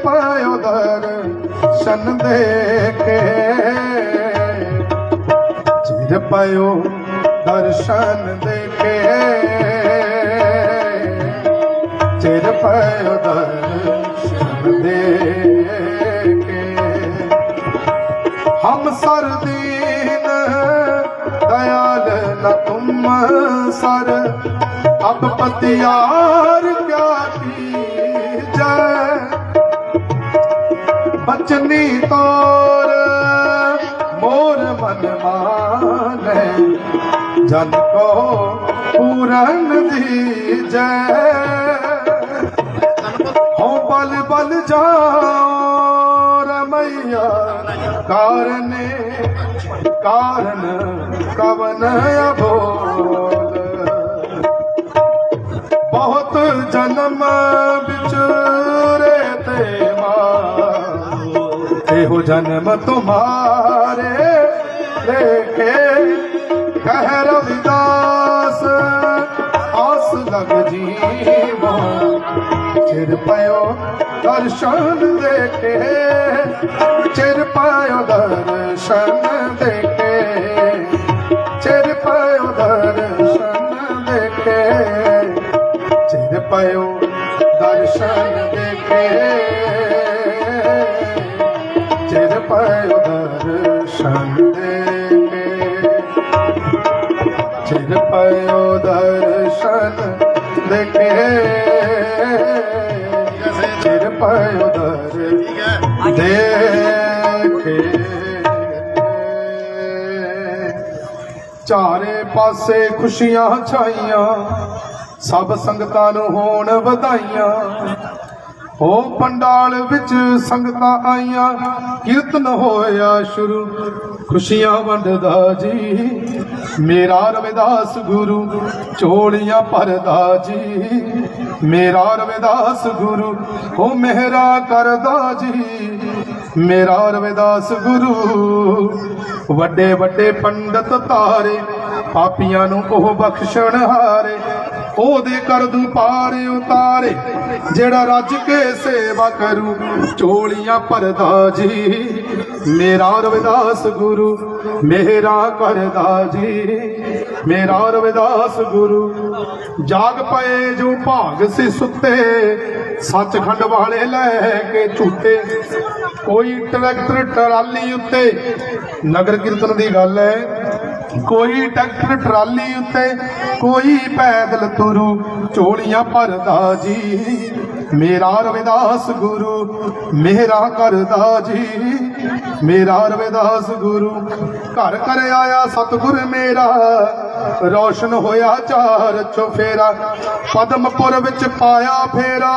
पायो दर्शन देके, चिर पायो दर्शन देके, चिर पायो दर्शन देके। हम सरदीन दयाल न तुम सर, अब पतियार क्या कीजै, बचनी तोर मोर मन माने, जन को पूरन दीजै। हो बल बल जाओ रमैया, कारने कारण कवन अबोल, बहुत जन्म बिचरे ते मारो, एहो जन्म तुम्हारे देखे। कह रविदास आस लग जीवो, चिर पायो दर्शन देखे, चिर पायो दर्शन देखे, चिर पायो दर्शन देखे, चिर पायो दर्शन देखे, चिर पायो दर्शन देखे, चिर पायो दर्शन देखे, चिर पायो दर्शन देखे। चारे पासे खुशियां छाइयां, सब संगतां नूं होण वधाइयां। हो पंडाल विच संगतां आईयां, कीर्तन होया शुरू, खुशियां वंडदा जी मेरा रविदास गुरु, झोलियां भरदा जी मेरा रविदास गुरु। हो मेहरा करदा जी मेरा रविदास गुरु, वड्डे वड्डे पंडित तारे, पापियां नूं ओह बख्शण हारे। ओहदे कर दूं पार उतारे, जेड़ा रज के सेवा करू, झोलियां भरदा जी मेरा रविदास गुरु, मेहरा करदा जी मेरा रविदास गुरु। जाग पए जो भाग से सुते, सचखंड वाले लैके झूठे। कोई ट्रैक्टर ट्राली उत्ते, नगर कीर्तन की गल है, कोई ट्रैक्टर ट्राली उत्ते, कोई पैदल तुरू, झोलियां भरदा जी मेरा रविदास गुरु, मेहरा करदा जी मेरा रविदास गुरु। घर घर आया सतगुर मेरा, रोशन होया चार चौफेरा, पदमपुर विच पाया फेरा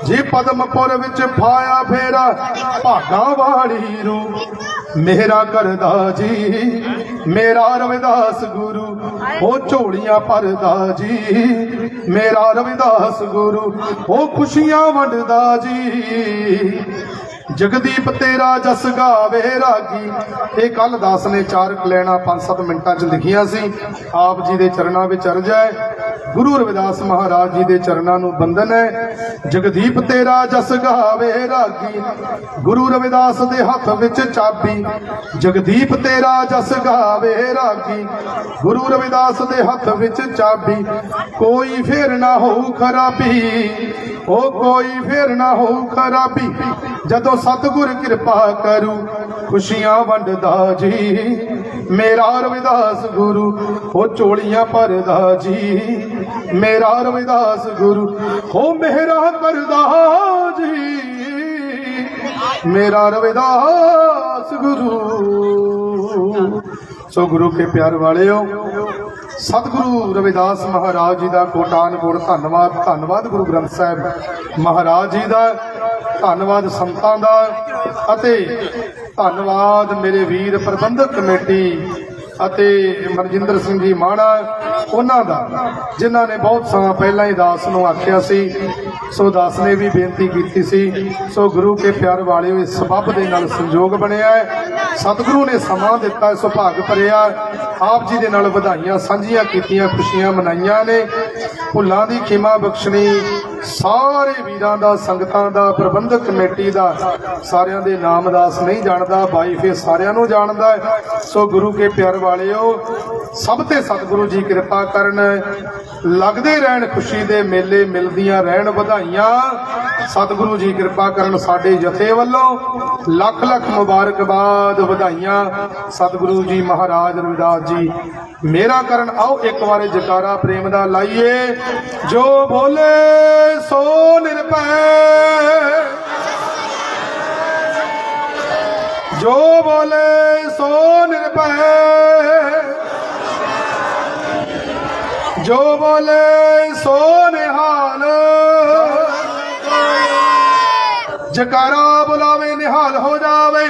जी, पदमपुर विच पाया फेरा। भागा वाली रू मेहरा करदा जी मेरा रविदास गुरु, हो झोलियां भरदा जी मेरा रविदास गुरु। हो खुशियां वंडदा जी जगदीप तेरा जस गावे रागी। ये कल दास ने 4 कलैना 5-7 मिनटां च लिखियां सी। आप जी दे चरणां विच अर्ज है, गुरु रविदास महाराज जी दे चरणां नूं बंधन है। जगदीप तेरा जस गावे रागी, गुरु रविदास दे हथ विच चाबी। जगदीप तेरा जस गावे रागी, गुरु रविदास दे हथ विच चाबी। कोई फेर ना हो खराबी, ओ कोई फेर ना हो खराबी, जदों सतगुर कृपा करू, खुशियां वंडदा जी मेरा रविदास गुरु। हो झोलियां भरदा जी मेरा रविदास गुरु, हो मेहरा करदा जी मेरा रविदास गुरु। सो गुरु के प्यार वाले हो, सतगुरु रविदास महाराज जी का कोटान कोट धन्नवाद। धन्नवाद गुरु ग्रंथ साहिब महाराज जी का, धन्नवाद संतां दा, अते धन्नवाद मेरे वीर प्रबंधक कमेटी ਅਤੇ ਮਨਜਿੰਦਰ ਸਿੰਘ ਜੀ ਮਾਣਾ ਉਹਨਾਂ ਦਾ, ਜਿਨ੍ਹਾਂ ਨੇ ਬਹੁਤ ਸਮਾਂ ਪਹਿਲਾਂ ਹੀ ਦਾਸ ਨੂੰ ਆਖਿਆ ਸੀ। ਸੋ ਦਾਸ ਨੇ ਵੀ ਬੇਨਤੀ ਕੀਤੀ ਸੀ। ਸੋ ਗੁਰੂ ਕੇ ਪਿਆਰ ਵਾਲਿਓ, ਇਸ ਸਬੱਬ ਦੇ ਨਾਲ ਸੰਜੋਗ ਬਣਿਆ ਹੈ। ਸਤਿਗੁਰੂ ਨੇ ਸਮਾਂ ਦਿੱਤਾ, ਸੁਭਾਗ ਭਰਿਆ। ਆਪ ਜੀ ਦੇ ਨਾਲ ਵਧਾਈਆਂ ਸਾਂਝੀਆਂ ਕੀਤੀਆਂ, ਖੁਸ਼ੀਆਂ ਮਨਾਈਆਂ ਨੇ। ਭੁੱਲਾਂ ਦੀ ਖਿਮਾ ਬਖਸ਼ਣੀ ਸਾਰੇ ਵੀਰਾਂ ਦਾ, ਸੰਗਤਾਂ ਦਾ, ਪ੍ਰਬੰਧਕ ਕਮੇਟੀ ਦਾ, ਸਾਰਿਆਂ ਦੇ ਨਾਮ ਦਾਸ ਨਹੀਂ ਜਾਣਦਾ, ਬਾਈ ਫੇ ਸਾਰਿਆਂ ਨੂੰ ਜਾਣਦਾ ਹੈ। ਸੋ ਗੁਰੂ ਕੇ ਪਿਆਰ ਵਾਲਿਓ, ਸਭ ਤੇ ਸਤਿਗੁਰੂ ਜੀ ਕਿਰਪਾ ਕਰਨ, ਲੱਗਦੇ ਰਹਿਣ ਖੁਸ਼ੀ ਦੇ ਮੇਲੇ, ਮਿਲਦੀਆਂ ਰਹਿਣ ਵਧਾਈਆਂ। ਸਤਿਗੁਰੂ ਜੀ ਕਿਰਪਾ ਕਰਨ, ਸਾਡੇ ਜਥੇ ਵੱਲੋਂ ਲੱਖ ਲੱਖ ਮੁਬਾਰਕਬਾਦ, ਵਧਾਈਆਂ। ਸਤਿਗੁਰੂ ਜੀ ਮਹਾਰਾਜ ਰਵਿਦਾਸ ਜੀ ਮੇਰਾ ਕਰਨ। ਆਓ ਇੱਕ ਵਾਰੇ ਜਕਾਰਾ ਪ੍ਰੇਮ ਦਾ ਲਾਈਏ। ਜੋ ਬੋਲੇ ਸੋ ਨਿਰਭੈ, ਜੋ ਬੋਲੇ ਸੋ ਨਿਰਭੈ, ਜੋ ਬੋਲੇ ਸੋ ਨਿਹਾਲ। ਜਕਾਰਾ ਬੁਲਾਵੇ ਨਿਹਾਲ ਹੋ ਜਾਵੇ,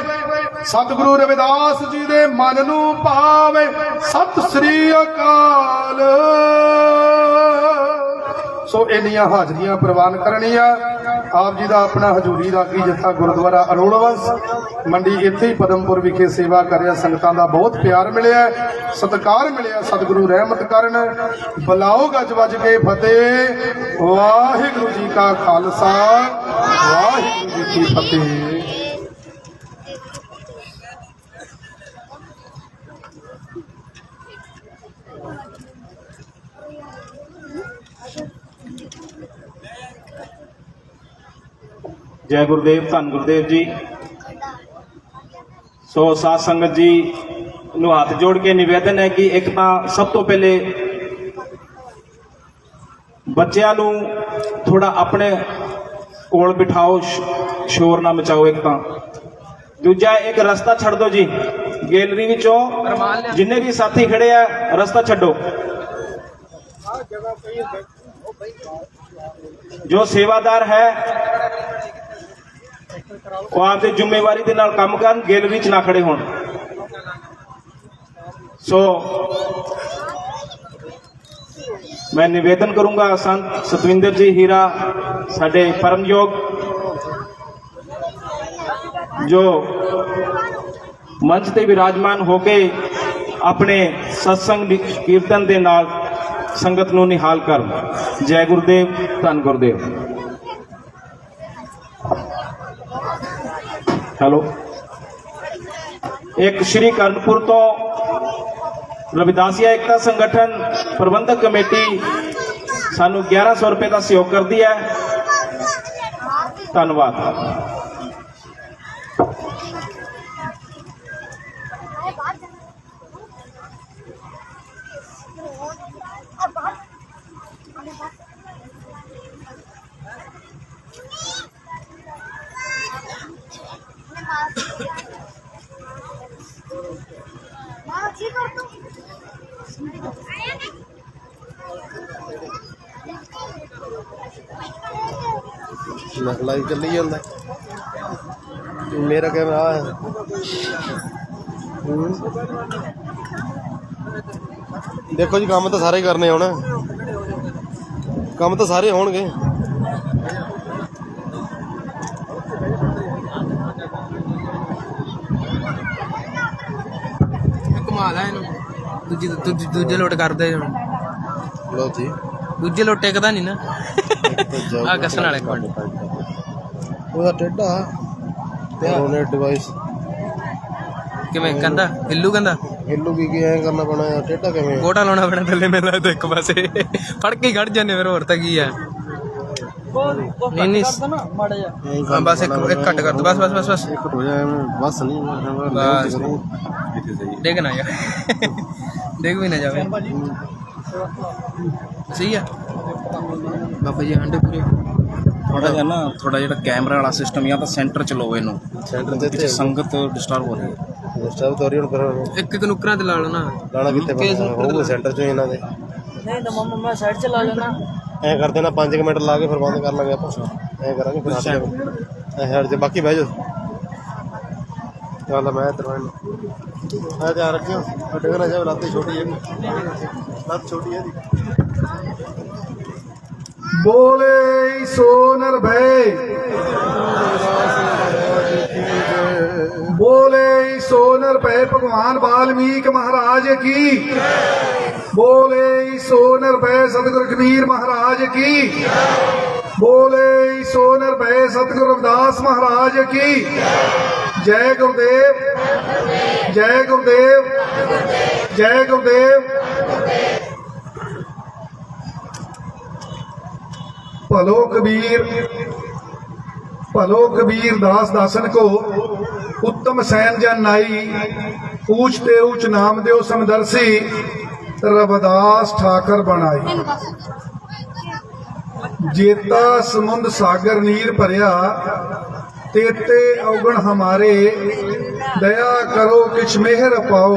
ਸਤਿਗੁਰੂ ਰਵਿਦਾਸ ਜੀ ਦੇ ਮਨ ਨੂੰ ਭਾਵੇ। ਸਤਿ ਸ੍ਰੀ ਅਕਾਲ। ਸੋ ਇੰਨੀਆਂ ਹਾਜ਼ਰੀਆਂ ਪ੍ਰਵਾਨ ਕਰਨੀਆਂ। ਆਪ ਜੀ ਦਾ ਆਪਣਾ ਹਜ਼ੂਰੀ ਰਾਗੀ ਜੱਥਾ ਗੁਰਦੁਆਰਾ ਅਰੋੜਵੰਸ਼ ਮੰਡੀ ਇੱਥੇ ਹੀ ਪਦਮਪੁਰ ਵਿਖੇ ਸੇਵਾ ਕਰ ਰਿਹਾ। ਸੰਗਤਾਂ ਦਾ ਬਹੁਤ ਪਿਆਰ ਮਿਲਿਆ, ਸਤਿਕਾਰ ਮਿਲਿਆ। ਸਤਿਗੁਰੂ ਰਹਿਮਤ ਕਰਨ। ਬੁਲਾਓ ਗੱਜ ਵੱਜ ਕੇ ਫਤਿਹ। ਵਾਹਿਗੁਰੂ ਜੀ ਕਾ ਖਾਲਸਾ, ਵਾਹਿਗੁਰੂ ਜੀ ਕੀ ਫਤਿਹ। जय गुरुदेव, धन गुरुदेव जी। सो साध संगत जी ਨੂੰ ਹੱਥ ਜੋੜ ਕੇ ਨਿਵੇਦਨ ਹੈ ਕਿ ਇੱਕ ਤਾਂ ਸਭ ਤੋਂ ਪਹਿਲੇ ਬੱਚਿਆਂ ਨੂੰ ਥੋੜਾ ਆਪਣੇ ਕੋਲ ਬਿਠਾਓ, ਸ਼ੋਰ ਨਾ ਮਚਾਓ। ਇੱਕ ਤਾਂ ਦੂਜਾ, ਇੱਕ ਰਸਤਾ ਛੱਡ ਦਿਓ ਜੀ ਗੈਲਰੀ ਵਿੱਚੋਂ। ਜਿੰਨੇ ਵੀ ਸਾਥੀ ਖੜੇ ਆ, ਰਸਤਾ ਛੱਡੋ। ਜੋ ਸੇਵਾਦਾਰ ਹੈ ਉਹ ਆਪਦੀ ਜ਼ਿੰਮੇਵਾਰੀ ਦੇ ਨਾਲ ਕੰਮ ਕਰਨ, ਗੈਲਰੀ 'ਚ ਨਾ ਖੜੇ ਹੋਣ। ਸੋ ਮੈਂ ਨਿਵੇਦਨ ਕਰੂੰਗਾ, ਸੰਤ ਸਤਵਿੰਦਰ ਜੀ ਹੀਰਾ ਸਾਡੇ ਪਰਮਯੋਗ, ਜੋ ਮੰਚ ਤੇ ਵਿਰਾਜਮਾਨ ਹੋ ਕੇ ਆਪਣੇ ਸਤਸੰਗ ਕੀਰਤਨ ਦੇ ਨਾਲ ਸੰਗਤ ਨੂੰ ਨਿਹਾਲ ਕਰਨ। ਜੈ ਗੁਰਦੇਵ, ਧੰਨ ਗੁਰਦੇਵ। ਹੈਲੋ। ਇੱਕ ਸ਼੍ਰੀ ਕਰਨਪੁਰ ਤੋਂ ਰਵਿਦਾਸੀਆ ਏਕਤਾ ਸੰਗਠਨ ਪ੍ਰਬੰਧਕ ਕਮੇਟੀ ਸਾਨੂੰ 1100 ਰੁਪਏ ਦਾ ਸਹਿਯੋਗ ਕਰਦੀ ਹੈ। ਧੰਨਵਾਦ। लाइव चली जाता मेरा कैमरा है। देखो जी, काम तो सारे करने होने, काम तो सारे होणगे। घुमा ला दूजे लोट करते लो जी, दूजे लोट टेकदा नहीं ना। आ कसण वाले कोड ਉਹਦਾ ਟੇਢਾ ਰੋਨੇ ਡਿਵਾਈਸ ਕਿਵੇਂ ਕਹਿੰਦਾ ਹਿੱਲੂ, ਕਹਿੰਦਾ ਹਿੱਲੂ ਕੀ ਐਂ ਕਰਨਾ ਪੈਣਾ ਯਾਰ, ਟੇਢਾ ਕਿਵੇਂ ਗੋਟਾ ਲਾਉਣਾ ਪੈਣਾ ਥੱਲੇ। ਮੈਨੂੰ ਲੱਗਦਾ ਇੱਕ ਪਾਸੇ ਫੜ ਕੇ ਖੜ ਜਾਂਦੇ, ਫਿਰ ਹੋਰ ਤਾਂ ਕੀ ਆ। ਨਹੀਂ ਨਹੀਂ ਹਾਂ, ਬਸ ਇੱਕ ਘੱਟ ਕਰ ਦੋ, ਬਸ ਬਸ ਬਸ ਬਸ ਇੱਕ ਹੋ ਜਾਏ ਬਸ ਨਹੀਂ ਬਸ। ਡਿੱਗ ਨਾ ਜਾ, ਡਿੱਗ ਵੀ ਨਾ ਜਾਵੇ। ਸਹੀ ਆ ਬਾਬਾ ਜੀ। ਆਂਡੇ ਪੂਰੇ ਥੋੜਾ ਜਿਹਾ ਨਾ, ਥੋੜਾ ਜਿਹੜਾ ਕੈਮਰਾ ਵਾਲਾ ਸਿਸਟਮ ਜਾਂ ਤਾਂ ਸੈਂਟਰ ਚ ਲਓ ਇਹਨੂੰ। ਸੈਂਟਰ ਦੇ ਤੇ ਸੰਗਤ ਡਿਸਟਰਬ ਹੋ ਰਹੀ ਹੈ। ਡਿਸਟਰਬ ਤਾਂ ਹੋ ਰਹੀ ਹੁਣ, ਫਿਰ ਇੱਕ ਇੱਕ ਨੁਕਰਾਂ ਤੇ ਲਾ ਲਓ ਨਾ। ਲਾਣਾ ਕਿੱਥੇ ਹੋਊਗਾ ਸੈਂਟਰ ਚੋਂ ਇਹਨਾਂ ਦੇ। ਨਹੀਂ ਤਾਂ ਮੈਂ ਸਾਈਡ 'ਚ ਲਾ ਲੈਣਾ। ਐਂ ਕਰਦੇ ਨਾ 5 ਮਿੰਟ ਲਾ ਕੇ ਫਿਰ ਬੰਦ ਕਰ ਲਾਂਗੇ ਆਪਾਂ। ਐਂ ਕਰਾਂਗੇ ਫਿਰ ਹਟ ਜਾ, ਬਾਕੀ ਬਹਿ ਜਾਓ। ਚੱਲ ਮੈਂ ਤਰਵਾਂ ਮੈਂ ਧਿਆਨ ਰੱਖਿਓ, ਡਿੱਗ ਨਾ ਜਾਵੇ। ਲੱਤ ਛੋਟੀ ਹੈ, ਲੱਤ ਛੋਟੀ ਹੈ ਦੀ। ਬੋਲੇ ਸੋ ਨਿਰਭੈ, ਬੋਲੇ ਸੋ ਨਿਰਭੈ ਭਗਵਾਨ ਵਾਲਮੀਕ ਮਹਾਰਾਜ ਕੀ। ਬੋਲੇ ਸੋ ਨਿਰਭੈ ਸਤਿਗੁਰ ਕਬੀਰ ਮਹਾਰਾਜ ਕੀ। बोले सो निर्भय सतगुरु रविदास महाराज की जय गुरुदेव, जय गुरुदेव, जय गुरुदेव। भलो कबीर दास दासन को उत्तम सैन जन नाई, ऊंचते ऊंच नाम देव समदर्शी, रविदास ठाकर बनाई। जेता समुंद सागर नीर भरिया, तेते अवगण हमारे, दया करो किछ मेहर पाओ,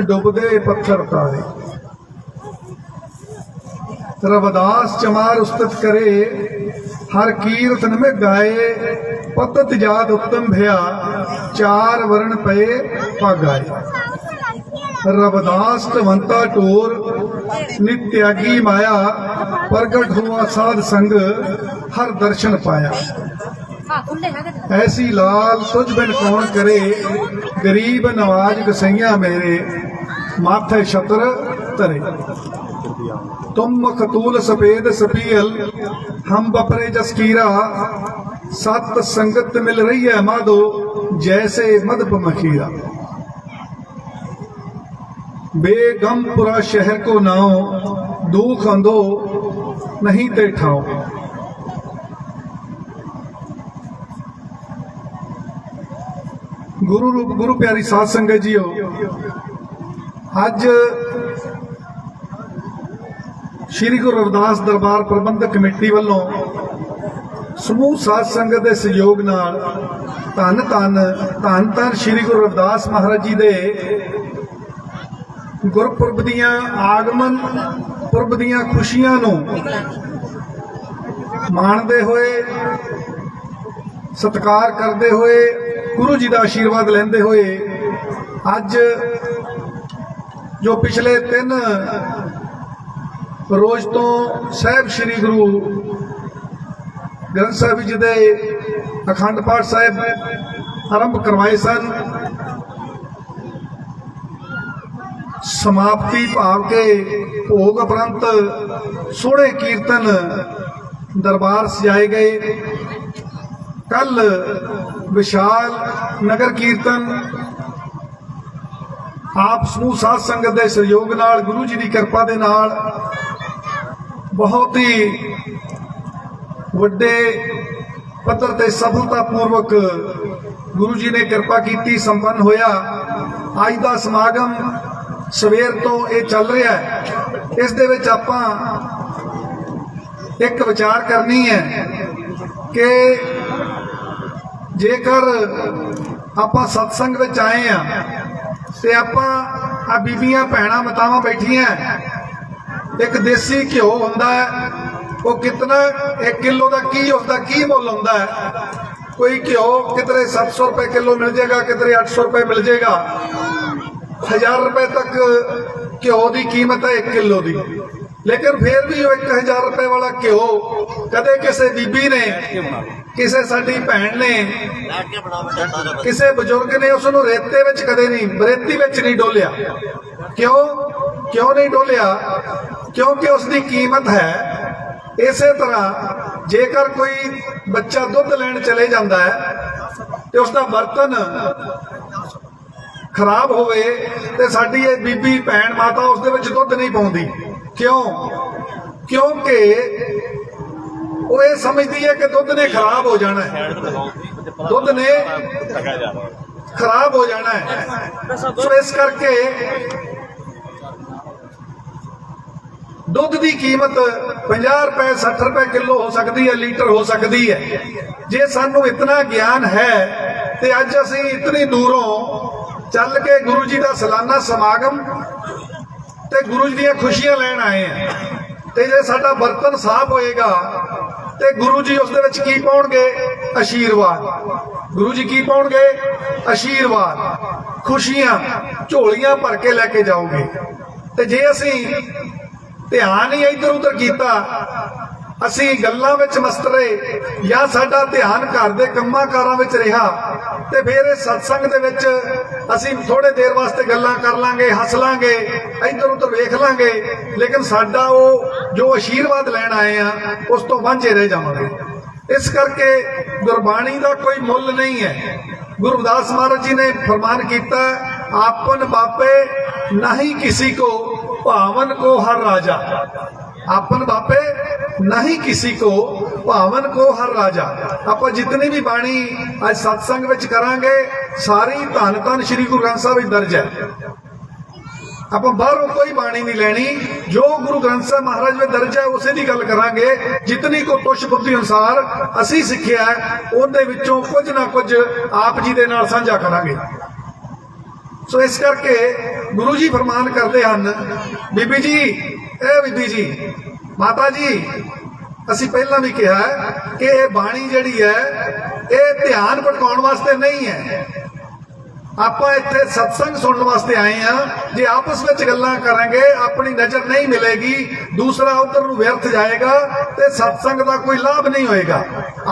डुबदे पत्थर तारे। रविदास चमार उस्तत करे, हर कीर्तन में गाए, पतत जात उत्तम भया, चार वर्ण पे पगाए। रविदास तवंता टोर, नित्यागी माया, प्रगट हुआ साध संग, हर दर्शन पाया। ऐसी लाल तुझ बिन कौन करे, गरीब नवाज कसैया मेरे, माथे छत्र तरे। तुम मखतूल सफेद सपील, हम बपरे जसकीरा, सत संगत मिल रही है माधो, जैसे मधुप मखीरा। बेगमपुरा शहर को नाओ, दुख अंधो नहीं ते ठाओ। गुरु प्यारी साध संगत जीओ, अज श्री गुरु रविदास दरबार प्रबंधक कमेटी वालों समूह साध संगत के सहयोग नाल धन धन धन धन श्री गुरु रविदास महाराज जी दे गुरपुरब दियां आगमन पुरब दियां खुशियां नूं माणदे होए, सत्कार करते हुए, गुरु जी का आशीर्वाद लेंदे हुए, अज जो पिछले 3 रोज तो साहब श्री गुरु ग्रंथ साहिब जी दे अखंड पाठ साहिब आरंभ करवाए सन। समाप्ति भाव के भोग उपरंत सोहणे कीर्तन दरबार सजाए गए। कल विशाल नगर कीर्तन आप समूह साध संगत के सहयोग नाल, गुरु जी की कृपा दे नाल बहुत ही वड्डे पद्धर ते सफलता पूर्वक गुरु जी ने कृपा की संपन्न होया। अज का समागम सवेर तो ये चल रहा है। इस दे विच आपां एक विचार करनी है कि जेकर आपां सत्संग विच आए हैं ते आपां आ बीबियां भैणां मातावां बैठियां, एक देसी घ्यो हुंदा है, वो कितना 1 किलो का की होता, की मुल होंदा है। कोई घ्यो कितने 700 रुपए किलो मिल जाएगा, कितने 800 रुपए मिल जाएगा, 1000 रुपए तक घ्यो की कीमत है 1 किलो की। लेकिन फिर भी 1000 रुपए वाला घ्यो कदे किसी बीबी ने, किसी साडी भैन ने, किसी बजुर्ग ने उसनूं रेते विच कदे नहीं, बरेती विच नहीं डोलिया। क्यों नहीं डोलिया? क्योंकि उसकी कीमत है। इस तरह जेकर कोई बच्चा दुध लैण चले जाता है तो उसका बर्तन खराब होवे ते साडी ये बीबी भैन माता उस दे विच दुध नहीं पाउंदी। क्यों? क्योंकि वो ये समझती है कि दुध ने खराब हो जाना है, दुध ने खराब हो जाना है। तो इस करके दुध की कीमत 50 रुपए 60 रुपए किलो हो सकती है, लीटर हो सकती है। जे सानू इतना ज्ञान है तो अज असी इतनी दूरों चल के गुरु जी का सालाना समागम ते गुरु जी दी खुशियां लैन आए हैं। ते जे साडा बर्तन साफ होएगा ते गुरु जी उस दे विच की पाउणगे? आशीर्वाद। गुरु जी की पाउणगे? आशीर्वाद, खुशियां, झोलियां भर के लैके जाओगे। ते जे असी ध्यान ही इधर उधर किया, असी गल्लां विच मस्त रहे या साडा ध्यान घर दे कम्मां कारां विच रहा ते फिर इस सत्संग दे विच असी थोड़े देर वास्ते गल्लां कर लांगे, हस लांगे, इधर उधर वेख लांगे, लेकिन साडा वो ਜੋ ਆਸ਼ੀਰਵਾਦ ਲੈਣ ਆਏ ਆ ਉਸ ਤੋਂ ਵਾਂਝੇ ਰਹਿ ਜਾਵਾਂਗੇ। ਇਸ ਕਰਕੇ ਗੁਰਬਾਣੀ ਦਾ ਕੋਈ ਮੁੱਲ ਨਹੀਂ ਹੈ। गुरु रविदास महाराज जी ने फरमान किया, आपन बापे नहीं किसी को, भावन को हर राजा। आपन बापे नहीं किसी को, भावन को हर राजा। आप जितनी भी बाणी आज सत्संग विच करांगे सारी धन धन श्री गुरु ग्रंथ साहिब विच दर्ज है। आप बाहरों कोई बाणी नहीं लैनी, जो गुरु ग्रंथ साहिब महाराज में दर्ज है उसे की गल करांगे। जितनी को तुश बुद्धि अनुसार असी सिक्ख्या उहदे विचों कुछ ना कुछ आप जी दे नाल साझा करांगे। सो इस करके गुरु जी फरमान करते हैं, बीबी जी ए बीबी जी माता जी, असी पहला भी कहा कि यह बाणी जिहड़ी है ये ध्यान भटकाउण वास्ते नहीं है। आप इत्थे सत्संग सुनने वास्ते आए हैं। जे आपस में गल्लां करांगे अपनी नज़र नहीं मिलेगी, दूसरा उधर नूं व्यर्थ जाएगा ते सत्संग का कोई लाभ नहीं होएगा।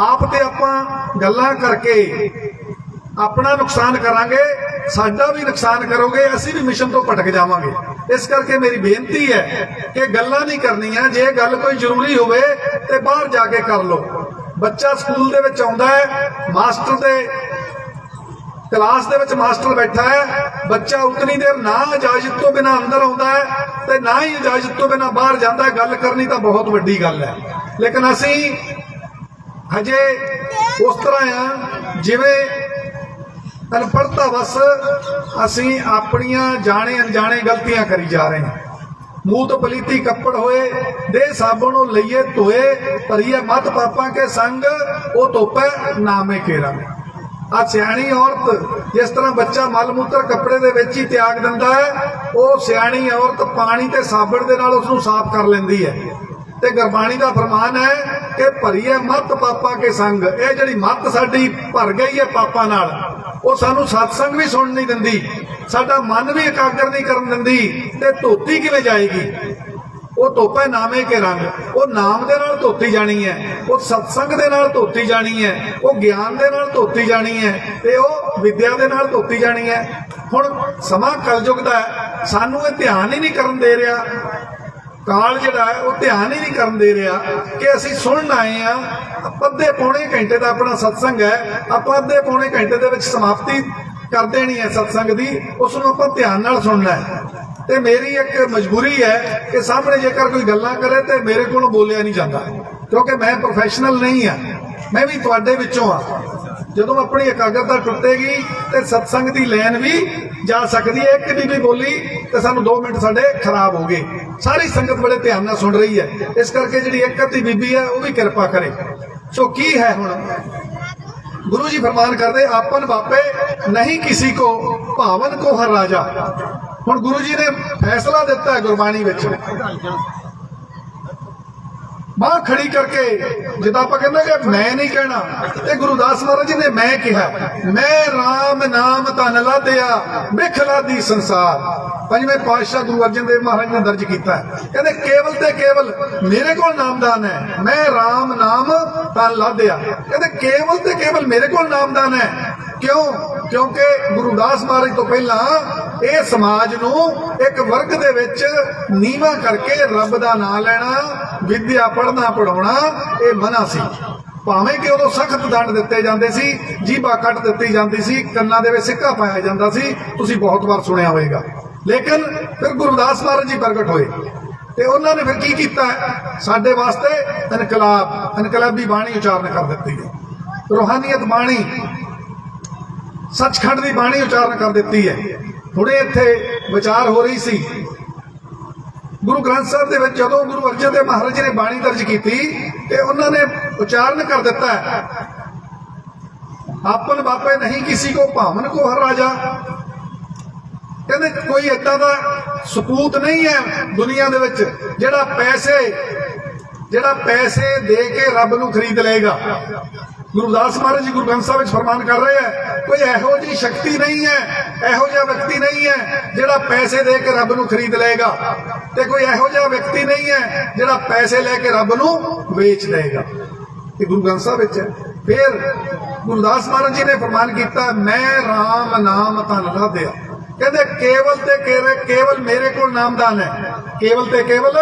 आप ते आपां गल्लां करके अपना नुकसान करांगे, साडा भी नुकसान करोगे, असी भी मिशन तो भटक जावांगे। इस करके मेरी बेनती है कि गल्लां नहीं करनियां। जे गल कोई जरूरी होवे ते बाहर जाके कर लो। बच्चा स्कूल दे विच आउंदा है, मास्टर दे क्लास दे विच मास्टर बैठा है, बच्चा उतनी देर ना इजाजत तो बिना अंदर आता है ते ना ही इजाजत तो बिना बाहर जाता है। गल करनी तो बहुत वड्डी गल है, लेकिन असी हजे उस तरह हाँ जिवें अनपढ़ता बस असी अपनियां जाने अनजाने गलतियां करी जा रहे हैं। मूत पलीती कपड़ होए दे साबुन लइए धोए, भरिए मत पापा के संग वो धोपे नामे केरा। आ सियाणी औरत जिस तरह बच्चा मल मूत्र कपड़े दे विच ही त्याग दिंदा है, वो सियाणी औरत पानी ते साबण दे नाल उसनूं साफ कर लैंदी है। ते गुरबाणी दा फरमान है कि भरीए मत पापा के संग। ये जिहड़ी मत साडी भर गई है पापा नाल, वो सानू सत्संग भी सुन नहीं दिंदी, साडा मन भी एकाग्र नहीं करन दिंदी। ते धोती किवें जाएगी? वो धोपे नामे के रंग, वो नाम दे नाल धोती जानी है, वो सत्संग दे नाल धोती जानी है, वो ज्ञान दे नाल धोती जानी है, ते वो विद्या दे नाल धोती जानी है। हुण समा कलयुग दा है, सानू ये ध्यान ही नहीं करन दे रहा। काल जिहड़ा है वो ध्यान ही नहीं करन दे रहा कि असीं सुनन आए हैं। अद्धे पौने घंटे का अपना सत्संग है, आप अद्धे पौने घंटे दे विच समाप्ति कर देनी है सत्संग दी, उसनूं आपां ध्यान नाल सुनना है। ते मेरी एक मजबूरी है कि सामने जेकर कोई गल्लां करे तो मेरे को बोलिया नहीं जाता, क्योंकि मैं प्रोफैशनल नहीं हाँ, मैं भी तुहाडे विचों हाँ। जदों अपनी एकाग्रता टुटेगी तो सत्संग की लैन भी जा सकती है। एक भी बोली तो सानू 2 मिनट साडे खराब हो गए। सारी संगत बड़े ध्यान नाल सुन रही है, इस करके जिहड़ी एक अद्धी बीबी है वो भी कृपा करे। सो की है हुण गुरु जी फरमान करते, आपन बापे नहीं किसी को, भावन को हर राजा। हुण गुरु जी ने फैसला दिता है गुरबाणी विच, बाह खड़ी करके जिदा आप कहते कि मैं नहीं कहना, ते गुरुदास महाराज जी ने मैं कहा, मैं राम नाम धन लादिया बिख लादी संसार। पंजवें पातशाह गुरु अर्जन देव महाराज ने दर्ज किया है, कहते केवल ते केवल मेरे को नामदान है, मैं राम नाम धन लादिया। कहते केवल ते केवल मेरे को नामदान है। क्यों? क्योंकि गुरुदास महाराज तो पहला ये समाज नू एक वर्ग दे विच नीवा करके रब दा नाम लेना, विद्या पढ़ना पढ़ाउणा ये मना सी। भावें कि उदों सख्त दंड दिते जांदे सी, जीभा कट दित्ती जांदी सी, कन्नां दे विच सिक्का पाया जांदा सी, तुसीं बहुत बार सुनिया होएगा। लेकिन फिर गुरुदास महाराज जी प्रगट होए ते उन्हां ने फिर की कीता, साडे वास्ते इनकलाबी बाणी उचारण कर दित्ती है, रूहानीयत बाणी सचखंड की बाणी उचारण कर दी है। हुणे इत्थे विचार हो रही सी गुरु ग्रंथ साहिब दे विच जदों गुरु अर्जन देव महाराज जी ने बाणी दर्ज की ते उन्होंने उचारण कर दिता है, आपन बापे नहीं किसी को, भावन को हर राजा। कहते कोई इदा का सपूत नहीं है दुनिया दे विच जिहड़ा पैसे दे के रब नूं खरीद लेगा। गुरुदास महाराज जी गुरु ग्रंथ साहिब फरमान कर रहे हैं, कोई इहो जी शक्ति नहीं है, इहो जिहा व्यक्ति नहीं है जिहड़ा पैसे दे के रब नूं खरीद लेगा, ते कोई इहो जिहा व्यक्ति नहीं है जिहड़ा पैसे लेके रब नूं बेच देगा। ये गुरु ग्रंथ साहिब विच है। फिर गुरुदास महाराज जी ने फरमान किया, मैं राम नाम धन लादिया। कहते केवल ते केवल मेरे को नामदान है, केवल ते केवल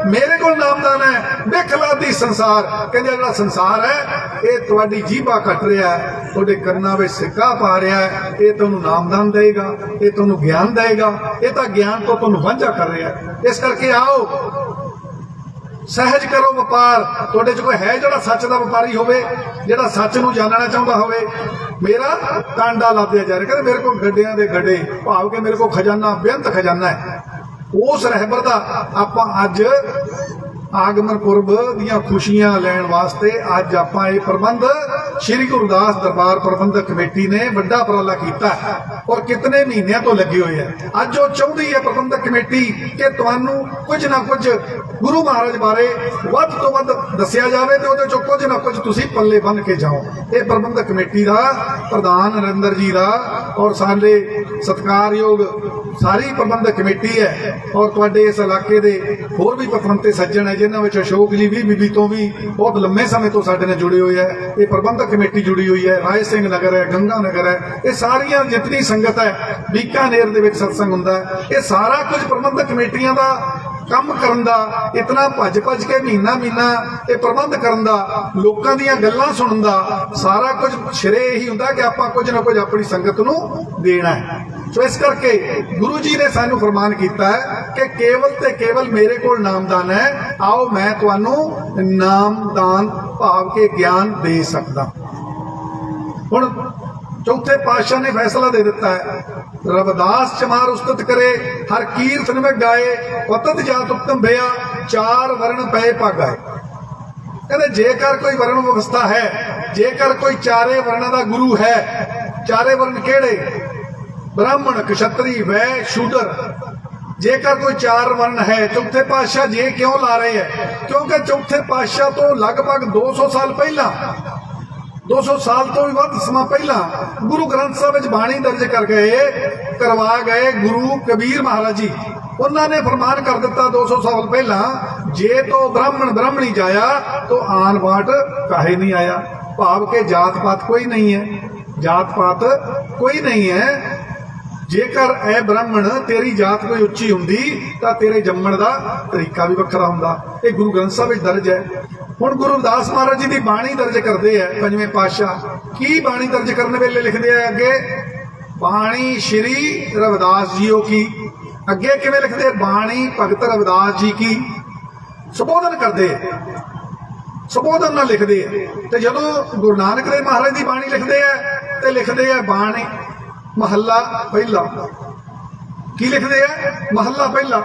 ਮੇਰੇ ਕੋਲ ਨਾਮਦਾਨ ਹੈ, ਵੇਖ ਲਾਦੀ ਸੰਸਾਰ। ਕਹਿੰਦੇ ਜਿਹੜਾ ਸੰਸਾਰ ਹੈ ਇਹ ਤੁਹਾਡੀ ਜੀਭਾ ਕੱਟ ਰਿਹਾ ਹੈ, ਤੁਹਾਡੇ ਕੰਨਾਂ ਵਿੱਚ ਸਿੱਕਾ ਪਾ ਰਿਹਾ ਹੈ, ਇਹ ਤੁਹਾਨੂੰ ਨਾਮਦਾਨ ਦੇਗਾ, ਇਹ ਤੁਹਾਨੂੰ ਗਿਆਨ ਦੇਗਾ, ਇਹ ਤਾਂ ਗਿਆਨ ਤੋਂ ਤੁਹਾਨੂੰ ਵਾਂਝਾ ਕਰ ਰਿਹਾ ਹੈ। ਇਸ ਕਰਕੇ ਆਓ ਸਹਿਜ ਕਰੋ ਵਪਾਰ। ਤੁਹਾਡੇ 'ਚ ਕੋਈ ਹੈ ਜਿਹੜਾ ਸੱਚ ਦਾ ਵਪਾਰੀ ਹੋਵੇ, ਜਿਹੜਾ ਸੱਚ ਨੂੰ ਜਾਣਨਾ ਚਾਹੁੰਦਾ ਹੋਵੇ? ਮੇਰਾ ਕਾਂਡਾ ਲਾਦਿਆ ਜਾ ਰਿਹਾ। ਕਹਿੰਦੇ ਮੇਰੇ ਕੋਲ ਗੱਡਿਆਂ ਦੇ ਗੱਡੇ, ਭਾਵ ਕਿ ਮੇਰੇ ਕੋਲ ਖਜ਼ਾਨਾ, ਬੇਅੰਤ ਖਜ਼ਾਨਾ ਹੈ। ਉਸ ਰਹਿਬਰ ਦਾ ਆਪਾਂ ਅੱਜ ਆਗਮਨ ਪੁਰਬ ਦੀਆਂ ਖੁਸ਼ੀਆਂ ਲੈਣ ਵਾਸਤੇ ਅੱਜ ਆਪਾਂ ਇਹ ਪ੍ਰਬੰਧ ਸ਼੍ਰੀ ਗੁਰਦਾਸ ਦਰਬਾਰ ਪ੍ਰਬੰਧਕ ਕਮੇਟੀ ਨੇ ਵੱਡਾ ਉਪਰਾਲਾ ਕੀਤਾ ਔਰ ਕਿਤਨੇ ਮਹੀਨਿਆਂ ਤੋਂ ਲੱਗੇ ਹੋਏ ਆ। ਅੱਜ ਉਹ ਚਾਹੁੰਦੀ ਹੈ ਪ੍ਰਬੰਧਕ ਕਮੇਟੀ ਕਿ ਤੁਹਾਨੂੰ ਕੁਝ ਨਾ ਕੁਝ ਗੁਰੂ ਮਹਾਰਾਜ ਬਾਰੇ ਵੱਧ ਤੋਂ ਵੱਧ ਦੱਸਿਆ ਜਾਵੇ ਤੇ ਉਹਦੇ ਚੋਂ ਕੁਝ ਨਾ ਕੁਝ ਤੁਸੀਂ ਪੱਲੇ ਬੰਨ ਕੇ ਜਾਓ। ਇਹ ਪ੍ਰਬੰਧਕ ਕਮੇਟੀ ਦਾ ਪ੍ਰਧਾਨ ਨਰਿੰਦਰ ਜੀ ਦਾ ਔਰ ਸਾਡੇ ਸਤਿਕਾਰਯੋਗ ਸਾਰੀ ਪ੍ਰਬੰਧਕ ਕਮੇਟੀ ਹੈ ਔਰ ਤੁਹਾਡੇ ਇਸ ਇਲਾਕੇ ਦੇ ਹੋਰ ਵੀ ਪਤਵੰਤੇ ਸੱਜਣ ਹੈ ਜਿਨ੍ਹਾਂ ਵਿੱਚ ਅਸ਼ੋਕ ਜੀ ਵੀ ਬੀਬੀ ਤੋਂ ਵੀ ਬਹੁਤ ਲੰਮੇ ਸਮੇਂ ਤੋਂ ਸਾਡੇ ਨਾਲ ਜੁੜੇ ਹੋਏ ਹੈ। ਇਹ ਪ੍ਰਬੰਧਕ ਕਮੇਟੀ ਜੁੜੀ ਹੋਈ ਹੈ, ਰਾਏ ਸਿੰਘ ਨਗਰ ਹੈ, ਗੰਗਾ ਨਗਰ ਹੈ, ਇਹ ਸਾਰੀਆਂ ਜਿਤਨੀ ਸੰਗਤ ਹੈ, ਬੀਕਾਨੇਰ ਦੇ ਵਿੱਚ ਸਤਸੰਗ ਹੁੰਦਾ ਹੈ, ਇਹ ਸਾਰਾ ਕੁਝ ਪ੍ਰਬੰਧਕ ਕਮੇਟੀਆਂ ਦਾ ਕੰਮ ਕਰਨ ਦਾ, ਇਤਨਾ ਭੱਜ ਭੱਜ ਕੇ ਮਹੀਨਾ ਇਹ ਪ੍ਰਬੰਧ ਕਰਨ ਦਾ, ਲੋਕਾਂ ਦੀਆਂ ਗੱਲਾਂ ਸੁਣਨ ਦਾ ਸਾਰਾ ਕੁਝ ਸ਼੍ਰੇ ਇਹੀ ਹੁੰਦਾ ਕਿ ਆਪਾਂ ਕੁਝ ਨਾ ਕੁਝ ਆਪਣੀ ਸੰਗਤ ਨੂੰ ਦੇਣਾ ਹੈ। ਸੋ ਇਸ ਕਰਕੇ ਗੁਰੂ ਜੀ ਨੇ ਸਾਨੂੰ ਫਰਮਾਨ ਕੀਤਾ ਹੈ ਕਿ ਕੇਵਲ ਤੇ ਕੇਵਲ ਮੇਰੇ ਕੋਲ ਨਾਮਦਾਨ ਹੈ, ਆਓ ਮੈਂ ਤੁਹਾਨੂੰ ਨਾਮਦਾਨ ਭਾਵ ਕੇ ਗਿਆਨ ਦੇ ਸਕਦਾ। ਹੁਣ ਚੌਥੇ ਪਾਤਸ਼ਾਹ ਨੇ ਫੈਸਲਾ ਦੇ ਦਿੱਤਾ ਹੈ, ਰਵਿਦਾਸ ਚਮਾਰ ਉਸਤਤ ਕਰੇ ਹਰ ਕੀਰਤਨ ਵਿੱਚ ਗਾਏ, ਪਤਤ ਜਾਤ ਉਤਮ ਭਇਆ ਚਾਰ ਵਰਣ ਪਏ ਭਾਗਾਏ। ਕਹਿੰਦੇ ਜੇਕਰ ਕੋਈ ਵਰਣ ਵਿਵਸਥਾ ਹੈ, ਜੇਕਰ ਕੋਈ ਚਾਰੇ ਵਰਣਾਂ ਦਾ ਗੁਰੂ ਹੈ, ਚਾਰੇ ਵਰਣ ਕਿਹੜੇ? ਬ੍ਰਾਹਮਣ, ਕਸ਼ਤਰੀ, ਵੈ, ਸ਼ੂਦਰ। ਜੇਕਰ ਕੋਈ ਚਾਰ ਵਰਣ ਹੈ, ਚੌਥੇ ਪਾਤਸ਼ਾਹ ਜੇ ਕਿਉਂ ਲਾ ਰਹੇ ਹੈ? ਕਿਉਂਕਿ ਚੌਥੇ ਪਾਤਸ਼ਾਹ ਤੋਂ ਲਗਭਗ 200 ਸਾਲ ਪਹਿਲਾਂ, 200 ਸਾਲ ਤੋਂ ਵੀ ਵੱਧ ਸਮਾਂ ਪਹਿਲਾਂ ਗੁਰੂ ਗ੍ਰੰਥ ਸਾਹਿਬ ਵਿੱਚ ਬਾਣੀ ਦਰਜ ਕਰਵਾ ਗਏ ਗੁਰੂ ਕਬੀਰ ਮਹਾਰਾਜ ਜੀ। ਉਹਨਾਂ ਨੇ ਫਰਮਾਨ ਕਰ ਦਿੱਤਾ 200 ਸਾਲ ਪਹਿਲਾਂ, ਜੇ ਤੋ ਬ੍ਰਾਹਮਣ ਬ੍ਰਾਹਮਣੀ ਜਾਇਆ ਤੋ ਆਨ ਬਾਟ ਕਾਹੇ ਨਹੀਂ ਆਇਆ। ਭਾਵ ਕਿ ਜਾਤ ਪਾਤ ਕੋਈ ਨਹੀਂ ਹੈ, ਜਾਤ ਪਾਤ ਕੋਈ ਨਹੀਂ ਹੈ। ਜੇਕਰ ਇਹ ਬ੍ਰਾਹਮਣ ਤੇਰੀ ਜਾਤ ਕੋਈ ਉੱਚੀ ਹੁੰਦੀ ਤਾਂ ਤੇਰੇ ਜੰਮਣ ਦਾ ਤਰੀਕਾ ਵੀ ਵੱਖਰਾ ਹੁੰਦਾ। ਇਹ ਗੁਰੂ ਗ੍ਰੰਥ ਸਾਹਿਬ ਵਿੱਚ ਦਰਜ ਹੈ। ਹੁਣ ਗੁਰੂ ਰਵਿਦਾਸ ਮਹਾਰਾਜ ਜੀ ਦੀ ਬਾਣੀ ਦਰਜ ਕਰਦੇ ਆ ਪੰਜਵੇਂ ਪਾਤਸ਼ਾਹ। ਕੀ ਬਾਣੀ ਦਰਜ ਕਰਨ ਵੇਲੇ ਲਿਖਦੇ ਆ ਅੱਗੇ? ਬਾਣੀ ਸ਼੍ਰੀ ਰਵਿਦਾਸ ਜੀਓ ਕੀ। ਅੱਗੇ ਕਿਵੇਂ ਲਿਖਦੇ? ਬਾਣੀ ਭਗਤ ਰਵਿਦਾਸ ਜੀ ਕੀ। ਸੰਬੋਧਨ ਕਰਦੇ, ਸੰਬੋਧਨ ਨਾਲ ਲਿਖਦੇ ਆ। ਤੇ ਜਦੋਂ ਗੁਰੂ ਨਾਨਕ ਦੇਵ ਮਹਾਰਾਜ ਦੀ ਬਾਣੀ ਲਿਖਦੇ ਆ ਤੇ ਲਿਖਦੇ ਆ ਬਾਣੀ ਮਹੱਲਾ ਪਹਿਲਾ। ਕੀ ਲਿਖਦੇ ਆ? ਮਹੱਲਾ ਪਹਿਲਾ।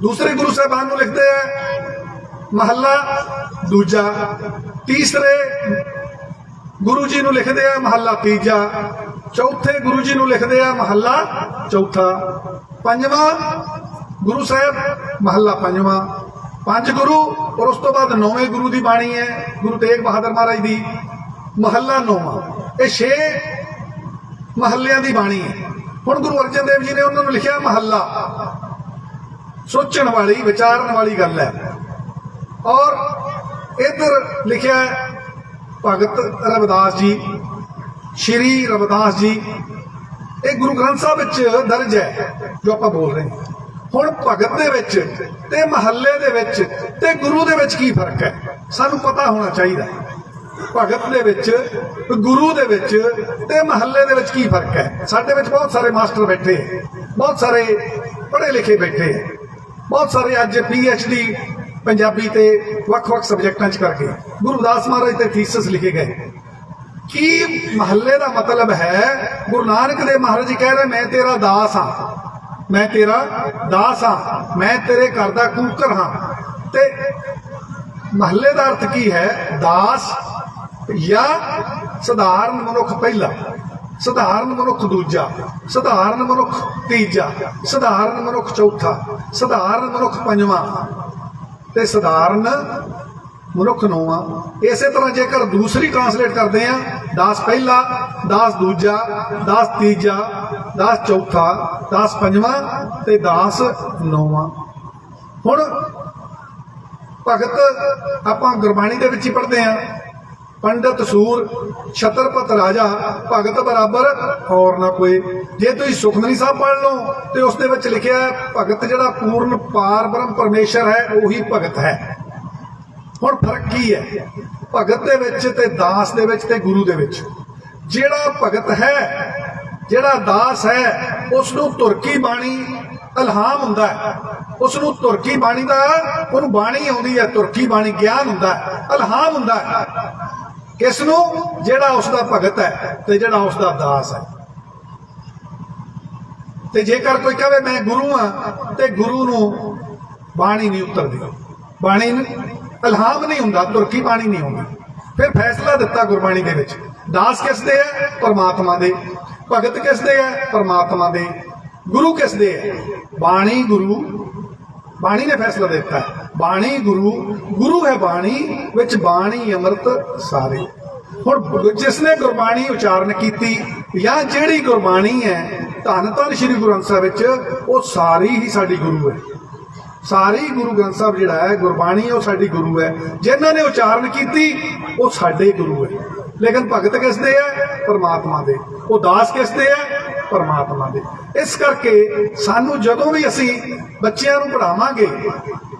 ਦੂਸਰੇ ਗੁਰੂ ਸਾਹਿਬਾਨ ਨੂੰ ਲਿਖਦੇ ਆ ਮਹੱਲਾ ਦੂਜਾ। ਤੀਸਰੇ ਗੁਰੂ ਜੀ ਨੂੰ ਲਿਖਦੇ ਆ ਮਹੱਲਾ ਤੀਜਾ। ਚੌਥੇ ਗੁਰੂ ਜੀ ਨੂੰ ਲਿਖਦੇ ਆ ਮਹੱਲਾ ਚੌਥਾ। ਪੰਜਵਾਂ ਗੁਰੂ ਸਾਹਿਬ ਮਹੱਲਾ ਪੰਜਵਾਂ। ਪੰਜ ਗੁਰੂ ਔਰ ਉਸ ਤੋਂ ਬਾਅਦ ਨੌਵੇਂ ਗੁਰੂ ਦੀ ਬਾਣੀ ਹੈ ਗੁਰੂ ਤੇਗ ਬਹਾਦਰ ਮਹਾਰਾਜ ਦੀ, ਮਹੱਲਾ ਨੌਵਾਂ। ਇਹ 6 ਮਹੱਲਿਆਂ ਦੀ ਬਾਣੀ ਹੈ। ਹੁਣ ਗੁਰੂ ਅਰਜਨ ਦੇਵ ਜੀ ਨੇ ਉਹਨਾਂ ਨੂੰ ਲਿਖਿਆ ਮਹੱਲਾ। ਸੋਚਣ ਵਾਲੀ, ਵਿਚਾਰਨ ਵਾਲੀ ਗੱਲ ਹੈ। ਔਰ ਇਧਰ ਲਿਖਿਆ ਭਗਤ ਰਵਿਦਾਸ ਜੀ, ਸ਼੍ਰੀ ਰਵਿਦਾਸ ਜੀ। ਇਹ ਗੁਰੂ ਗ੍ਰੰਥ ਸਾਹਿਬ ਵਿੱਚ ਦਰਜ ਹੈ ਜੋ ਆਪਾਂ ਬੋਲ ਰਹੇ ਹਾਂ। ਹੁਣ ਭਗਤ ਦੇ ਵਿੱਚ ਤੇ ਮਹੱਲੇ ਦੇ ਵਿੱਚ ਤੇ ਗੁਰੂ ਦੇ ਵਿੱਚ ਕੀ ਫਰਕ ਹੈ? ਸਾਨੂੰ ਪਤਾ ਹੋਣਾ ਚਾਹੀਦਾ। ਭਗਤ ਦੇ ਵਿੱਚ, ਗੁਰੂ ਦੇ ਵਿੱਚ ਤੇ ਮਹੱਲੇ ਦੇ ਵਿੱਚ ਕੀ ਫਰਕ ਹੈ? ਸਾਡੇ ਵਿੱਚ ਬਹੁਤ ਸਾਰੇ ਮਾਸਟਰ ਬੈਠੇ, ਬਹੁਤ ਸਾਰੇ ਪੜ੍ਹੇ ਲਿਖੇ ਬੈਠੇ, ਬਹੁਤ ਸਾਰੇ ਅੱਜ PhD ਪੰਜਾਬੀ ਤੇ ਵੱਖ-ਵੱਖ ਸਬਜੈਕਟਾਂ 'ਚ ਕਰਕੇ ਗੁਰੂ ਰਵਿਦਾਸ ਮਹਾਰਾਜ ਤੇ ਥੀਸਿਸ ਲਿਖੇ ਗਏ। ਕੀ ਮਹੱਲੇ ਦਾ ਮਤਲਬ ਹੈ? ਗੁਰੂ ਨਾਨਕ ਦੇਵ ਮਹਾਰਾਜ ਜੀ ਕਹਿ ਰਹੇ ਮੈਂ ਤੇਰਾ ਦਾਸ ਹਾਂ, ਮੈਂ ਤੇਰਾ ਦਾਸ ਹਾਂ, ਮੈਂ ਤੇਰੇ ਘਰ ਦਾ ਕੂਕਰ ਹਾਂ। ਤੇ ਮਹੱਲੇ ਦਾ ਅਰਥ ਕੀ ਹੈ? ਦਾਸ ਜਾਂ ਸਧਾਰਨ ਮਨੁੱਖ ਪਹਿਲਾ, ਸਧਾਰਨ ਮਨੁੱਖ ਦੂਜਾ, ਸਧਾਰਨ ਮਨੁੱਖ ਤੀਜਾ, ਸਧਾਰਨ ਮਨੁੱਖ ਚੌਥਾ, ਸਧਾਰਨ ਮਨੁੱਖ ਪੰਜਵਾਂ ਤੇ ਸਧਾਰਨ ਮਨੁੱਖ ਨੌਵਾਂ। ਇਸੇ ਤਰ੍ਹਾਂ ਜੇਕਰ ਦੂਸਰੀ ਟ੍ਰਾਂਸਲੇਟ ਕਰਦੇ ਆ, ਦਾਸ ਪਹਿਲਾ, ਦਾਸ ਦੂਜਾ, ਦਾਸ ਤੀਜਾ, ਦਾਸ ਚੌਥਾ, ਦਾਸ ਪੰਜਵਾਂ ਤੇ ਦਾਸ ਨੌਵਾਂ। ਹੁਣ ਭਗਤ ਆਪਾਂ ਗੁਰਬਾਣੀ ਦੇ ਵਿੱਚ ਹੀ ਪੜ੍ਹਦੇ ਆ। पंडित सूर छत्रपत राजा भगत बराबर और ना कोई। जे तुसीं सुखमनी साहब पढ़ लो तो उस दे विच लिखिया है भगत जिहड़ा पूर्ण पार ब्रह्म परमेश्वर है उही भगत है। हुण फर्क की है भगत दे विच ते दास दे विच ते गुरु दे विच? जिहड़ा भगत है जिहड़ा दास है उसनूं तुरकी बाणी इल्हाम हुंदा है, उसनूं तुरकी बाणी दा उहनूं बाणी आउंदी है, तुरकी बाणी ज्ञान हुंदा है, इल्हाम हुंदा है। किसनूं? जिहड़ा उसका भगत है ते जिहड़ा उसका दास है। ते जेकर कोई कहे मैं गुरु हाँ ते गुरु नूं बाणी नहीं उतरदी, बाणी इल्हाम नहीं हुंदा, तुरकी बाणी नहीं हुंदी। फिर फैसला दिता गुरबाणी दे विच दास किस दे है? परमात्मा दे। भगत किस दे है? परमात्मा दे। गुरु किस दे है? बाणी गुरु, बाणी ने फैसला दिता है। बाणी गुरु, गुरु है बाणी विच बाणी अमृत सारे। हुण जिसने गुरबाणी उचारण कीती या जिहड़ी गुरबाणी है धन धन श्री गुरु ग्रंथ साहिब विच वो सारी ही साडी गुरु है। सारी गुरु ग्रंथ साहिब जिहड़ा है गुरबाणी वो साडी गुरु है। जिन्हां ने उचारण कीती वो साडे गुरु है। लेकिन भगत किस दे है? परमात्मा दे। वो दास किस दे है? परमात्मा दे। इस करके सानू जदों भी असी बच्चियां नूं पढ़ावांगे,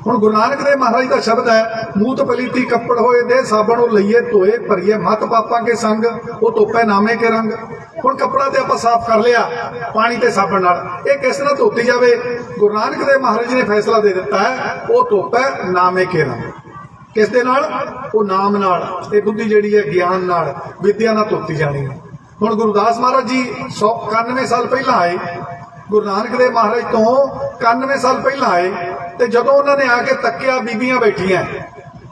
हुण गुरु नानक देव महाराज का शब्द है मूत पलीती कपड़ होए दे साबण लईए धोए भरीए मत पापा के संग वो धोपे नामे के रंग। हुण कपड़ा ते आपां साफ कर लिया पानी ते साबण नाल, ये किस नाल धोती जावे? गुरु नानक देव महाराज ने फैसला दे दिता है वो धोपे नामे के रंग। किस दे नाल? वो नाम नाल, ये बुद्धि जिहड़ी है ज्ञान नाल विद्या नाल धोती जानी है। हुण गुरुदास महाराज जी 91 साल पहला आए, गुरु नानक देव महाराज तो 91 साल पहला आए ते जदों उन्होंने आके तक्या बीबियां बैठियां।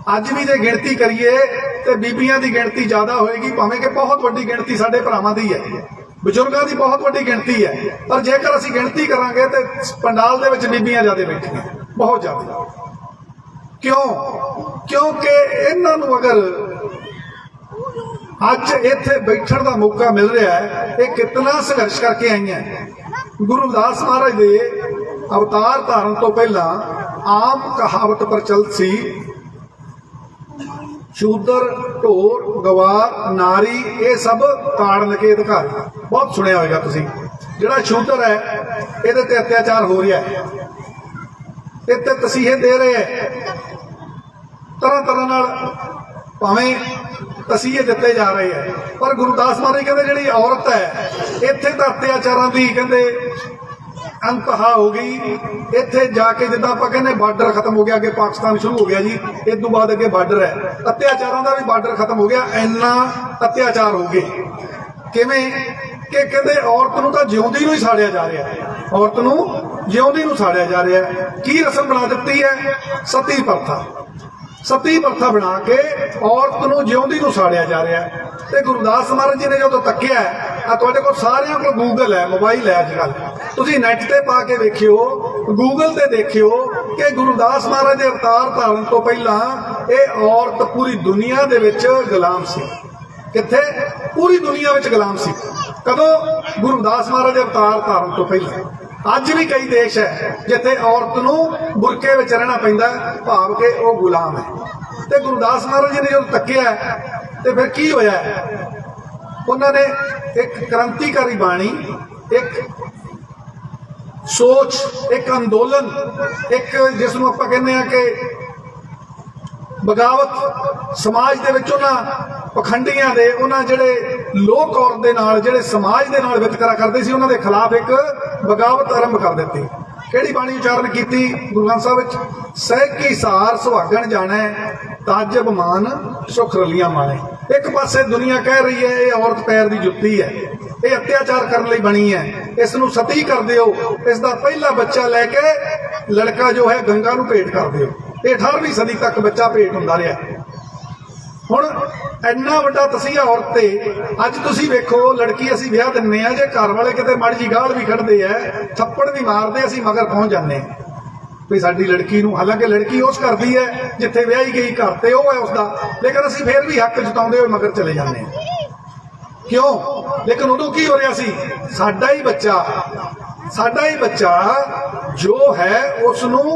अज भी जे गिणती करिए तो बीबियां की गिणती ज्यादा होएगी, भावें कि बहुत वड्डी गिणती साडे भरावां दी है, बजुर्गों की बहुत वड्डी गिणती है, पर जेकर असीं गिणती करांगे तो पंडाल दे विच बीबियां ज्यादा बैठियां, बहुत ज्यादा। क्यों? क्योंकि इन्हां नूं अगर अज इत्थे बैठण दा मौका मिल रहा है, ये कितना संघर्ष करके आई हैं। गुरु रविदास महाराज दे अवतार धारण तो पहला आम कहावत प्रचलित सी, शूदर ढोर गवार नारी ये सब ताड़न के अधिकारी। बहुत सुनिया होगा तुसीं। जिहड़ा शूदर है इहदे ते अत्याचार हो रहा है, इत्ते तसीहे दे रहे हैं, तरह तरह नाल भावें तसीहे दिते जा रहे हैं। पर गुरुदास महाराज कहते जिहड़ी औरत है इत्थे तां अत्याचारां दी कहते अंतहा हो गई। इत्थे जाके जिद्दां आपां कहने बार्डर खत्म हो गया, अगे पाकिस्तान शुरू हो गया जी, इस तो बाद अगे बार्डर है, अत्याचारां दा भी बार्डर खत्म हो गया। इन्ना अत्याचार हो गए किवें कि कहते औरत नूं तां जिउंदी नूं ही साड़िया जा रहा है, औरत नूं जिउंदी नूं साड़िया जा रहा है। की रस्म बना दित्ती है? सती प्रथा। सती प्रथा बना के औरत नूं जिउंदी नूं साड़िया जा रहा है। ते गुरुदास महाराज जी ने जो तक्या है, तुहाडे कोल सारियां कोल गूगल है, मोबाइल है, अजकल तुसीं नैट ते पा के देखियो, गूगल ते देखियो कि गुरुदास महाराज दे अवतार धारण तो पहला ये औरत पूरी दुनिया दे विच गुलाम सी। कित्थे? पूरी दुनिया विच गुलाम सी। कदों? गुरुदास महाराज दे अवतार धारण तो पहला। अज भी कई देश है जिथे औरत नूं बुरके विच रहना पैंदा, भाव के वो गुलाम है। ते गुरुदास महाराज जी ने जो तक्या तो फिर की होया? उन्होंने एक क्रांतिकारी बाणी, एक सोच, एक अंदोलन, एक जिसनों आपां कहने आ कि बगावत समाज दे विच उन्हां पखंडियां दे, उन्हां जिहड़े लोक औरत दे नाल जिहड़े समाज दे नाल वितकरा करदे सी, उन्हां दे खिलाफ एक बगावत आरंभ कर दित्ती। किहड़ी बाणी उचारण कीती गुरु ग्रंथ साहिब विच? सहकी सार सुहागण जाणै ताजब मान सुख रलियां माणे। एक पासे दुनिया कह रही है ये औरत पैर की जुत्ती है, ये अत्याचार करने लई बनी है, इसनूं सती कर दिओ, इसका पहला बच्चा लैके लड़का जो है गंगा नूं भेंट कर दिओ। ये 18वीं सदी तक बच्चा भेंट हुंदा रहा। हुण इन्ना वड्डा तसीहा औरत ते अज तुसीं वेखो, लड़की असीं विआह दिंदे आ, जे घर वाले किते माड़ी जी गाल भी कढदे आ, थप्पड़ भी मारदे, असीं मगर पहुंच जांदे भी साडी लड़की नूं। हालांकि लड़की उस करदी है जिथे विआही गई, घर ते वो है उसका, लेकिन असीं फिर भी हक जताउंदे होए मगर चले जांदे। क्यों? लेकिन उदों की हो रहा सी? साडा ही बच्चा जो है उसनूं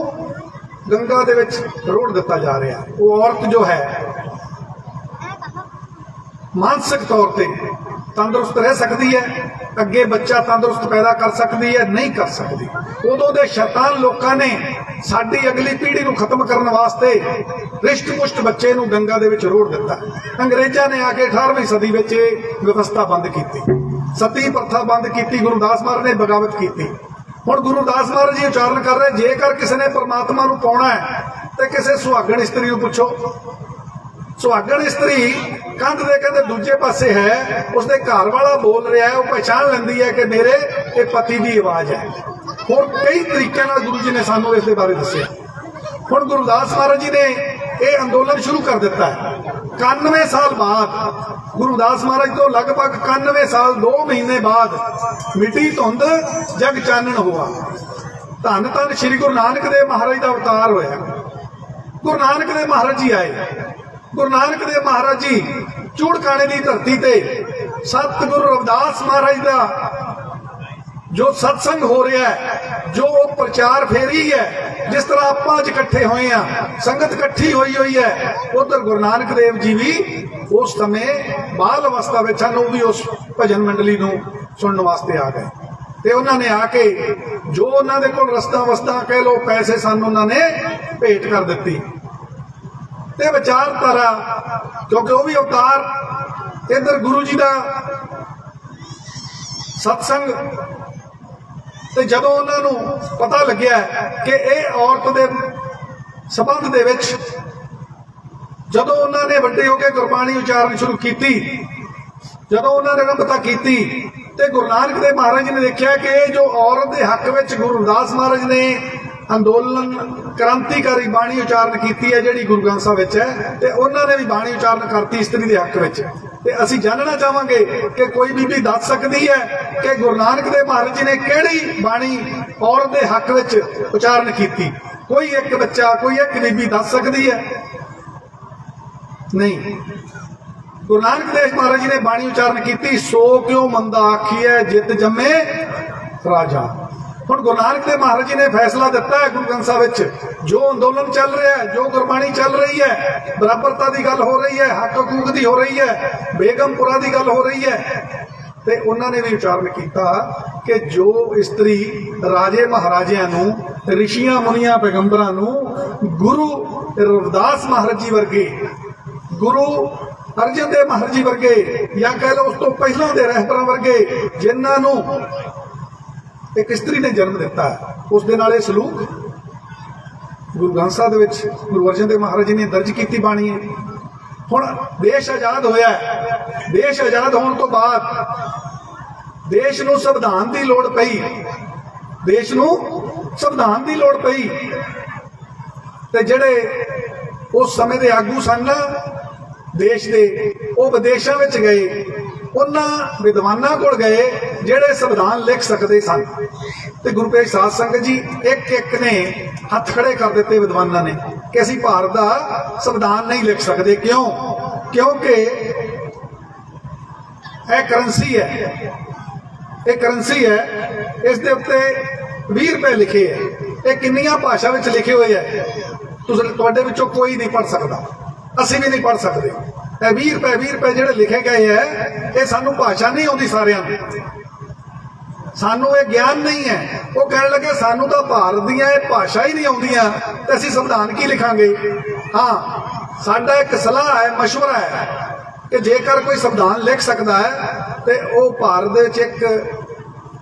गंगा दे विच रोड़ दिता जा रहा है। वो औरत जो है ਮਾਨਸਿਕ ਤੌਰ ਤੇ ਤੰਦਰੁਸਤ ਰਹਿ ਸਕਦੀ ਹੈ, ਅੱਗੇ ਬੱਚਾ ਤੰਦਰੁਸਤ ਪੈਦਾ ਕਰ ਸਕਦੀ ਹੈ, ਨਹੀਂ ਕਰ ਸਕਦੀ। ਉਦੋਂ ਦੇ ਸ਼ੈਤਾਨ ਲੋਕਾਂ ਨੇ ਸਾਡੀ ਅਗਲੀ ਪੀੜ੍ਹੀ ਨੂੰ ਖਤਮ ਕਰਨ ਵਾਸਤੇ ਰਿਸ਼ਟ-ਪੁਸ਼ਟ ਬੱਚੇ ਨੂੰ ਗੰਗਾ ਦੇ ਵਿੱਚ ਰੋੜ ਦਿੱਤਾ। ਅੰਗਰੇਜ਼ਾਂ ਨੇ ਆ ਕੇ 18ਵੀਂ ਸਦੀ ਵਿੱਚ ਇਹ ਵਿਵਸਥਾ ਬੰਦ ਕੀਤੀ, ਸਤੀ ਪ੍ਰਥਾ ਬੰਦ ਕੀਤੀ, ਗੁਰੂ ਦਾਸ ਮਹਾਰਾਜ ਨੇ ਬਗਾਵਤ ਕੀਤੀ। ਹੁਣ ਗੁਰੂ ਦਾਸ ਮਹਾਰਾਜ ਜੀ ਉਚਾਰਨ ਕਰ ਰਹੇ, ਜੇਕਰ ਕਿਸੇ ਨੇ ਪਰਮਾਤਮਾ ਨੂੰ ਪਾਉਣਾ ਹੈ ਤੇ ਕਿਸੇ ਸੁਹਾਗਣ ਇਸਤਰੀ ਨੂੰ ਪੁੱਛੋ। ਸੁਹਾਗਣ ਇਸਤਰੀ ਕੰਧ ਦੇ ਕਹਿੰਦੇ ਦੂਜੇ ਪਾਸੇ ਹੈ, ਉਸਦੇ ਘਰ ਵਾਲਾ ਬੋਲ ਰਿਹਾ ਹੈ, ਉਹ ਪਛਾਣ ਲੈਂਦੀ ਹੈ ਕਿ ਮੇਰੇ ਇਹ ਪਤੀ ਦੀ ਆਵਾਜ਼ ਹੈ। ਹੋਰ ਕਈ ਤਰੀਕਿਆਂ ਨਾਲ ਗੁਰੂ ਜੀ ਨੇ ਸਾਨੂੰ ਇਸ ਦੇ ਬਾਰੇ ਦੱਸਿਆ। ਹੁਣ ਗੁਰੂ ਦਾਸ ਮਹਾਰਾਜ ਜੀ ਨੇ ਇਹ ਅੰਦੋਲਨ ਸ਼ੁਰੂ ਕਰ ਦਿੱਤਾ ਹੈ। 91 ਸਾਲ ਬਾਅਦ ਗੁਰੂ ਦਾਸ ਮਹਾਰਾਜ ਤੋਂ ਲਗਭਗ 91 ਸਾਲ 2 ਮਹੀਨੇ ਬਾਅਦ ਮਿੱਟੀ ਧੁੰਦ ਜਗ ਚਾਨਣ ਹੋਆ। ਧੰਨ ਧੰਨ ਸ੍ਰੀ ਗੁਰੂ ਨਾਨਕ ਦੇਵ ਮਹਾਰਾਜ ਦਾ ਅਵਤਾਰ ਹੋਇਆ। ਗੁਰੂ ਨਾਨਕ ਦੇਵ ਮਹਾਰਾਜ ਜੀ ਆਏ। ਗੁਰੂ ਨਾਨਕ ਦੇਵ ਮਹਾਰਾਜ ਜੀ ਚੂੜਕਾਣੇ ਦੀ ਧਰਤੀ ਤੇ ਸਤਿਗੁਰੂ ਰਵਿਦਾਸ ਮਹਾਰਾਜ ਦਾ ਜੋ ਸਤਸੰਗ ਹੋ ਰਿਹਾ ਹੈ, ਜੋ ਉਹ ਪ੍ਰਚਾਰ ਫੇਰੀ ਹੈ, ਜਿਸ ਤਰ੍ਹਾਂ ਆਪਾਂ ਅੱਜ ਇਕੱਠੇ ਹੋਏ ਆ, ਸੰਗਤ ਇਕੱਠੀ ਹੋਈ ਹੈ, ਉਧਰ ਗੁਰੂ ਨਾਨਕ ਦੇਵ ਜੀ ਵੀ ਉਸ ਸਮੇਂ ਬਾਲ ਅਵਸਥਾ ਵਿੱਚ ਹਨ। ਉਹ ਵੀ ਉਸ ਭਜਨ ਮੰਡਲੀ ਨੂੰ ਸੁਣਨ ਵਾਸਤੇ ਆ ਗਏ ਤੇ ਉਹਨਾਂ ਨੇ ਆ ਕੇ ਜੋ ਉਹਨਾਂ ਦੇ ਕੋਲ ਰਸਤਾ ਵਸਤਾ ਕਹਿ ਲੋ ਪੈਸੇ ਸਾਨੂੰ ਉਹਨਾਂ ਨੇ ਭੇਟ ਕਰ ਦਿੱਤੀ ਤੇ ਵਿਚਾਰਧਾਰਾ, ਕਿਉਂਕਿ ਉਹ ਵੀ ਅਵਤਾਰ। ਇੱਧਰ ਗੁਰੂ ਜੀ ਦਾ ਸਤਸੰਗ ਤੇ ਜਦੋਂ ਉਹਨਾਂ ਨੂੰ ਪਤਾ ਲੱਗਿਆ ਕਿ ਇਹ ਔਰਤ ਦੇ ਸੰਬੰਧ ਦੇ ਵਿੱਚ, ਜਦੋਂ ਉਹਨਾਂ ਨੇ ਵੱਡੇ ਹੋ ਕੇ ਗੁਰਬਾਣੀ ਉਚਾਰਨ ਸ਼ੁਰੂ ਕੀਤੀ, ਜਦੋਂ ਉਹਨਾਂ ਨੇ ਪਤਾ ਕੀਤੀ ਤੇ ਗੁਰੂ ਨਾਨਕ ਦੇਵ ਮਹਾਰਾਜ ਜੀ ਨੇ ਦੇਖਿਆ ਕਿ ਇਹ ਜੋ ਔਰਤ ਦੇ ਹੱਕ ਵਿੱਚ ਗੁਰੂ ਰਵਿਦਾਸ ਮਹਾਰਾਜ ਨੇ ਅੰਦੋਲਨ ਕ੍ਰਾਂਤੀਕਾਰੀ ਬਾਣੀ ਉਚਾਰਨ ਕੀਤੀ ਹੈ, ਜਿਹੜੀ ਗੁਰੂ ਗ੍ਰੰਥ ਸਾਹਿਬ ਵਿੱਚ ਹੈ, ਤੇ ਉਹਨਾਂ ਨੇ ਵੀ ਬਾਣੀ ਉਚਾਰਨ ਕਰਤੀ ਇਸਤਰੀ ਦੇ ਹੱਕ ਵਿੱਚ। ਤੇ ਅਸੀਂ ਜਾਣਨਾ ਚਾਹਾਂਗੇ ਕਿ ਕੋਈ ਬੀਬੀ ਦੱਸ ਸਕਦੀ ਹੈ ਕਿ ਗੁਰੂ ਨਾਨਕ ਦੇਵ ਮਹਾਰਾਜ ਜੀ ਨੇ ਕਿਹੜੀ ਬਾਣੀ ਔਰਤ ਦੇ ਹੱਕ ਵਿੱਚ ਉਚਾਰਨ ਕੀਤੀ? ਕੋਈ ਇੱਕ ਬੱਚਾ, ਕੋਈ ਇੱਕ ਬੀਬੀ ਦੱਸ ਸਕਦੀ ਹੈ? ਨਹੀਂ। ਗੁਰੂ ਨਾਨਕ ਦੇਵ ਮਹਾਰਾਜ ਜੀ ਨੇ ਬਾਣੀ ਉਚਾਰਨ ਕੀਤੀ, ਸੋ ਕਿਉ ਮੰਦਾ ਆਖੀਐ ਜਿਤ ਜੰਮੇ ਰਾਜਾ। ਹੁਣ ਗੁਰੂ ਨਾਨਕ ਦੇਵ ਮਹਾਰਾਜ ਜੀ ਨੇ ਫੈਸਲਾ ਦਿੱਤਾ ਹੈ ਗੁਰੂ ਗ੍ਰੰਥ ਸਾਹਿਬ ਵਿੱਚ, ਜੋ ਅੰਦੋਲਨ ਚੱਲ ਰਿਹਾ ਹੈ, ਜੋ ਗੁਰਬਾਣੀ ਚੱਲ ਰਹੀ ਹੈ, ਬਰਾਬਰਤਾ ਦੀ ਗੱਲ ਹੋ ਰਹੀ ਹੈ, ਹੱਕ ਹਕੂਕ ਦੀ ਹੋ ਰਹੀ ਹੈ, ਬੇਗਮਪੁਰਾ ਦੀ ਗੱਲ ਹੋ ਰਹੀ ਹੈ, ਤੇ ਉਹਨਾਂ ਨੇ ਵੀ ਉਚਾਰਨ ਕੀਤਾ ਕਿ ਜੋ ਇਸਤਰੀ ਰਾਜੇ ਮਹਾਰਾਜਿਆਂ ਨੂੰ, ਰਿਸ਼ੀਆਂ ਮੁਨੀਆਂ ਪੈਗੰਬਰਾਂ ਨੂੰ, ਗੁਰੂ ਰਵਿਦਾਸ ਮਹਾਰਾਜ ਜੀ ਵਰਗੇ, ਗੁਰੂ ਅਰਜਨ ਦੇਵ ਮਹਾਰਾਜ ਜੀ ਵਰਗੇ, ਜਾਂ ਕਹਿ ਲਓ ਉਸ ਤੋਂ ਪਹਿਲਾਂ ਦੇ ਰਹਿਬਰਾਂ ਵਰਗੇ, ਜਿਨ੍ਹਾਂ ਨੂੰ ਇੱਕ ਇਸਤਰੀ ਨੇ ਜਨਮ ਦਿੱਤਾ, ਉਸ ਦੇ ਨਾਲ ਇਹ ਸਲੂਕ ਗੁਰੂ ਗ੍ਰੰਥ ਸਾਹਿਬ ਦੇ ਵਿੱਚ ਗੁਰੂ ਅਰਜਨ ਦੇਵ ਮਹਾਰਾਜ ਜੀ ਨੇ ਦਰਜ ਕੀਤੀ ਬਾਣੀ ਹੈ। ਹੁਣ ਦੇਸ਼ ਆਜ਼ਾਦ ਹੋਇਆ। ਦੇਸ਼ ਆਜ਼ਾਦ ਹੋਣ ਤੋਂ ਬਾਅਦ ਦੇਸ਼ ਨੂੰ ਸੰਵਿਧਾਨ ਦੀ ਲੋੜ ਪਈ, ਦੇਸ਼ ਨੂੰ ਸੰਵਿਧਾਨ ਦੀ ਲੋੜ ਪਈ, ਤੇ ਜਿਹੜੇ ਉਸ ਸਮੇਂ ਦੇ ਆਗੂ ਸਨ ਦੇਸ਼ ਦੇ, ਉਹ ਵਿਦੇਸ਼ਾਂ ਵਿੱਚ ਗਏ, ਉਹਨਾਂ ਵਿਦਵਾਨਾਂ ਕੋਲ ਗਏ ਜਿਹੜੇ ਸੰਵਿਧਾਨ ਲਿਖ ਸਕਦੇ ਸਨ। ਤੇ ਗੁਰੂ ਤੇਗ ਸਾਧ ਸੰਗਤ ਜੀ ਇੱਕ ਇੱਕ ਨੇ ਹੱਥ ਖੜੇ ਕਰ ਦਿੱਤੇ ਵਿਦਵਾਨਾਂ ਨੇ ਕਿ ਅਸੀਂ ਭਾਰਤ ਦਾ ਸੰਵਿਧਾਨ ਨਹੀਂ ਲਿਖ ਸਕਦੇ। ਕਿਉਂ? ਕਿਉਂਕਿ ਇਹ ਕਰੰਸੀ ਹੈ, ਇਹ ਕਰੰਸੀ ਹੈ, ਇਸ ਦੇ ਉੱਤੇ 20 ਰੁਪਏ ਲਿਖੇ ਹੈ। ਇਹ ਕਿੰਨੀਆਂ ਭਾਸ਼ਾ ਵਿੱਚ ਲਿਖੇ ਹੋਏ ਹੈ, ਤੁਹਾਡੇ ਵਿੱਚੋਂ ਕੋਈ ਨਹੀਂ ਪੜ੍ਹ ਸਕਦਾ, ਅਸੀਂ ਵੀ ਨਹੀਂ ਪੜ੍ਹ ਸਕਦੇ। ਇਹ 20 ਰੁਪਏ ਜਿਹੜੇ ਲਿਖੇ ਗਏ ਹੈ, ਇਹ ਸਾਨੂੰ ਭਾਸ਼ਾ ਨਹੀਂ ਆਉਂਦੀ ਸਾਰਿਆਂ ਨੂੰ, ਸਾਨੂੰ ਇਹ ਗਿਆਨ ਨਹੀਂ ਹੈ। ਉਹ ਕਹਿਣ ਲੱਗੇ ਸਾਨੂੰ ਤਾਂ ਭਾਰਤ ਦੀਆਂ ਇਹ ਭਾਸ਼ਾ ਹੀ ਨਹੀਂ ਆਉਂਦੀਆਂ ਤੇ ਅਸੀਂ ਸੰਵਿਧਾਨ ਕੀ ਲਿਖਾਂਗੇ। ਹਾਂ, ਸਾਡਾ ਇੱਕ ਸਲਾਹ ਹੈ, ਮਸ਼ਵਰਾ ਹੈ ਕਿ ਜੇਕਰ ਕੋਈ ਸੰਵਿਧਾਨ ਲਿਖ ਸਕਦਾ ਹੈ ਤੇ ਉਹ ਭਾਰਤ ਦੇ ਵਿੱਚ ਇੱਕ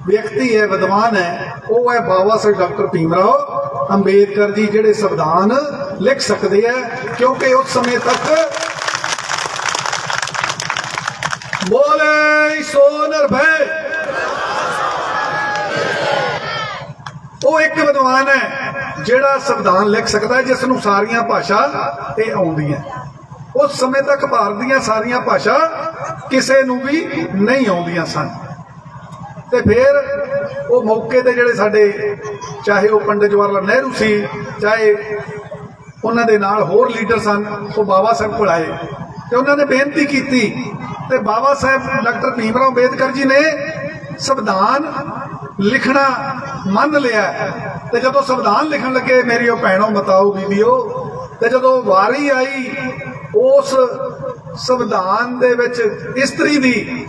ਵਿਅਕਤੀ ਹੈ, ਵਿਦਵਾਨ ਹੈ, ਉਹ ਹੈ ਬਾਬਾ ਸਾਹਿਬ ਡਾਕਟਰ ਭੀਮ ਰਾਓ ਅੰਬੇਦਕਰ ਜੀ, ਜਿਹੜੇ ਸੰਵਿਧਾਨ ਲਿਖ ਸਕਦੇ ਹੈ। ਕਿਉਂਕਿ ਉਸ ਸਮੇਂ ਤੱਕ ਬੋਲੇ ਸੋ ਨਿਰਭੈ, ਉਹ ਇੱਕ ਵਿਦਵਾਨ ਹੈ ਜਿਹੜਾ ਸੰਵਿਧਾਨ ਲਿਖ ਸਕਦਾ ਹੈ, ਜਿਸ ਨੂੰ ਸਾਰੀਆਂ ਭਾਸ਼ਾ ਇਹ ਆਉਂਦੀਆਂ। ਉਸ ਸਮੇਂ ਤੱਕ ਭਾਰਤ ਦੀਆਂ ਸਾਰੀਆਂ ਭਾਸ਼ਾ ਕਿਸੇ ਨੂੰ ਵੀ ਨਹੀਂ ਆਉਂਦੀਆਂ ਸਨ। ਤੇ ਫਿਰ ਉਹ ਮੌਕੇ ਤੇ ਜਿਹੜੇ ਸਾਡੇ, ਚਾਹੇ ਉਹ ਪੰਡਿਤ ਜਵਾਹਰ ਲਾਲ ਨਹਿਰੂ ਸੀ, ਚਾਹੇ ਉਹਨਾਂ ਦੇ ਨਾਲ ਹੋਰ ਲੀਡਰ ਸਨ, ਉਹ ਬਾਬਾ ਸਾਹਿਬ ਕੋਲ ਆਏ ਤੇ ਉਹਨਾਂ ਨੇ ਬੇਨਤੀ ਕੀਤੀ ਤੇ ਬਾਬਾ ਸਾਹਿਬ ਡਾਕਟਰ ਭੀਮ ਰਾਓ ਅੰਬੇਦਕਰ ਜੀ ਨੇ ਸੰਵਿਧਾਨ ਲਿਖਣਾ ਮੰਨ ਲਿਆ। ਤੇ ਜਦੋਂ ਸੰਵਿਧਾਨ ਲਿਖਣ ਲੱਗੇ, ਮੇਰੀ ਉਹ ਭੈਣੋ ਬਤਾਓ ਬੀਬੀਓ, ਤੇ ਜਦੋਂ ਵਾਰੀ ਆਈ ਉਸ ਸੰਵਿਧਾਨ ਦੇ ਵਿੱਚ ਇਸਤਰੀ ਦੀ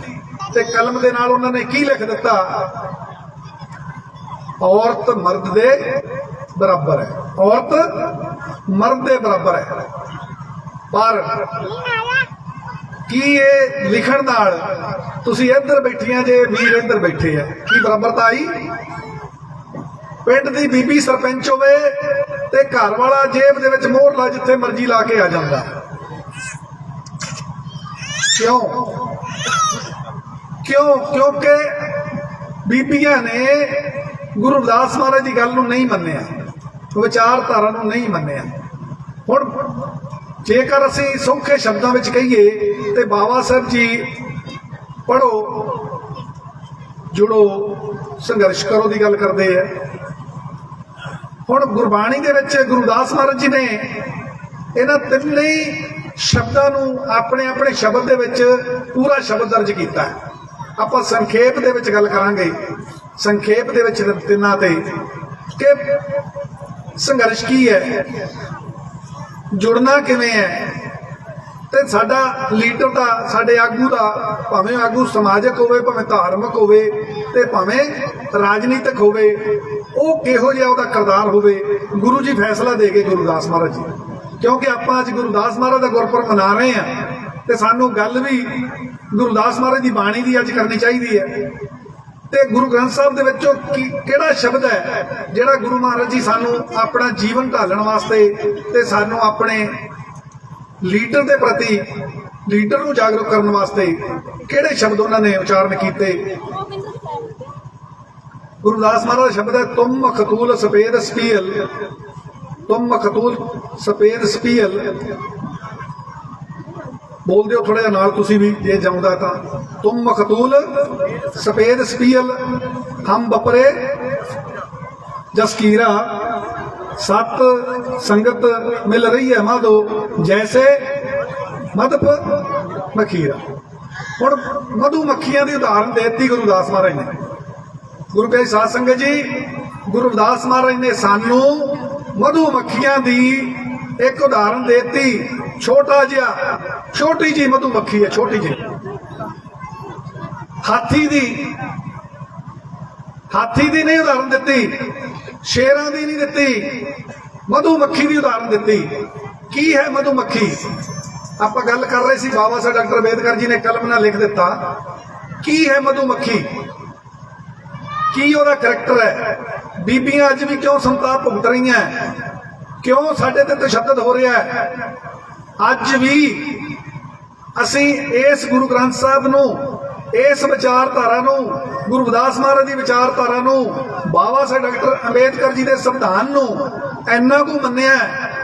ਤੇ ਕਲਮ ਦੇ ਨਾਲ ਉਹਨਾਂ ਨੇ ਕੀ ਲਿਖ ਦਿੱਤਾ? ਔਰਤ ਮਰਦ ਦੇ ਬਰਾਬਰ ਹੈ, ਔਰਤ ਮਰਦ ਦੇ ਬਰਾਬਰ ਹੈ। ਪਰ ਕੀ ਇਹ ਲਿਖਣ ਨਾਲ ਤੁਸੀਂ ਇੱਧਰ ਬੈਠੀਆਂ ਜੇ, ਵੀਰ ਇੱਧਰ ਬੈਠੇ ਆ, ਕੀ ਬਰਾਬਰਤਾ ਆਈ? ਪਿੰਡ ਦੀ ਬੀਬੀ ਸਰਪੰਚ ਹੋਵੇ ਤੇ ਘਰ ਵਾਲਾ ਜੇਬ ਦੇ ਵਿੱਚ ਮੋਹਰ ਲਾ ਜਿੱਥੇ ਮਰਜ਼ੀ ਲਾ ਕੇ ਆ ਜਾਂਦਾ। ਕਿਉਂ? ਕਿਉਂਕਿ ਬੀਬੀਆਂ ਨੇ ਗੁਰੂ ਰਵਿਦਾਸ ਮਹਾਰਾਜ ਦੀ ਗੱਲ ਨੂੰ ਨਹੀਂ ਮੰਨਿਆ, ਵਿਚਾਰਧਾਰਾ ਨੂੰ ਨਹੀਂ ਮੰਨਿਆ। ਹੁਣ ਜੇਕਰ ਅਸੀਂ ਸੌਖੇ ਸ਼ਬਦਾਂ ਵਿੱਚ ਕਹੀਏ ਤੇ ਬਾਬਾ ਸਾਹਿਬ ਜੀ ਪੜ੍ਹੋ, ਜੁੜੋ, ਸੰਘਰਸ਼ ਕਰੋ ਦੀ ਗੱਲ ਕਰਦੇ ਆ। ਹੁਣ ਗੁਰਬਾਣੀ ਦੇ ਵਿੱਚ ਗੁਰੂ ਰਵਿਦਾਸ ਮਹਾਰਾਜ ਜੀ ਨੇ ਇਹਨਾਂ ਤਿੰਨੇ ਹੀ ਸ਼ਬਦਾਂ ਨੂੰ ਆਪਣੇ ਆਪਣੇ ਸ਼ਬਦ ਦੇ ਵਿੱਚ ਪੂਰਾ ਸ਼ਬਦ ਦਰਜ ਕੀਤਾ। ਆਪਾਂ ਸੰਖੇਪ ਦੇ ਵਿੱਚ ਗੱਲ ਕਰਾਂਗੇ, ਸੰਖੇਪ ਦੇ ਵਿੱਚ ਤਿੰਨਾਂ ਤੇ, ਕਿ ਸੰਘਰਸ਼ ਕੀ ਹੈ, ਜੁੜਨਾ ਕਿਵੇਂ ਹੈ, ਤੇ ਸਾਡਾ ਲੀਡਰ ਦਾ, ਸਾਡੇ ਆਗੂ ਦਾ, ਭਾਵੇਂ ਆਗੂ ਸਮਾਜਿਕ ਹੋਵੇ, ਭਾਵੇਂ ਧਾਰਮਿਕ ਹੋਵੇ, ਤੇ ਭਾਵੇਂ ਰਾਜਨੀਤਿਕ ਹੋਵੇ, ਉਹ ਕਿਹੋ ਜਿਹਾ ਉਹਦਾ ਕਿਰਦਾਰ ਹੋਵੇ, ਗੁਰੂ ਜੀ ਫੈਸਲਾ ਦੇ ਗਏ, ਗੁਰੂ ਰਵਿਦਾਸ ਮਹਾਰਾਜ ਜੀ। ਕਿਉਂਕਿ ਆਪਾਂ ਅੱਜ ਗੁਰੂ ਰਵਿਦਾਸ ਮਹਾਰਾਜ ਦਾ ਗੁਰਪੁਰਬ ਮਨਾ ਰਹੇ ਹਾਂ ਤੇ ਸਾਨੂੰ ਗੱਲ ਵੀ ਗੁਰੂ ਰਵਿਦਾਸ ਮਹਾਰਾਜ ਦੀ ਬਾਣੀ ਦੀ ਅੱਜ ਕਰਨੀ ਚਾਹੀਦੀ ਹੈ। ਤੇ ਗੁਰੂ ਗ੍ਰੰਥ ਸਾਹਿਬ ਦੇ ਵਿੱਚੋਂ ਕਿਹੜਾ ਸ਼ਬਦ ਹੈ ਜਿਹੜਾ ਗੁਰੂ ਮਹਾਰਾਜ ਜੀ ਸਾਨੂੰ ਆਪਣਾ ਜੀਵਨ ਢਾਲਣ ਵਾਸਤੇ ਤੇ ਸਾਨੂੰ ਆਪਣੇ ਲੀਡਰ ਦੇ ਪ੍ਰਤੀ, ਲੀਡਰ ਨੂੰ ਜਾਗਰੂਕ ਕਰਨ ਵਾਸਤੇ ਕਿਹੜੇ ਸ਼ਬਦ ਉਹਨਾਂ ਨੇ ਉਚਾਰਨ ਕੀਤੇ? ਗੁਰੂ ਰਵਿਦਾਸ ਮਹਾਰਾਜ ਦਾ ਸ਼ਬਦ ਹੈ, ਤੁਮ ਮਖਤੂਲ ਸਫੇਦ ਸਪੀਲ, ਤੁਮ ਮਖਤੂਲ ਸਫੇਦ ਸਪੀਲ। ਬੋਲਦੇ ਹੋ ਥੋੜਾ ਜਿਹਾ ਨਾਲ ਤੁਸੀਂ ਵੀ, ਜੇ ਜਾਉਂਦਾ ਤਾਂ। ਤੁਮ ਮਖਤੂਲ ਸਫੇਦ ਸਪੀਲ, ਹਮ ਬਪਰੇ ਜਸਕੀਰਾ, ਸਤ ਸੰਗਤ ਮਿਲ ਰਹੀ ਹੈ ਮਾਧੋ, ਜੈਸੇ ਮਧਪ ਮਖੀਰਾ। ਹੁਣ ਮਧੂ ਮੱਖੀਆਂ ਦੀ ਉਦਾਹਰਨ ਦੇ ਦਿੱਤੀ ਗੁਰੂ ਰਵਿਦਾਸ ਮਹਾਰਾਜ ਨੇ। ਗੁਰੂ ਪਿਆਰੀ ਸਾਧ ਸੰਗਤ ਜੀ, ਗੁਰੂ ਰਵਿਦਾਸ ਮਹਾਰਾਜ ਨੇ ਸਾਨੂੰ ਮਧੂ ਮੱਖੀਆਂ ਦੀ ਇੱਕ ਉਦਾਹਰਨ ਦੇ ਦਿੱਤੀ। ਛੋਟਾ ਜਿਹਾ, ਛੋਟੀ ਜਿਹੀ ਮਧੂ ਮੱਖੀ ਹੈ, ਛੋਟੀ ਜਿਹੀ। ਹਾਥੀ ਦੀ ਨਹੀਂ ਉਦਾਹਰਨ ਦਿੱਤੀ, ਸ਼ੇਰਾਂ ਦੀ ਨਹੀਂ ਦਿੱਤੀ, ਮਧੂ ਮੱਖੀ ਦੀ ਉਦਾਹਰਨ ਦਿੱਤੀ। ਕੀ ਹੈ ਮਧੂ ਮੱਖੀ? ਆਪਾਂ ਗੱਲ ਕਰ ਰਹੇ ਸੀ, ਬਾਬਾ ਸਾਹਿਬ ਡਾਕਟਰ ਅੰਬੇਦਕਰ ਜੀ ਨੇ ਕਲਮ ਨਾਲ ਲਿਖ ਦਿੱਤਾ। ਕੀ ਹੈ ਮਧੂ ਮੱਖੀ? ਕੀ ਉਹਦਾ ਕਰੈਕਟਰ ਹੈ? ਬੀਬੀਆਂ ਅੱਜ ਵੀ ਕਿਉਂ ਸੰਤਾਪ ਭੁਗਤ ਰਹੀਆਂ? ਕਿਉਂ ਸਾਡੇ ਤੇ ਤਸ਼ੱਦਦ ਹੋ ਰਿਹਾ ਹੈ? ਅੱਜ ਵੀ ਅਸੀਂ ਇਸ ਗੁਰੂ ਗ੍ਰੰਥ ਸਾਹਿਬ ਨੂੰ, ਇਸ ਵਿਚਾਰਧਾਰਾ ਨੂੰ, ਗੁਰੂ ਰਵਿਦਾਸ ਮਹਾਰਾਜ ਦੀ ਵਿਚਾਰਧਾਰਾ ਨੂੰ, ਬਾਬਾ ਸਾਹਿਬ ਡਾਕਟਰ ਅੰਬੇਦਕਰ ਜੀ ਦੇ ਸੰਵਿਧਾਨ ਨੂੰ ਇੰਨਾ ਕੁ ਮੰਨਿਆ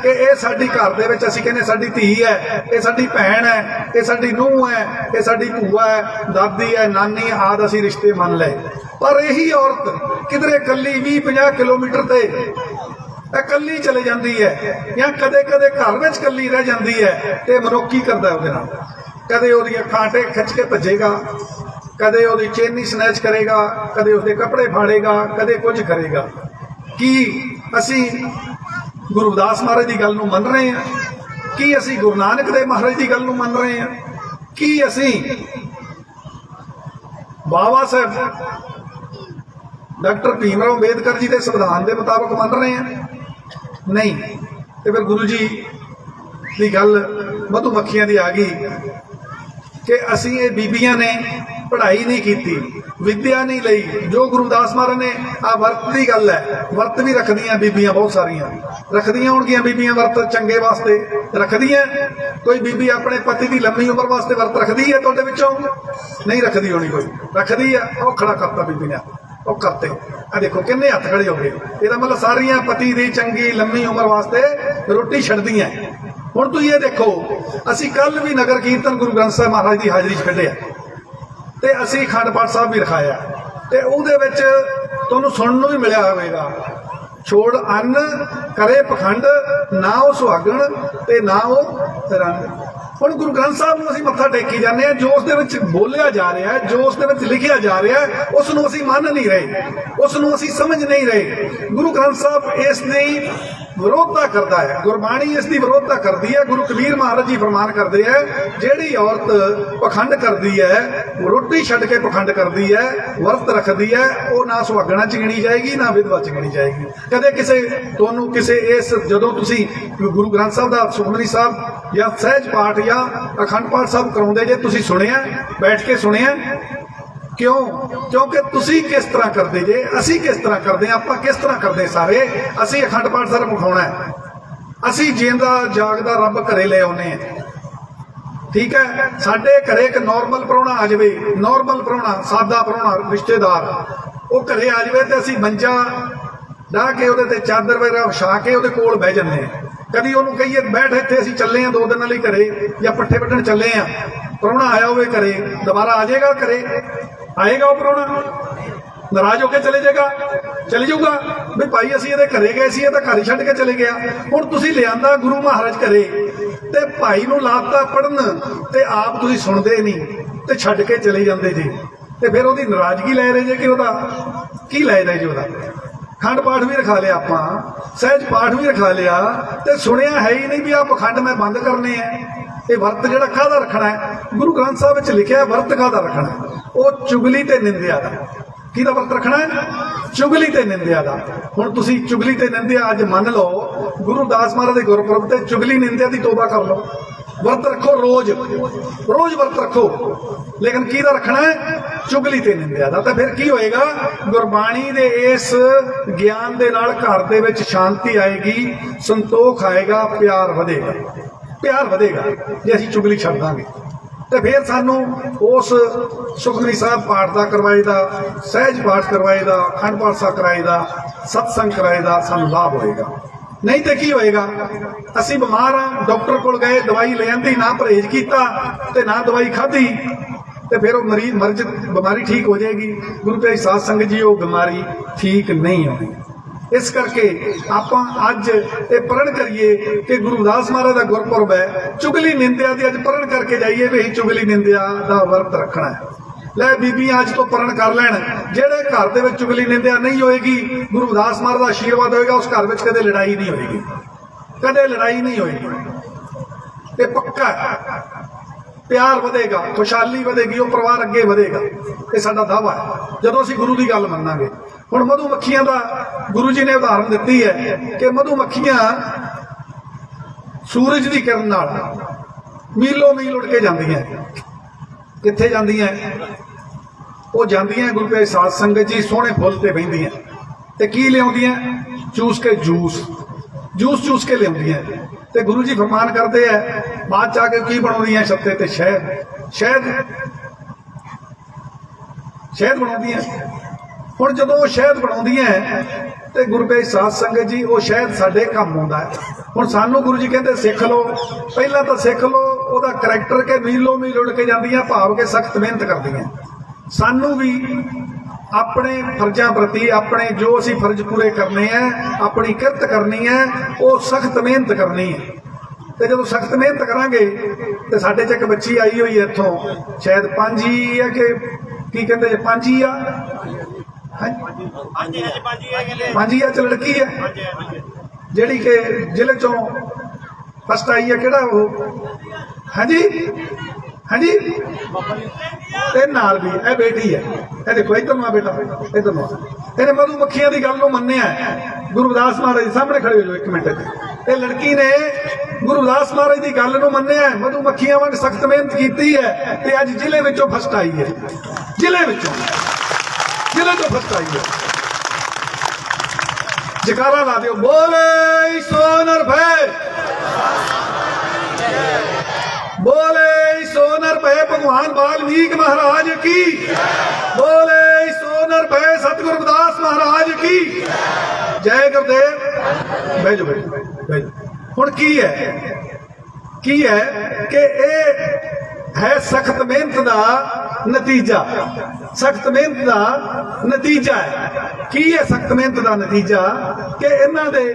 ਕਿ ਇਹ ਸਾਡੀ ਘਰ ਦੇ ਵਿੱਚ, ਅਸੀਂ ਕਹਿੰਦੇ ਸਾਡੀ ਧੀ ਹੈ, ਇਹ ਸਾਡੀ ਭੈਣ ਹੈ, ਇਹ ਸਾਡੀ ਨੂੰਹ ਹੈ, ਇਹ ਸਾਡੀ ਭੂਆ ਹੈ, ਦਾਦੀ ਹੈ, ਨਾਨੀ ਆਦਿ ਅਸੀਂ ਰਿਸ਼ਤੇ ਮੰਨ ਲਏ। ਪਰ ਇਹੀ ਔਰਤ ਕਿਧਰੇ ਇਕੱਲੀ 20-50 ਕਿਲੋਮੀਟਰ ਤੇ ਇਕੱਲੀ ਚਲੇ ਜਾਂਦੀ ਹੈ, ਜਾਂ ਕਦੇ ਕਦੇ ਘਰ ਵਿੱਚ ਇਕੱਲੀ ਰਹਿ ਜਾਂਦੀ ਹੈ, ਤੇ ਮਨੁੱਖ ਕੀ ਕਰਦਾ ਉਹਦੇ ਨਾਲ? ਕਦੇ ਉਹਦੀਆਂ ਖਾਂਟੇ ਖਿੱਚ ਕੇ ਭੱਜੇਗਾ, ਕਦੇ ਉਹਦੀ ਚੇਨੀ ਸਨੈਚ ਕਰੇਗਾ, ਕਦੇ ਉਸਦੇ ਕੱਪੜੇ ਫਾੜੇਗਾ, ਕਦੇ ਕੁਝ ਕਰੇਗਾ। ਕੀ ਅਸੀਂ ਗੁਰੂ ਰਵਿਦਾਸ ਮਹਾਰਾਜ ਦੀ ਗੱਲ ਨੂੰ ਮੰਨ ਰਹੇ ਹਾਂ? ਕੀ ਅਸੀਂ ਗੁਰੂ ਨਾਨਕ ਦੇਵ ਮਹਾਰਾਜ ਦੀ ਗੱਲ ਨੂੰ ਮੰਨ ਰਹੇ ਹਾਂ? ਕੀ ਅਸੀਂ ਬਾਬਾ ਸਾਹਿਬ ਡਾਕਟਰ ਭੀਮ ਰਾਓ ਅੰਬੇਦਕਰ ਜੀ ਦੇ ਸੰਵਿਧਾਨ ਦੇ ਮੁਤਾਬਕ ਮੰਨ ਰਹੇ ਹਾਂ? ਨਹੀਂ। ਤੇ ਫਿਰ ਗੁਰੂ ਜੀ ਦੀ ਗੱਲ ਮਧੂ ਮੱਖੀਆਂ ਦੀ ਆ ਗਈ ਕਿ ਅਸੀਂ ਇਹ ਬੀਬੀਆਂ ਨੇ ਪੜ੍ਹਾਈ ਨਹੀਂ ਕੀਤੀ, ਵਿਦਿਆ ਨਹੀਂ ਲਈ। ਜੋ ਗੁਰੂ ਰਵਿਦਾਸ ਮਹਾਰਾਜ ਨੇ, ਆ ਵਰਤ ਦੀ ਗੱਲ ਹੈ, ਵਰਤ ਵੀ ਰੱਖਦੀਆਂ ਬੀਬੀਆਂ, ਬਹੁਤ ਸਾਰੀਆਂ ਰੱਖਦੀਆਂ ਹੋਣਗੀਆਂ ਬੀਬੀਆਂ ਵਰਤ, ਚੰਗੇ ਵਾਸਤੇ ਰੱਖਦੀਆਂ। ਕੋਈ ਬੀਬੀ ਆਪਣੇ ਪਤੀ ਦੀ ਲੰਮੀ ਉਮਰ ਵਾਸਤੇ ਵਰਤ ਰੱਖਦੀ ਹੈ ਤੁਹਾਡੇ ਵਿੱਚੋਂ? ਨਹੀਂ ਰੱਖਦੀ ਹੋਣੀ। ਕੋਈ ਰੱਖਦੀ ਹੈ? ਉਹ ਖੜਾ ਕਰਤਾ ਬੀਬੀ ਨੇ, ਉਹ ਕਰਤੇ। ਆ ਦੇਖੋ ਕਿੰਨੇ ਹੱਥ ਖੜੇ ਹੋ ਗਏ। ਇਹਦਾ ਮਤਲਬ ਸਾਰੀਆਂ ਪਤੀ ਦੀ ਚੰਗੀ ਲੰਮੀ ਉਮਰ ਵਾਸਤੇ ਰੋਟੀ ਛੱਡਦੀਆਂ। ਹੁਣ ਤੁਸੀਂ ਇਹ ਦੇਖੋ, ਅਸੀਂ ਕੱਲ ਵੀ ਨਗਰ ਕੀਰਤਨ ਗੁਰੂ ਗ੍ਰੰਥ ਸਾਹਿਬ ਮਹਾਰਾਜ ਦੀ ਹਾਜ਼ਰੀ 'ਚ ਕੱਢਿਆ ਤੇ ਅਸੀਂ ਅਖੰਡ ਪਾਠ ਸਾਹਿਬ ਵੀ ਰਖਾਇਆ, ਤੇ ਉਹਦੇ ਵਿੱਚ ਤੁਹਾਨੂੰ ਸੁਣਨ ਨੂੰ ਵੀ ਮਿਲਿਆ ਹੋਵੇਗਾ, ਛੋੜ ਅੰਨ ਕਰੇ ਪਖੰਡ, ਨਾ ਉਹ ਸੁਹਾਗਣ ਤੇ ਨਾ ਉਹ ਰੰਗ। ਹੁਣ ਗੁਰੂ ਗ੍ਰੰਥ ਸਾਹਿਬ ਨੂੰ ਅਸੀਂ ਮੱਥਾ ਟੇਕੀ ਜਾਂਦੇ ਹਾਂ, ਜੋ ਉਸ ਦੇ ਵਿੱਚ ਬੋਲਿਆ ਜਾ ਰਿਹਾ ਹੈ, ਜੋ ਉਸ ਦੇ ਵਿੱਚ ਲਿਖਿਆ ਜਾ ਰਿਹਾ ਹੈ, ਉਸ ਨੂੰ ਅਸੀਂ ਮੰਨ ਨਹੀਂ ਰਹੇ, ਉਸ ਨੂੰ ਅਸੀਂ ਸਮਝ ਨਹੀਂ ਰਹੇ। ਗੁਰੂ ਗ੍ਰੰਥ ਸਾਹਿਬ ਇਸ ਦੀ ਵਿਰੋਧਤਾ ਕਰਦਾ ਹੈ। ਗੁਰਬਾਣੀ ਇਸ ਦੀ ਵਿਰੋਧਤਾ ਕਰਦੀ ਹੈ। ਗੁਰੂ ਕਬੀਰ ਮਹਾਰਾਜ ਜੀ ਫਰਮਾਨ ਕਰਦੇ ਹੈ, ਜਿਹੜੀ ਔਰਤ ਪਖੰਡ ਕਰਦੀ ਹੈ, ਰੋਟੀ ਛੱਡ ਕੇ ਪਖੰਡ ਕਰਦੀ ਹੈ, ਵਰਤ ਰੱਖਦੀ ਹੈ, ਉਹ ਨਾ ਸੁਹਾਗਣਾ ਚ ਗਿਣੀ ਜਾਏਗੀ ਨਾ ਵਿਧਵਾ ਚ ਗਿਣੀ ਜਾਏਗੀ। ਕਦੇ ਤੁਹਾਨੂੰ ਕਿਸੇ ਇਸ ਜਦੋਂ ਤੁਸੀਂ ਗੁਰੂ ਗ੍ਰੰਥ ਸਾਹਿਬ ਦਾ ਸੁਖਮਨੀ ਸਾਹਿਬ ਜਾਂ ਸਹਿਜ ਪਾਠ ਜਾਂ ਅਖੰਡ ਪਾਠ ਸਾਹਿਬ ਕਰਾਉਂਦੇ ਜੇ ਤੁਸੀਂ ਸੁਣਿਆ, ਬੈਠ ਕੇ ਸੁਣਿਆ? ਕਿਉਂ? ਕਿਉਂਕਿ ਤੁਸੀਂ ਕਿਸ ਤਰ੍ਹਾਂ ਕਰਦੇ ਜੇ, ਅਸੀਂ ਕਿਸ ਤਰ੍ਹਾਂ ਕਰਦੇ ਹਾਂ, ਆਪਾਂ ਕਿਸ ਤਰ੍ਹਾਂ ਕਰਦੇ ਸਾਰੇ। ਅਸੀਂ ਅਖੰਡ ਪਾਠ ਸਾਹਿਬ ਵਿਖਾਉਣਾ ਹੈ, ਅਸੀਂ ਜਿੰਦਾ ਜਾਗਦਾ ਰੱਬ ਘਰੇ ਲੈ ਆਉਨੇ ਆ। ਠੀਕ ਹੈ, ਸਾਡੇ ਘਰੇ ਇੱਕ ਨੋਰਮਲ ਪ੍ਰਾਹੁਣਾ ਆ ਜਾਵੇ, ਨੋਰਮਲ ਪ੍ਰਾਹੁਣਾ, ਸਾਦਾ ਪ੍ਰਾਹੁਣਾ, ਰਿਸ਼ਤੇਦਾਰ, ਉਹ ਘਰੇ ਆ ਜਾਵੇ ਤੇ ਅਸੀਂ ਮੰਜਾ ਢਾ ਕੇ ਉਹਦੇ ਤੇ ਚਾਦਰ ਵਗੈਰਾ ਵਿਛਾ ਕੇ ਉਹਦੇ ਕੋਲ ਬਹਿ ਜਾਂਦੇ ਆ। ਕਦੀ ਉਹਨੂੰ ਕਹੀਏ ਬੈਠ ਇੱਥੇ, ਅਸੀਂ ਚੱਲੇ ਆ 2 ਦਿਨਾਂ ਲਈ ਘਰੇ, ਜਾਂ ਪੱਠੇ ਵੱਢਣ ਚੱਲੇ ਆ, ਪ੍ਰਾਹੁਣਾ ਆਇਆ ਹੋਵੇ ਘਰੇ, ਦੁਬਾਰਾ ਆ ਜਾਏਗਾ ਘਰੇ? ਆਏਗਾ ਉਹ ਪ੍ਰਾਹੁਣਾ? ਨਾਰਾਜ਼ ਹੋ ਕੇ ਚਲੇ ਜਾਊਗਾ ਵੀ ਭਾਈ ਅਸੀਂ ਇਹਦੇ ਘਰੇ ਗਏ ਸੀ, ਇਹ ਤਾਂ ਘਰ ਹੀ ਛੱਡ ਕੇ ਚਲੇ ਗਿਆ। ਹੁਣ ਤੁਸੀਂ ਲਿਆਂਦਾ ਗੁਰੂ ਮਹਾਰਾਜ ਘਰੇ ਤੇ ਭਾਈ ਨੂੰ ਲਾਤਾ ਪੜਨ ਤੇ ਆਪ ਤੁਸੀਂ ਸੁਣਦੇ ਨਹੀਂ ਤੇ ਛੱਡ ਕੇ ਚਲੇ ਜਾਂਦੇ ਜੀ, ਤੇ ਫਿਰ ਉਹਦੀ ਨਾਰਾਜ਼ਗੀ ਲੈ ਰਹੇ ਜੇ ਕਿ ਉਹਦਾ ਕੀ ਲੈ ਰਹੇ ਜੀ? ਉਹਦਾ ਖੰਡ ਪਾਠ ਵੀ ਰਖਾ ਲਿਆ ਆਪਾਂ, ਸਹਿਜ ਪਾਠ ਵੀ ਰਖਾ ਲਿਆ, ਤੇ ਸੁਣਿਆ ਹੈ ਹੀ ਨਹੀਂ ਵੀ ਆਹ ਪਖੰਡ ਮੈਂ ਬੰਦ ਕਰਨੇ ਆ। ਇਹ ਵਰਤ ਜਿਹੜਾ ਕਾਹਦਾ ਰੱਖਣਾ ਹੈ? ਗੁਰੂ ਗ੍ਰੰਥ ਸਾਹਿਬ ਵਿੱਚ ਲਿਖਿਆ ਵਰਤ ਕਾਹਦਾ ਰੱਖਣਾ? ਉਹ ਚੁਗਲੀ ਤੇ ਨਿੰਦਿਆ ਦਾ। ਕਿਹਦਾ ਵਰਤ ਰੱਖਣਾ ਹੈ? ਚੁਗਲੀ ਤੇ ਨਿੰਦਿਆ ਦਾ। ਹੁਣ ਤੁਸੀਂ ਚੁਗਲੀ ਤੇ ਨਿੰਦਿਆ ਅੱਜ ਮੰਨ ਲਓ, ਗੁਰੂ ਦਾਸ ਮਹਾਰਾਜ ਦੇ ਗੁਰਪੁਰਬ ਤੇ ਚੁਗਲੀ ਨਿੰਦਿਆ ਦੀ ਤੋਬਾ ਕਰ ਲਓ, ਵਰਤ ਰੱਖੋ, ਰੋਜ਼ ਵਰਤ ਰੱਖੋ, ਲੇਕਿਨ ਕਿਹਦਾ ਰੱਖਣਾ ਹੈ? ਚੁਗਲੀ ਤੇ ਨਿੰਦਿਆ ਦਾ। ਤਾਂ ਫਿਰ ਕੀ ਹੋਏਗਾ? ਗੁਰਬਾਣੀ ਦੇ ਇਸ ਗਿਆਨ ਦੇ ਨਾਲ ਘਰ ਦੇ ਵਿੱਚ ਸ਼ਾਂਤੀ ਆਏਗੀ, ਸੰਤੋਖ ਆਏਗਾ, ਪਿਆਰ ਵਧੇਗਾ ਜੇ ਅਸੀਂ ਚੁਗਲੀ ਛੱਡ ਦਾਂਗੇ। ਤੇ ਫਿਰ ਸਾਨੂੰ ਉਸ ਸੁਖਮਨੀ ਸਾਹਿਬ ਪਾਠ ਦਾ ਕਰਵਾਏ ਦਾ, ਸਹਿਜ ਪਾਠ ਕਰਵਾਏ ਦਾ, ਅਖੰਡ ਪਾਠ ਸਾਹਿਬ ਕਰਾਏ ਦਾ, ਸਤਸੰਗ ਕਰਾਏ ਦਾ ਸਾਨੂੰ ਲਾਭ ਹੋਏਗਾ। ਨਹੀਂ ਤੇ ਕੀ ਹੋਏਗਾ? ਅਸੀਂ ਬਿਮਾਰ ਆ, ਡਾਕਟਰ ਕੋਲ ਗਏ, ਦਵਾਈ ਲੈ ਆਂਦੀ, ਨਾ ਪਰਹੇਜ਼ ਕੀਤਾ ਤੇ ਨਾ ਦਵਾਈ ਖਾਧੀ, ਤੇ ਫਿਰ ਉਹ ਮਰੀਜ਼ ਬਿਮਾਰੀ ਠੀਕ ਹੋ ਜਾਏਗੀ? ਗੁਰੂ ਪਿਆਰੀ ਸਾਧ ਸੰਗਤ ਜੀ, ਉਹ ਬਿਮਾਰੀ ਠੀਕ ਨਹੀਂ ਹੋਣੀ। ਇਸ ਕਰਕੇ ਆਪਾਂ ਅੱਜ ਇਹ ਪ੍ਰਣ ਕਰੀਏ ਕਿ ਗੁਰੂ ਰਵਿਦਾਸ ਮਹਾਰਾਜ ਦਾ ਗੁਰਪੁਰਬ ਹੈ, ਚੁਗਲੀ ਨਿੰਦਿਆ ਦੀ ਅੱਜ ਪ੍ਰਣ ਕਰਕੇ ਜਾਈਏ ਵੀ ਅਸੀਂ ਚੁਗਲੀ ਨਿੰਦਿਆ ਦਾ ਵਰਤ ਰੱਖਣਾ ਹੈ। ਲੈ ਬੀਬੀਆਂ ਅੱਜ ਤੋਂ ਪ੍ਰਣ ਕਰ ਲੈਣ, ਜਿਹੜੇ ਘਰ ਦੇ ਵਿੱਚ ਚੁਗਲੀ ਨਿੰਦਿਆ ਨਹੀਂ ਹੋਏਗੀ, ਗੁਰੂ ਰਵਿਦਾਸ ਮਹਾਰਾਜ ਦਾ ਆਸ਼ੀਰਵਾਦ ਹੋਏਗਾ, ਉਸ ਘਰ ਵਿੱਚ ਕਦੇ ਲੜਾਈ ਨਹੀਂ ਹੋਏਗੀ, ਕਦੇ ਲੜਾਈ ਨਹੀਂ ਹੋਏਗੀ। ਇਹ ਪੱਕਾ ਹੈ। ਪਿਆਰ ਵਧੇਗਾ, ਖੁਸ਼ਹਾਲੀ ਵਧੇਗੀ, ਉਹ ਪਰਿਵਾਰ ਅੱਗੇ ਵਧੇਗਾ। ਇਹ ਸਾਡਾ ਦਾਅਵਾ ਹੈ ਜਦੋਂ ਅਸੀਂ ਗੁਰੂ ਦੀ ਗੱਲ ਮੰਨਾਂਗੇ। ਹੁਣ ਮਧੂ ਮੱਖੀਆਂ ਦਾ ਗੁਰੂ ਜੀ ਨੇ ਉਦਾਹਰਨ ਦਿੱਤੀ ਹੈ ਕਿ ਮਧੂ ਮੱਖੀਆਂ ਸੂਰਜ ਦੀ ਕਿਰਨ ਨਾਲ ਮੀਲੋਂ ਮੀਲ ਉੱਡ ਕੇ ਜਾਂਦੀਆਂ। ਕਿੱਥੇ ਜਾਂਦੀਆਂ? ਉਹ ਜਾਂਦੀਆਂ ਗੁਰੂ ਪਿਆਰੀ ਸਾਧ ਸੰਗਤ ਜੀ ਸੋਹਣੇ ਫੁੱਲ ਤੇ ਬਹਿੰਦੀਆਂ, ਤੇ ਕੀ ਲਿਆਉਂਦੀਆਂ? ਚੂਸ ਕੇ ਜੂਸ ਕੇ ਲਿਆਉਂਦੀਆਂ। ਤੇ ਗੁਰੂ ਜੀ ਫਰਮਾਨ ਕਰਦੇ ਆ, ਬਾਅਦ ਚ ਆ ਕੇ ਕੀ ਬਣਾਉਂਦੀਆਂ? ਛੱਤੇ ਤੇ ਸ਼ਹਿਦ ਬਣਾਉਂਦੀਆਂ। ਹੁਣ ਜਦੋਂ ਉਹ ਸ਼ਹਿਦ ਬਣਾਉਂਦੀਆਂ ਤੇ ਗੁਰੂ ਪਿਆਰੀ ਸਾਧ ਸੰਗਤ ਜੀ, ਉਹ ਸ਼ਹਿਦ ਸਾਡੇ ਕੰਮ ਆਉਂਦਾ ਹੈ। ਹੁਣ ਸਾਨੂੰ ਗੁਰੂ ਜੀ ਕਹਿੰਦੇ ਸਿੱਖ ਲਓ, ਪਹਿਲਾਂ ਤਾਂ ਸਿੱਖ ਲਓ ਉਹਦਾ ਕਰੈਕਟਰ ਕਿ ਮੀਲੋਂ ਮੀਲ ਉੱਡ ਕੇ ਜਾਂਦੀਆਂ, ਭਾਵ ਕੇ ਸਖਤ ਮਿਹਨਤ ਕਰਦੀਆਂ। ਸਾਨੂੰ ਵੀ ਆਪਣੇ ਫਰਜ਼ਾਂ ਪ੍ਰਤੀ, ਆਪਣੇ ਜੋ ਅਸੀਂ ਫਰਜ਼ ਪੂਰੇ ਕਰਨੇ ਆ, ਆਪਣੀ ਕਿਰਤ ਕਰਨੀ ਹੈ, ਉਹ ਸਖਤ ਮਿਹਨਤ ਕਰਨੀ ਹੈ। ਤੇ ਜਦੋਂ ਸਖਤ ਮਿਹਨਤ ਕਰਾਂਗੇ ਤੇ ਸਾਡੇ ਚ ਇੱਕ ਬੱਚੀ ਆਈ ਹੋਈ ਹੈ ਇੱਥੋਂ, ਸ਼ਾਇਦ 5 ਹੀ ਹੈ ਕਿ ਕੀ ਕਹਿੰਦੇ ਜੇ 5 ਹੀ ਆ, 5 ਚ ਲੜਕੀ ਹੈ ਜਿਹੜੀ ਕਿ ਜ਼ਿਲ੍ਹੇ ਚੋਂ ਫਸਟ ਆਈ ਹੈ। ਕਿਹੜਾ ਉਹ? ਹਾਂਜੀ ਤੇ ਨਾਲ ਵੀ ਇਹ ਬੇਟੀ ਹੈ। ਇਹ ਦੇਖੋ ਇੱਧਰ ਨੂੰ ਆ ਬੇਟਾ, ਇੱਧਰ ਨੂੰ। ਇਹਨੇ ਮਧੂ ਮੱਖੀਆਂ ਦੀ ਗੱਲ ਨੂੰ ਮੰਨਿਆ। ਗੁਰੂ ਰਵਿਦਾਸ ਮਹਾਰਾਜ ਦੇ ਸਾਹਮਣੇ ਖੜੇ ਹੋ ਜਾਓ 1 ਮਿੰਟ। ਇਹ ਲੜਕੀ ਨੇ ਗੁਰੂ ਰਵਿਦਾਸ ਮਹਾਰਾਜ ਦੀ ਗੱਲ ਨੂੰ ਮੰਨਿਆ, ਮਧੂ ਮੱਖੀਆਂ ਵਾਂਗ ਸਖਤ ਮਿਹਨਤ ਕੀਤੀ ਹੈ ਤੇ ਅੱਜ ਜ਼ਿਲ੍ਹੇ ਵਿੱਚੋਂ ਫਸਟ ਆਈ ਹੈ। ਜ਼ਿਲ੍ਹੇ ਤੋਂ ਫਸਟ ਆਈ ਹੈ। ਜਕਾਰਾ ਲਾ ਦਿਓ, ਬੋਲੇ ਸੋ ਨਿਰਭੈ, ਬੋਲੇ ਸੋ ਨਿਰਭੈ ਭਗਵਾਨ ਵਾਲਮੀਕ ਮਹਾਰਾਜ ਕੀ, ਬੋਲੇ ਸੋ ਨਿਰਭੈ ਸਤਿਗੁਰੂ ਰਵਿਦਾਸ ਮਹਾਰਾਜ ਕੀ ਜੈ। ਗੁਰਦੇਵ ਬਹਿ ਜਾਓ। ਹੁਣ ਕੀ ਹੈ ਕਿ ਇਹ ਹੈ ਸਖਤ ਮਿਹਨਤ ਦਾ ਨਤੀਜਾ। ਸਖਤ ਮਿਹਨਤ ਦਾ ਨਤੀਜਾ ਹੈ। ਕੀ ਹੈ ਸਖਤ ਮਿਹਨਤ ਦਾ ਨਤੀਜਾ? ਕਿ ਇਹਨਾਂ ਦੇ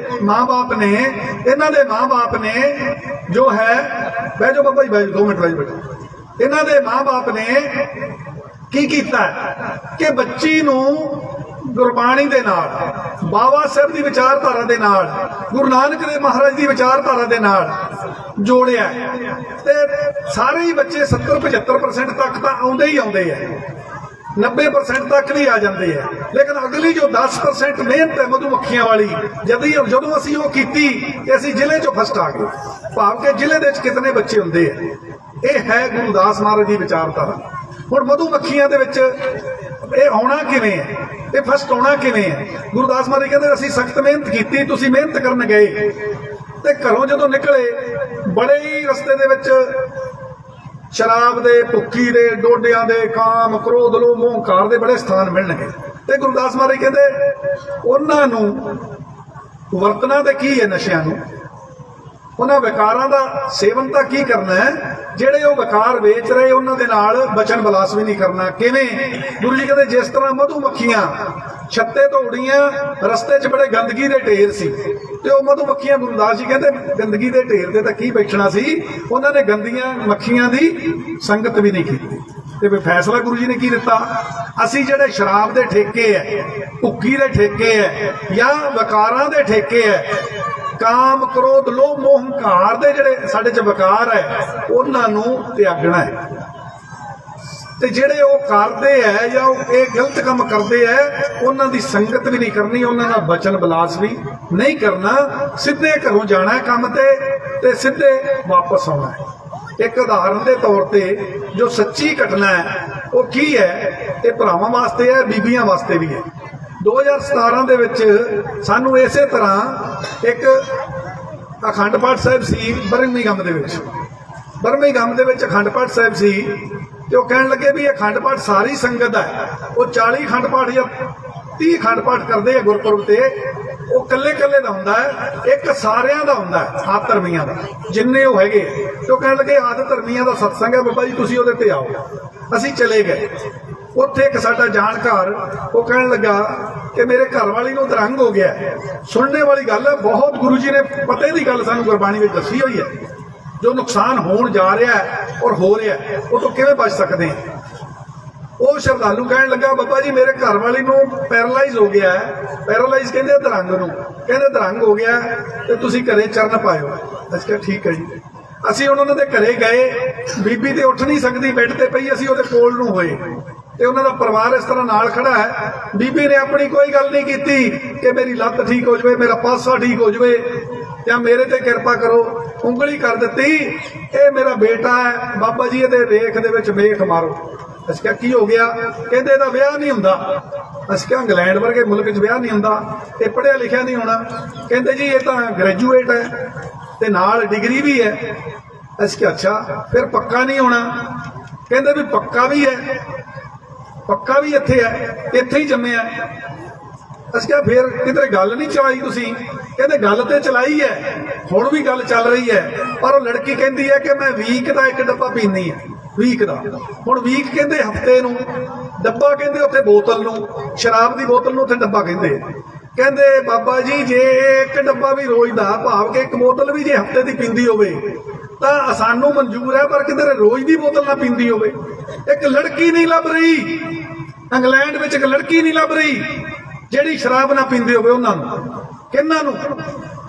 ਮਾਂ-ਬਾਪ ਨੇ ਜੋ ਹੈ, ਬਹਿ ਜਾਓ ਬਾਬਾ ਜੀ, ਬਹਿ ਜਾਓ 2 ਮਿੰਟ, ਬਹਿ ਜਾਓ। ਇਹਨਾਂ ਦੇ ਮਾਂ-ਬਾਪ ਨੇ ਕੀ ਕੀਤਾ ਕਿ ਬੱਚੀ ਨੂੰ ਗੁਰਬਾਣੀ ਦੇ ਨਾਲ, ਬਾਬਾ ਸਾਹਿਬ ਦੀ ਵਿਚਾਰਧਾਰਾ ਦੇ ਨਾਲ, ਗੁਰੂ ਨਾਨਕ ਦੇਵ ਮਹਾਰਾਜ ਦੀ ਵਿਚਾਰਧਾਰਾ ਦੇ ਨਾਲ ਜੋੜਿਆ ਤੇ ਸਾਰੇ ਹੀ ਬੱਚੇ 70-75% ਤੱਕ ਤਾਂ ਆਉਂਦੇ ਹੀ ਆਉਂਦੇ ਆ, 90% ਤੱਕ ਵੀ ਆ ਜਾਂਦੇ ਆ। ਲੇਕਿਨ ਅਗਲੀ ਜੋ 10% ਮਿਹਨਤ ਹੈ ਮਧੂਮੱਖੀਆਂ ਵਾਲੀ, ਜਦੋਂ ਅਸੀਂ ਉਹ ਕੀਤੀ ਤੇ ਅਸੀਂ ਜ਼ਿਲ੍ਹੇ 'ਚੋਂ ਫਸਟ ਆ ਗਏ। ਭਾਵ ਕਿ ਜ਼ਿਲ੍ਹੇ ਦੇ ਵਿੱਚ ਕਿਤਨੇ ਬੱਚੇ ਹੁੰਦੇ ਆ। ਇਹ ਹੈ ਗੁਰੂ ਦਾਸ ਮਹਾਰਾਜ ਦੀ ਵਿਚਾਰਧਾਰਾ। ਹੁਣ ਮਧੂਮੱਖੀਆਂ ਦੇ ਵਿੱਚ ਇਹ ਆਉਣਾ ਕਿਵੇਂ ਹੈ, ਇਹ ਫਸਟ ਆਉਣਾ ਕਿਵੇਂ ਹੈ? ਗੁਰੂ ਦਾਸ ਮਹਾਰਾਜ ਕਹਿੰਦੇ ਅਸੀਂ ਸਖਤ ਮਿਹਨਤ ਕੀਤੀ, ਤੁਸੀਂ ਮਿਹਨਤ ਕਰਨ ਗਏ ਤੇ ਘਰੋਂ ਜਦੋਂ ਨਿਕਲੇ ਬੜੇ ਹੀ ਰਸਤੇ ਦੇ ਵਿੱਚ ਸ਼ਰਾਬ ਦੇ, ਭੁੱਕੀ ਦੇ, ਡੋਡਿਆਂ ਦੇ, ਕਾਮ, ਕ੍ਰੋਧ, ਲੋਭ, ਮੋਹ, ਹੰਕਾਰ ਦੇ ਬੜੇ ਸਥਾਨ ਮਿਲਣਗੇ। ਤੇ ਗੁਰੂ ਦਾਸ ਮਹਾਰਾਜ ਕਹਿੰਦੇ ਉਹਨਾਂ ਨੂੰ ਵਰਤਣਾ ਤੇ ਕੀ ਹੈ? ਨਸ਼ਿਆਂ ਨੂੰ, ਉਹਨਾਂ ਵਿਕਾਰਾਂ ਦਾ ਸੇਵਨ ਤਾਂ ਕੀ ਕਰਨਾ ਹੈ? ਜਿਹੜੇ ਉਹ ਵਿਕਾਰ ਵੇਚ ਰਹੇ ਉਹਨਾਂ ਦੇ ਨਾਲ ਬਚਨ ਬਲਾਸ ਵੀ ਨਹੀਂ ਕਰਨਾ। ਕਿਵੇਂ? ਗੁਰੂ ਜੀ ਕਹਿੰਦੇ ਜਿਸ ਤਰ੍ਹਾਂ ਮਧੂਮੱਖੀਆਂ ਛੱਤੇ ਤੋਂ ਉੜੀਆਂ, ਰਸਤੇ 'ਚ ਬੜੇ ਗੰਦਗੀ ਦੇ ਢੇਰ ਸੀ ਤੇ ਉਹ ਮਧੂਮੱਖੀਆਂ, ਗੁਰੂ ਦਾਸ ਜੀ ਕਹਿੰਦੇ ਗੰਦਗੀ ਦੇ ਢੇਰ ਤੇ ਤਾਂ ਕੀ ਬੈਠਣਾ ਸੀ, ਉਹਨਾਂ ਨੇ ਗੰਦੀਆਂ ਮੱਖੀਆਂ ਦੀ ਸੰਗਤ ਵੀ ਨਹੀਂ ਕੀਤੀ। ਤੇ ਫਿਰ ਫੈਸਲਾ ਗੁਰੂ ਜੀ ਨੇ ਕੀ ਦਿੱਤਾ? ਅਸੀਂ ਜਿਹੜੇ ਸ਼ਰਾਬ ਦੇ ਠੇਕੇ ਹੈ, ਭੁੱਕੀ ਦੇ ਠੇਕੇ ਹੈ, ਜਾਂ ਵਿਕਾਰਾਂ ਦੇ ਠੇਕੇ ਹੈ, ਕਾਮ, ਕ੍ਰੋਧ, ਲੋਭ, ਮੋਹ, ਹੰਕਾਰ ਦੇ ਜਿਹੜੇ ਸਾਡੇ 'ਚ ਵਿਕਾਰ ਹੈ, ਉਹਨਾਂ ਨੂੰ ਤਿਆਗਣਾ ਹੈ। ਤੇ ਜਿਹੜੇ ਉਹ ਕਰਦੇ ਹੈ ਜਾਂ ਉਹ ਇਹ ਗਲਤ ਕੰਮ ਕਰਦੇ ਹੈ, ਉਹਨਾਂ ਦੀ ਸੰਗਤ ਵੀ ਨਹੀਂ ਕਰਨੀ, ਉਹਨਾਂ ਨਾਲ ਬਚਨ ਬਲਾਸ ਵੀ ਨਹੀਂ ਕਰਨਾ। ਸਿੱਧੇ ਘਰੋਂ ਜਾਣਾ ਕੰਮ ਤੇ ਸਿੱਧੇ ਵਾਪਸ ਆਉਣਾ ਹੈ। ਇੱਕ ਉਦਾਹਰਨ ਦੇ ਤੌਰ ਤੇ ਜੋ ਸੱਚੀ ਘਟਨਾ ਹੈ ਉਹ ਕੀ ਹੈ? ਇਹ ਭਰਾਵਾਂ ਵਾਸਤੇ ਹੈ, ਬੀਬੀਆਂ ਵਾਸਤੇ ਵੀ ਹੈ। 2017 ਦੇ ਵਿੱਚ ਸਾਨੂੰ ਇਸੇ ਤਰ੍ਹਾਂ ਇੱਕ ਅਖੰਡ ਪਾਠ ਸਾਹਿਬ ਸੀ ਬਰਮਿੰਘਮ ਦੇ ਵਿੱਚ। ਬਰਮਿੰਘਮ ਦੇ ਵਿੱਚ ਅਖੰਡ ਪਾਠ ਸਾਹਿਬ ਸੀ ਤੇ ਉਹ ਕਹਿਣ ਲੱਗੇ ਵੀ ਅਖੰਡ ਪਾਠ ਸਾਰੀ ਸੰਗਤ ਹੈ, ਉਹ 40 ਅਖੰਡ ਪਾਠ ਜਾਂ 30 ਅਖੰਡ ਪਾਠ ਕਰਦੇ ਆ ਗੁਰਪੁਰਬ ਤੇ, ਉਹ ਕੱਲੇ ਕੱਲੇ ਦਾ ਹੁੰਦਾ ਹੈ, ਇੱਕ ਸਾਰਿਆਂ ਦਾ ਹੁੰਦਾ ਹੈ, ਆਦ ਧਰਮੀਆਂ ਦਾ, ਜਿੰਨੇ ਉਹ ਹੈਗੇ। ਤੇ ਉਹ ਕਹਿਣ ਲੱਗੇ ਆਦ ਧਰਮੀਆਂ ਦਾ ਸਤਸੰਗ ਹੈ ਬਾਬਾ ਜੀ, ਤੁਸੀਂ ਉਹਦੇ ਤੇ ਆਓ। ਅਸੀਂ ਚਲੇ ਗਏ। ਉੱਥੇ ਇੱਕ ਸਾਡਾ ਜਾਣਕਾਰ ਉਹ ਕਹਿਣ ਲੱਗਾ ਕਿ ਮੇਰੇ ਘਰ ਵਾਲੀ ਨੂੰ ਦਰੰਗ ਹੋ ਗਿਆ। ਸੁਣਨੇ ਵਾਲੀ ਗੱਲ ਹੈ, ਬਹੁਤ ਗੁਰੂ ਜੀ ਨੇ ਪਤੇ ਦੀ ਗੱਲ ਸਾਨੂੰ ਗੁਰਬਾਣੀ ਵਿੱਚ ਦੱਸੀ ਹੋਈ ਹੈ। ਜੋ ਨੁਕਸਾਨ ਹੋਣ ਜਾ ਰਿਹਾ ਹੈ ਔਰ ਹੋ ਰਿਹਾ ਹੈ, ਉਹ ਤੋਂ ਕਿਵੇਂ ਬਚ ਸਕਦੇ ਹਾਂ? ਉਹ ਸ਼ਰਧਾਲੂ ਕਹਿਣ ਲੱਗਾ ਬਾਬਾ ਜੀ ਮੇਰੇ ਘਰ ਵਾਲੀ ਨੂੰ ਪੈਰਾਲਾਈਜ਼ ਹੋ ਗਿਆ ਹੈ। ਪੈਰਾਲਾਈਜ਼ ਕਹਿੰਦੇ ਦਰੰਗ ਨੂੰ, ਕਹਿੰਦੇ ਦਰੰਗ ਹੋ ਗਿਆ ਤੇ ਤੁਸੀਂ ਘਰੇ ਚਰਨ ਪਾਇਓ। ਅਸੀਂ ਕਿਹਾ ਠੀਕ ਹੈ ਜੀ। ਅਸੀਂ ਉਹਨਾਂ ਦੇ ਘਰੇ ਗਏ, ਬੀਬੀ ਤੇ ਉੱਠ ਨਹੀਂ ਸਕਦੀ, ਬੈੱਡ ਤੇ ਪਈ, ਅਸੀਂ ਉਹਦੇ ਕੋਲ ਨੂੰ ਹੋਏ ਤੇ ਉਹਨਾਂ ਦਾ ਪਰਿਵਾਰ ਇਸ ਤਰ੍ਹਾਂ ਨਾਲ ਖੜਾ ਹੈ। ਬੀਬੀ ਨੇ ਆਪਣੀ ਕੋਈ ਗੱਲ ਨਹੀਂ ਕੀਤੀ ਕਿ ਮੇਰੀ ਲੱਤ ਠੀਕ ਹੋ ਜਾਵੇ, ਮੇਰਾ ਪਾਸਾ ਠੀਕ ਹੋ ਜਾਵੇ ਜਾਂ ਮੇਰੇ ਤੇ ਕਿਰਪਾ ਕਰੋ। ਉਂਗਲੀ ਕਰ ਦਿੱਤੀ, ਇਹ ਮੇਰਾ ਬੇਟਾ ਹੈ ਬਾਬਾ ਜੀ, ਇਹਦੇ ਰੇਖ ਦੇ ਵਿੱਚ ਮੇਖ ਮਾਰੋ। ਅਸੀਂ ਕਿਹਾ ਕੀ ਹੋ ਗਿਆ? ਕਹਿੰਦੇ ਇਹਦਾ ਵਿਆਹ ਨਹੀਂ ਹੁੰਦਾ। ਅਸੀਂ ਕਿਹਾ ਇੰਗਲੈਂਡ ਵਰਗੇ ਮੁਲਕ 'ਚ ਵਿਆਹ ਨਹੀਂ ਹੁੰਦਾ, ਇਹ ਪੜ੍ਹਿਆ ਲਿਖਿਆ ਨਹੀਂ ਹੋਣਾ। ਕਹਿੰਦੇ ਜੀ ਇਹ ਤਾਂ ਗ੍ਰੈਜੂਏਟ ਹੈ ਤੇ ਨਾਲ ਡਿਗਰੀ ਵੀ ਹੈ। ਅਸੀਂ ਕਿਹਾ ਅੱਛਾ, ਫਿਰ ਪੱਕਾ ਨਹੀਂ ਹੋਣਾ? ਕਹਿੰਦੇ ਵੀ ਪੱਕਾ ਵੀ ਹੈ, ਪੱਕਾ ਵੀ ਇੱਥੇ ਹੈ, ਇੱਥੇ ਹੀ ਜੰਮਿਆ। ਅਸੀਂ ਕਿਹਾ ਫਿਰ ਕਿਧਰੇ ਗੱਲ ਨਹੀਂ ਚਲਾਈ ਤੁਸੀਂ? ਕਹਿੰਦੇ ਗੱਲ ਤੇ ਚਲਾਈ ਹੈ, ਹੁਣ ਵੀ ਗੱਲ ਚੱਲ ਰਹੀ ਹੈ, ਪਰ ਉਹ ਲੜਕੀ ਕਹਿੰਦੀ ਹੈ ਕਿ ਮੈਂ ਵੀਕ ਦਾ ਇੱਕ ਡੱਬਾ ਪੀਂਦੀ ਹੈ, ਵੀਕ ਦਾ। ਹੁਣ ਵੀਕ ਕਹਿੰਦੇ ਹਫਤੇ ਨੂੰ, ਡੱਬਾ ਕਹਿੰਦੇ ਉੱਥੇ ਬੋਤਲ ਨੂੰ, ਸ਼ਰਾਬ ਦੀ ਬੋਤਲ ਨੂੰ ਉੱਥੇ ਡੱਬਾ ਕਹਿੰਦੇ। ਕਹਿੰਦੇ ਬਾਬਾ ਜੀ ਜੇ ਇੱਕ ਡੱਬਾ ਵੀ ਰੋਜ਼ ਦਾ, ਭਾਵ ਕਿ ਇੱਕ ਬੋਤਲ ਵੀ ਜੇ ਹਫਤੇ ਦੀ ਪੀਂਦੀ ਹੋਵੇ ਤਾਂ ਸਾਨੂੰ ਮਨਜ਼ੂਰ ਹੈ, ਪਰ ਕਿਧਰੇ ਰੋਜ਼ ਦੀ ਬੋਤਲ ਨਾ ਪੀਂਦੀ ਹੋਵੇ। ਇੱਕ ਲੜਕੀ ਨਹੀਂ ਲੱਭ ਰਹੀ ਇੰਗਲੈਂਡ ਵਿੱਚ, ਇੱਕ ਲੜਕੀ ਨਹੀਂ ਲੱਭ ਰਹੀ ਜਿਹੜੀ ਸ਼ਰਾਬ ਨਾ ਪੀਂਦੇ ਹੋਵੇ। ਉਹਨਾਂ ਨੂੰ, ਕਿਹਨਾਂ ਨੂੰ?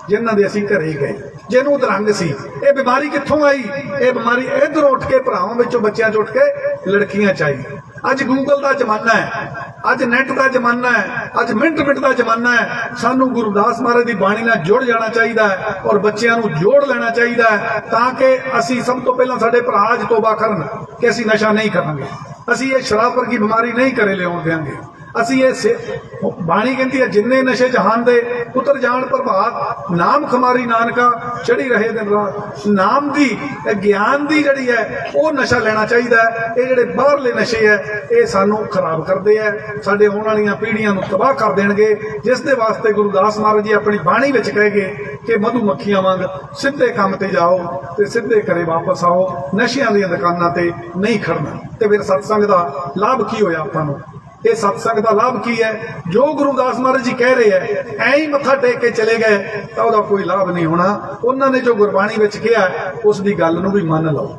ਜਿਨ੍ਹਾਂ ਦੇ ਅਸੀਂ ਘਰੇ ਗਏ, ਜਿਹਨੂੰ ਦਰੰਗ ਸੀ। ਇਹ ਬਿਮਾਰੀ ਕਿੱਥੋਂ ਆਈ? ਇਹ ਬਿਮਾਰੀ ਇੱਧਰੋਂ ਉੱਠ ਕੇ ਭਰਾਵਾਂ ਵਿੱਚੋਂ, ਬੱਚਿਆਂ 'ਚ ਉੱਠ ਕੇ ਲੜਕੀਆਂ 'ਚ ਆਈ। ਅੱਜ ਗੂਗਲ ਦਾ ਜ਼ਮਾਨਾ ਹੈ, ਅੱਜ ਨੈਟ ਦਾ ਜ਼ਮਾਨਾ ਹੈ, ਅੱਜ ਮਿੰਟ ਦਾ ਜ਼ਮਾਨਾ ਹੈ। ਸਾਨੂੰ ਗੁਰੂ ਦਾਸ ਮਹਾਰਾਜ ਦੀ ਬਾਣੀ ਨਾਲ ਜੁੜ ਜਾਣਾ ਚਾਹੀਦਾ ਹੈ ਔਰ ਬੱਚਿਆਂ ਨੂੰ ਜੋੜ ਲੈਣਾ ਚਾਹੀਦਾ ਹੈ, ਤਾਂ ਕਿ ਅਸੀਂ ਸਭ ਤੋਂ ਪਹਿਲਾਂ ਸਾਡੇ ਭਰਾ ਅੱਜ ਤੋਬਾ ਕਰਨ ਕਿ ਅਸੀਂ ਨਸ਼ਾ ਨਹੀਂ ਕਰਾਂਗੇ, ਅਸੀਂ ਇਹ ਸ਼ਰਾਬ ਵਰਗੀ ਬਿਮਾਰੀ ਨਹੀਂ ਘਰੇ ਲਿਆਉਣ ਦੇਵਾਂਗੇ। ਅਸੀਂ ਇਹ ਬਾਣੀ ਕਹਿੰਦੀ ਹੈ ਜਿੰਨੇ ਨਸ਼ੇ ਜਹਾਨ ਦੇ ਉਤਰ ਜਾਣ ਪ੍ਰਭਾਤ, ਨਾਮ ਖਮਾਰੀ ਨਾਨਕਾ ਚੜੀ ਰਹੇ ਦਿਨ ਰਾਤ। ਨਾਮ ਦੀ, ਗਿਆਨ ਦੀ ਜਿਹੜੀ ਹੈ ਉਹ ਨਸ਼ਾ ਲੈਣਾ ਚਾਹੀਦਾ ਹੈ। ਇਹ ਜਿਹੜੇ ਬਾਹਰਲੇ ਨਸ਼ੇ ਹੈ ਇਹ ਸਾਨੂੰ ਖਰਾਬ ਕਰਦੇ ਹੈ, ਸਾਡੇ ਆਉਣ ਵਾਲੀਆਂ ਪੀੜ੍ਹੀਆਂ ਨੂੰ ਤਬਾਹ ਕਰ ਦੇਣਗੇ, ਜਿਸ ਦੇ ਵਾਸਤੇ ਗੁਰੂ ਦਾਸ ਮਹਾਰਾਜ ਜੀ ਆਪਣੀ ਬਾਣੀ ਵਿੱਚ ਕਹੇ ਗਏ ਕਿ ਮਧੂ ਮੱਖੀਆਂ ਵਾਂਗ ਸਿੱਧੇ ਕੰਮ ਤੇ ਜਾਓ ਤੇ ਸਿੱਧੇ ਘਰੇ ਵਾਪਸ ਆਓ, ਨਸ਼ਿਆਂ ਦੀਆਂ ਦੁਕਾਨਾਂ ਤੇ ਨਹੀਂ ਖੜਨਾ। ਤੇ ਫਿਰ ਸਤਸੰਗ ਦਾ ਲਾਭ ਕੀ ਹੋਇਆ ਆਪਾਂ ਨੂੰ? ਇਹ ਸਤਸੰਗ ਦਾ ਲਾਭ ਕੀ ਹੈ? ਜੋ ਗੁਰੂ ਦਾਸ ਮਹਾਰਾਜ ਜੀ ਕਹਿ ਰਹੇ ਹੈ, ਐਂ ਹੀ ਮੱਥਾ ਟੇਕ ਕੇ ਚਲੇ ਗਏ ਤਾਂ ਉਹਦਾ ਕੋਈ ਲਾਭ ਨਹੀਂ ਹੋਣਾ। ਉਹਨਾਂ ਨੇ ਜੋ ਗੁਰਬਾਣੀ ਵਿੱਚ ਕਿਹਾ ਉਸ ਦੀ ਗੱਲ ਨੂੰ ਵੀ ਮੰਨ ਲਓ,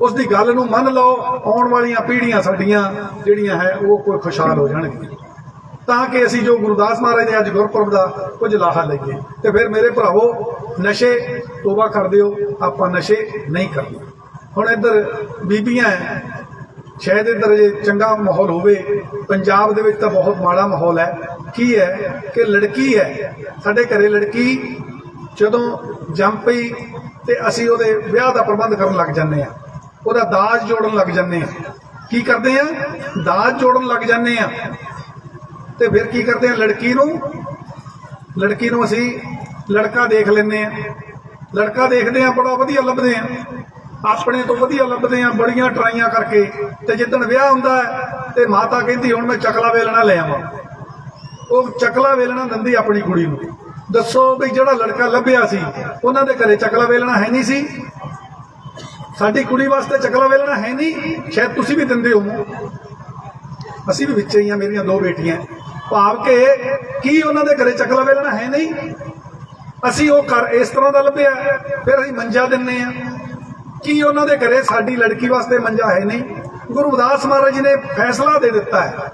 ਉਸ ਦੀ ਗੱਲ ਨੂੰ ਮੰਨ ਲਓ। ਆਉਣ ਵਾਲੀਆਂ ਪੀੜ੍ਹੀਆਂ ਸਾਡੀਆਂ ਜਿਹੜੀਆਂ ਹੈ ਉਹ ਕੋਈ ਖੁਸ਼ਹਾਲ ਹੋ ਜਾਣਗੀਆਂ। ਤਾਂ ਕਿ ਅਸੀਂ ਜੋ ਗੁਰਦਾਸ ਮਹਾਰਾਜ ਦੇ ਅੱਜ ਗੁਰਪੁਰਬ ਦਾ ਕੁਝ ਲਾਹਾ ਲਈਏ। ਤੇ ਫਿਰ ਮੇਰੇ ਭਰਾਵੋ, ਨਸ਼ੇ ਤੋਬਾ ਕਰ ਦਿਓ, ਆਪਾਂ ਨਸ਼ੇ ਨਹੀਂ ਕਰਨੇ। ਹੁਣ ਇੱਧਰ ਬੀਬੀਆਂ ਹੈ, ਸ਼ਾਇਦ ਇੱਧਰ ਜੇ ਚੰਗਾ ਮਾਹੌਲ ਹੋਵੇ, ਪੰਜਾਬ ਦੇ ਵਿੱਚ ਤਾਂ ਬਹੁਤ ਮਾੜਾ ਮਾਹੌਲ ਹੈ। ਕੀ ਹੈ ਕਿ ਲੜਕੀ ਹੈ, ਸਾਡੇ ਘਰੇ ਲੜਕੀ ਜਦੋਂ ਜੰਮ ਪਈ ਤੇ ਅਸੀਂ ਉਹਦੇ ਵਿਆਹ ਦਾ ਪ੍ਰਬੰਧ ਕਰਨ ਲੱਗ ਜਾਂਦੇ ਹਾਂ, ਉਹਦਾ ਦਾਜ ਜੋੜਨ ਲੱਗ ਜਾਂਦੇ ਹਾਂ। ਕੀ ਕਰਦੇ ਆ? ਦਾਜ ਜੋੜਨ ਲੱਗ ਜਾਂਦੇ ਆ। ਤੇ ਫਿਰ ਕੀ ਕਰਦੇ ਆ? ਲੜਕੀ ਨੂੰ ਅਸੀਂ ਲੜਕਾ ਦੇਖ ਲੈਂਦੇ ਆ। ਲੜਕਾ ਦੇਖਦੇ ਆ, ਬੜਾ ਵਧੀਆ ਲੱਭਦੇ ਆ, ਆਪਣੇ ਤੋਂ ਵਧੀਆ ਲੱਭਦੇ ਆ, ਬੜੀਆਂ ਟਰਾਈਆਂ ਕਰਕੇ। ਤੇ ਜਿੱਦਣ ਵਿਆਹ ਹੁੰਦਾ ਹੈ ਤੇ ਮਾਤਾ ਕਹਿੰਦੀ ਹੁਣ ਮੈਂ ਚਕਲਾ ਵੇਲਣਾ ਲੈ ਆਵਾਂ। ਉਹ ਚਕਲਾ ਵੇਲਣਾ ਦਿੰਦੀ ਆਪਣੀ ਕੁੜੀ ਨੂੰ। ਦੱਸੋ ਵੀ ਜਿਹੜਾ ਲੜਕਾ ਲੱਭਿਆ ਸੀ ਉਹਨਾਂ ਦੇ ਘਰੇ ਚਕਲਾ ਵੇਲਣਾ ਹੈ ਨਹੀਂ ਸੀ? ਸਾਡੀ ਕੁੜੀ ਵਾਸਤੇ ਚਕਲਾ ਵੇਲਣਾ ਹੈ ਨਹੀਂ? ਸ਼ਾਇਦ ਤੁਸੀਂ ਵੀ ਦਿੰਦੇ ਹੋ, ਅਸੀਂ ਵੀ ਵਿੱਚ ਹੀ ਆ, ਮੇਰੀਆਂ 2 ਬੇਟੀਆਂ। ਭਾਵ ਕਿ ਕੀ ਉਹਨਾਂ ਦੇ ਘਰੇ ਚਕਲਾ ਵੇਲਣਾ ਹੈ ਨਹੀਂ? ਅਸੀਂ ਉਹ ਘਰ ਇਸ ਤਰ੍ਹਾਂ ਦਾ ਲੱਭਿਆ, ਫਿਰ ਅਸੀਂ ਮੰਜਾ ਦਿੰਨੇ ਆ। ਕੀ ਉਹਨਾਂ ਦੇ ਘਰੇ ਸਾਡੀ ਲੜਕੀ ਵਾਸਤੇ ਮੰਜਾ ਹੈ ਨਹੀਂ? ਗੁਰੂ ਰਵਿਦਾਸ ਮਹਾਰਾਜ ਜੀ ਨੇ ਫੈਸਲਾ ਦੇ ਦਿੱਤਾ ਹੈ,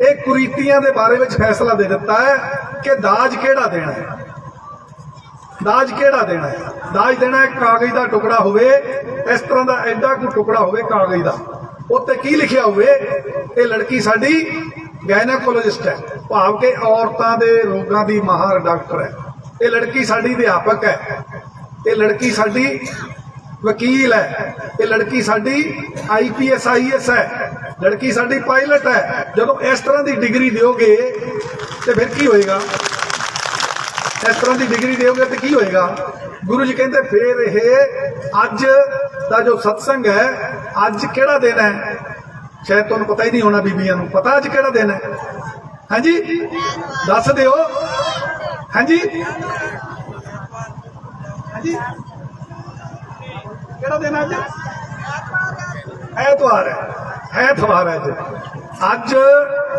ਇਹ ਕੁਰੀਤੀਆਂ ਦੇ ਬਾਰੇ ਵਿੱਚ ਫੈਸਲਾ ਦੇ ਦਿੱਤਾ ਹੈ ਕਿ ਦਾਜ ਕਿਹੜਾ ਦੇਣਾ ਹੈ। ਦਾਜ ਕਿਹੜਾ ਦੇਣਾ ਹੈ? ਦਾਜ ਦੇਣਾ ਹੈ ਕਾਗਜ਼ ਦਾ ਟੁਕੜਾ ਹੋਵੇ, ਇਸ ਤਰ੍ਹਾਂ ਦਾ ਐਡਾ ਕੁ ਟੁਕੜਾ ਹੋਵੇ ਕਾਗਜ਼ ਦਾ, ਉੱਤੇ ਕੀ ਲਿਖਿਆ ਹੋਵੇ? ਇਹ ਲੜਕੀ ਸਾਡੀ ਗਾਇਨੋਕੋਲੋਜਿਸਟ ਹੈ, ਭਾਵ ਕਿ ਔਰਤਾਂ ਦੇ ਰੋਗਾਂ ਦੀ ਮਾਹਰ ਡਾਕਟਰ ਹੈ। ਇਹ ਲੜਕੀ ਸਾਡੀ ਅਧਿਆਪਕ ਹੈ, ਇਹ ਲੜਕੀ ਸਾਡੀ ਵਕੀਲ ਹੈ, ਇਹ ਲੜਕੀ ਸਾਡੀ IPS IAS ਹੈ, ਲੜਕੀ ਸਾਡੀ ਪਾਇਲਟ ਹੈ। ਜਦੋਂ ਇਸ ਤਰ੍ਹਾਂ ਦੀ ਡਿਗਰੀ ਦਿਓਗੇ ਤੇ ਫਿਰ ਕੀ ਹੋਏਗਾ? ਇਸ ਤਰ੍ਹਾਂ ਦੀ ਡਿਗਰੀ ਦਿਓਗੇ ਤੇ ਕੀ ਹੋਏਗਾ? ਗੁਰੂ ਜੀ ਕਹਿੰਦੇ ਫਿਰ ਇਹ ਅੱਜ ਦਾ ਜੋ ਸਤਸੰਗ ਹੈ, ਅੱਜ ਕਿਹੜਾ ਦਿਨ ਹੈ? ਸ਼ਾਇਦ ਤੁਹਾਨੂੰ ਪਤਾ ਹੀ ਨਹੀਂ ਹੋਣਾ, ਬੀਬੀਆਂ ਨੂੰ ਪਤਾ ਅੱਜ ਕਿਹੜਾ ਦਿਨ ਹੈ? ਹਾਂਜੀ ਦੱਸ ਦਿਓ। ਹਾਂਜੀ ਹਾਂਜੀ ਕਿਹੜਾ ਦਿਨ ਹੈ ਅੱਜ? ਐਤਵਾਰ ਹੈ, ਐਤਵਾਰ ਹੈ ਅੱਜ। ਅੱਜ